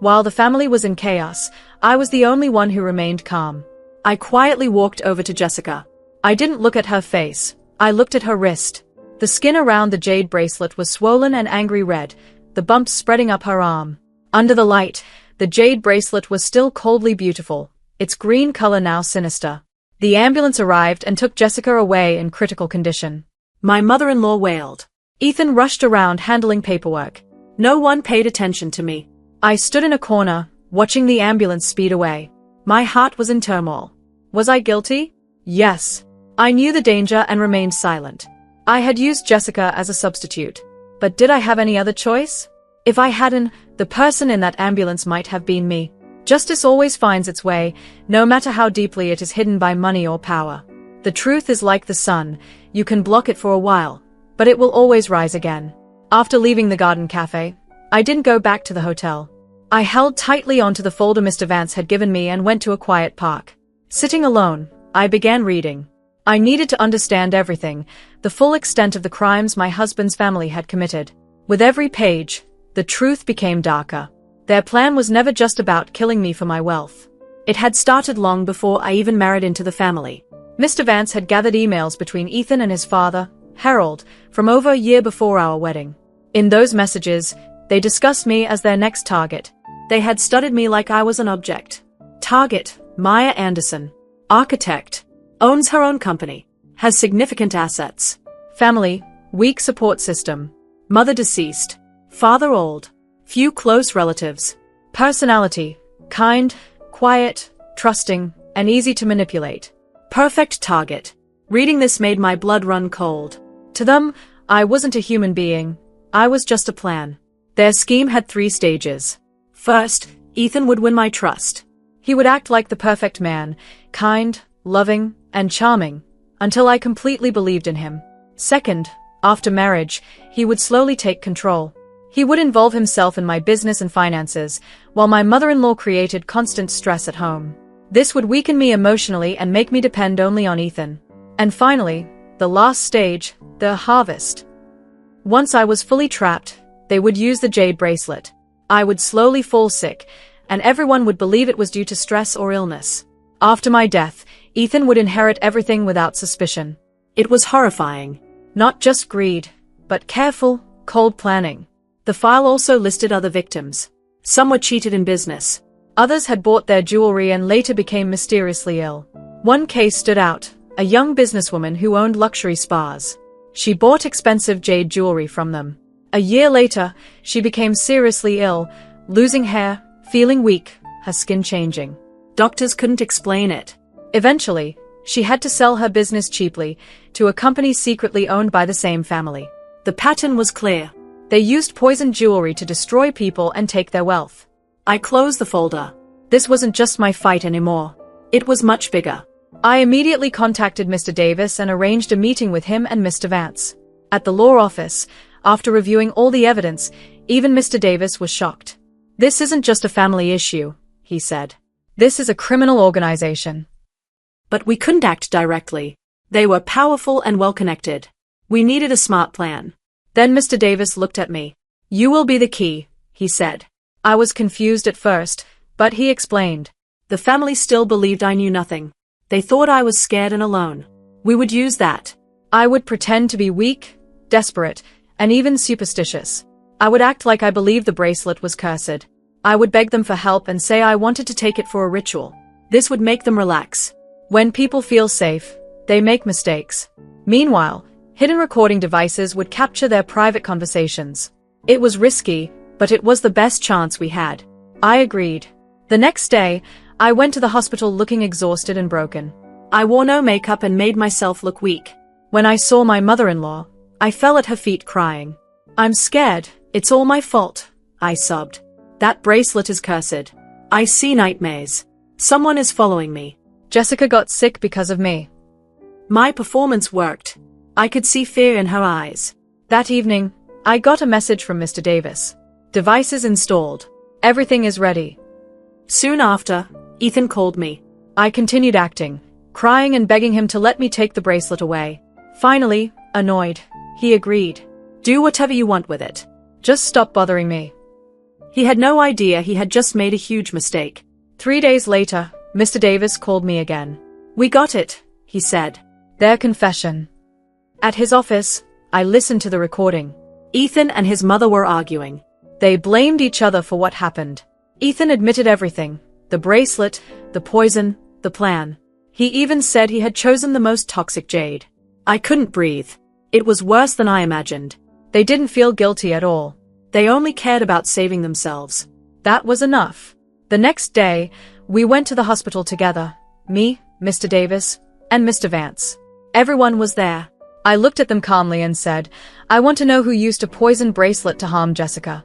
While the family was in chaos, I was the only one who remained calm. I quietly walked over to Jessica. I didn't look at her face. I looked at her wrist. The skin around the jade bracelet was swollen and angry red, the bumps spreading up her arm. Under the light, the jade bracelet was still coldly beautiful, its green color now sinister. The ambulance arrived and took Jessica away in critical condition. My mother-in-law wailed. Ethan rushed around handling paperwork. No one paid attention to me. I stood in a corner, watching the ambulance speed away. My heart was in turmoil. Was I guilty? Yes. I knew the danger and remained silent. I had used Jessica as a substitute. But did I have any other choice? If I hadn't, the person in that ambulance might have been me. Justice always finds its way, no matter how deeply it is hidden by money or power. The truth is like the sun, you can block it for a while, but it will always rise again. After leaving the garden cafe, I didn't go back to the hotel. I held tightly onto the folder Mr. Vance had given me and went to a quiet park. Sitting alone, I began reading. I needed to understand everything, the full extent of the crimes my husband's family had committed. With every page, the truth became darker. Their plan was never just about killing me for my wealth. It had started long before I even married into the family. Mr. Vance had gathered emails between Ethan and his father, Harold, from over a year before our wedding. In those messages, they discussed me as their next target. They had studied me like I was an object. Target, Maya Anderson. Architect. Owns her own company. Has significant assets. Family, weak support system. Mother deceased. Father old. Few close relatives. Personality, kind, quiet, trusting, and easy to manipulate. Perfect target. Reading this made my blood run cold. To them, I wasn't a human being. I was just a plan. Their scheme had 3 stages. First, Ethan would win my trust. He would act like the perfect man, kind, loving, and charming, until I completely believed in him. Second, after marriage, he would slowly take control. He would involve himself in my business and finances, while my mother-in-law created constant stress at home. This would weaken me emotionally and make me depend only on Ethan. And finally, the last stage, the harvest. Once I was fully trapped, they would use the jade bracelet. I would slowly fall sick, and everyone would believe it was due to stress or illness. After my death, Ethan would inherit everything without suspicion. It was horrifying. Not just greed, but careful, cold planning. The file also listed other victims. Some were cheated in business. Others had bought their jewelry and later became mysteriously ill. One case stood out, a young businesswoman who owned luxury spas. She bought expensive jade jewelry from them. A year later, she became seriously ill, losing hair, feeling weak, her skin changing. Doctors couldn't explain it. Eventually, she had to sell her business cheaply to a company secretly owned by the same family. The pattern was clear. They used poisoned jewelry to destroy people and take their wealth. I closed the folder. This wasn't just my fight anymore. It was much bigger. I immediately contacted Mr. Davis and arranged a meeting with him and Mr. Vance. At the law office, after reviewing all the evidence, even Mr. Davis was shocked. "This isn't just a family issue," he said. "This is a criminal organization." But we couldn't act directly. They were powerful and well-connected. We needed a smart plan. Then Mr. Davis looked at me. "You will be the key," he said. I was confused at first, but he explained. The family still believed I knew nothing. They thought I was scared and alone. We would use that. I would pretend to be weak, desperate, and even superstitious. I would act like I believed the bracelet was cursed. I would beg them for help and say I wanted to take it for a ritual. This would make them relax. When people feel safe, they make mistakes. Meanwhile, hidden recording devices would capture their private conversations. It was risky, but it was the best chance we had. I agreed. The next day, I went to the hospital looking exhausted and broken. I wore no makeup and made myself look weak. When I saw my mother-in-law, I fell at her feet crying. "I'm scared. It's all my fault," I sobbed. "That bracelet is cursed. I see nightmares. Someone is following me." Jessica got sick because of me. My performance worked. I could see fear in her eyes. That evening, I got a message from Mr. Davis. "Devices installed. Everything is ready." Soon after, Ethan called me. I continued acting, crying and begging him to let me take the bracelet away. Finally, annoyed, he agreed. "Do whatever you want with it. Just stop bothering me." He had no idea he had just made a huge mistake. 3 days later, Mr. Davis called me again. "We got it," he said. Their confession. At his office, I listened to the recording. Ethan and his mother were arguing. They blamed each other for what happened. Ethan admitted everything. The bracelet, the poison, the plan. He even said he had chosen the most toxic jade. I couldn't breathe. It was worse than I imagined. They didn't feel guilty at all. They only cared about saving themselves. That was enough. The next day, we went to the hospital together. Me, Mr. Davis, and Mr. Vance. Everyone was there. I looked at them calmly and said, "I want to know who used a poison bracelet to harm Jessica."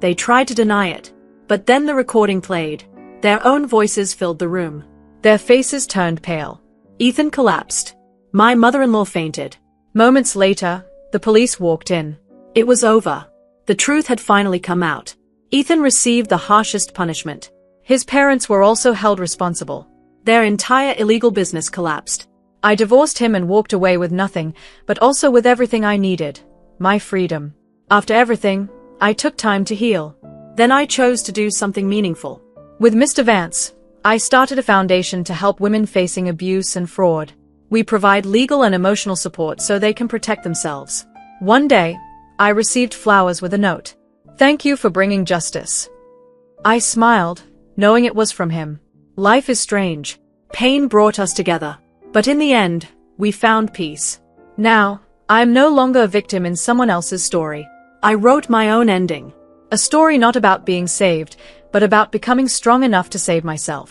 They tried to deny it, but then the recording played. Their own voices filled the room. Their faces turned pale. Ethan collapsed. My mother-in-law fainted. Moments later, the police walked in. It was over. The truth had finally come out. Ethan received the harshest punishment. His parents were also held responsible. Their entire illegal business collapsed. I divorced him and walked away with nothing, but also with everything I needed. My freedom. After everything, I took time to heal. Then I chose to do something meaningful. With Mr. Vance, I started a foundation to help women facing abuse and fraud. We provide legal and emotional support so they can protect themselves. One day, I received flowers with a note. "Thank you for bringing justice." I smiled, knowing it was from him. Life is strange. Pain brought us together. But in the end, we found peace. Now, I am no longer a victim in someone else's story. I wrote my own ending. A story not about being saved, but about becoming strong enough to save myself.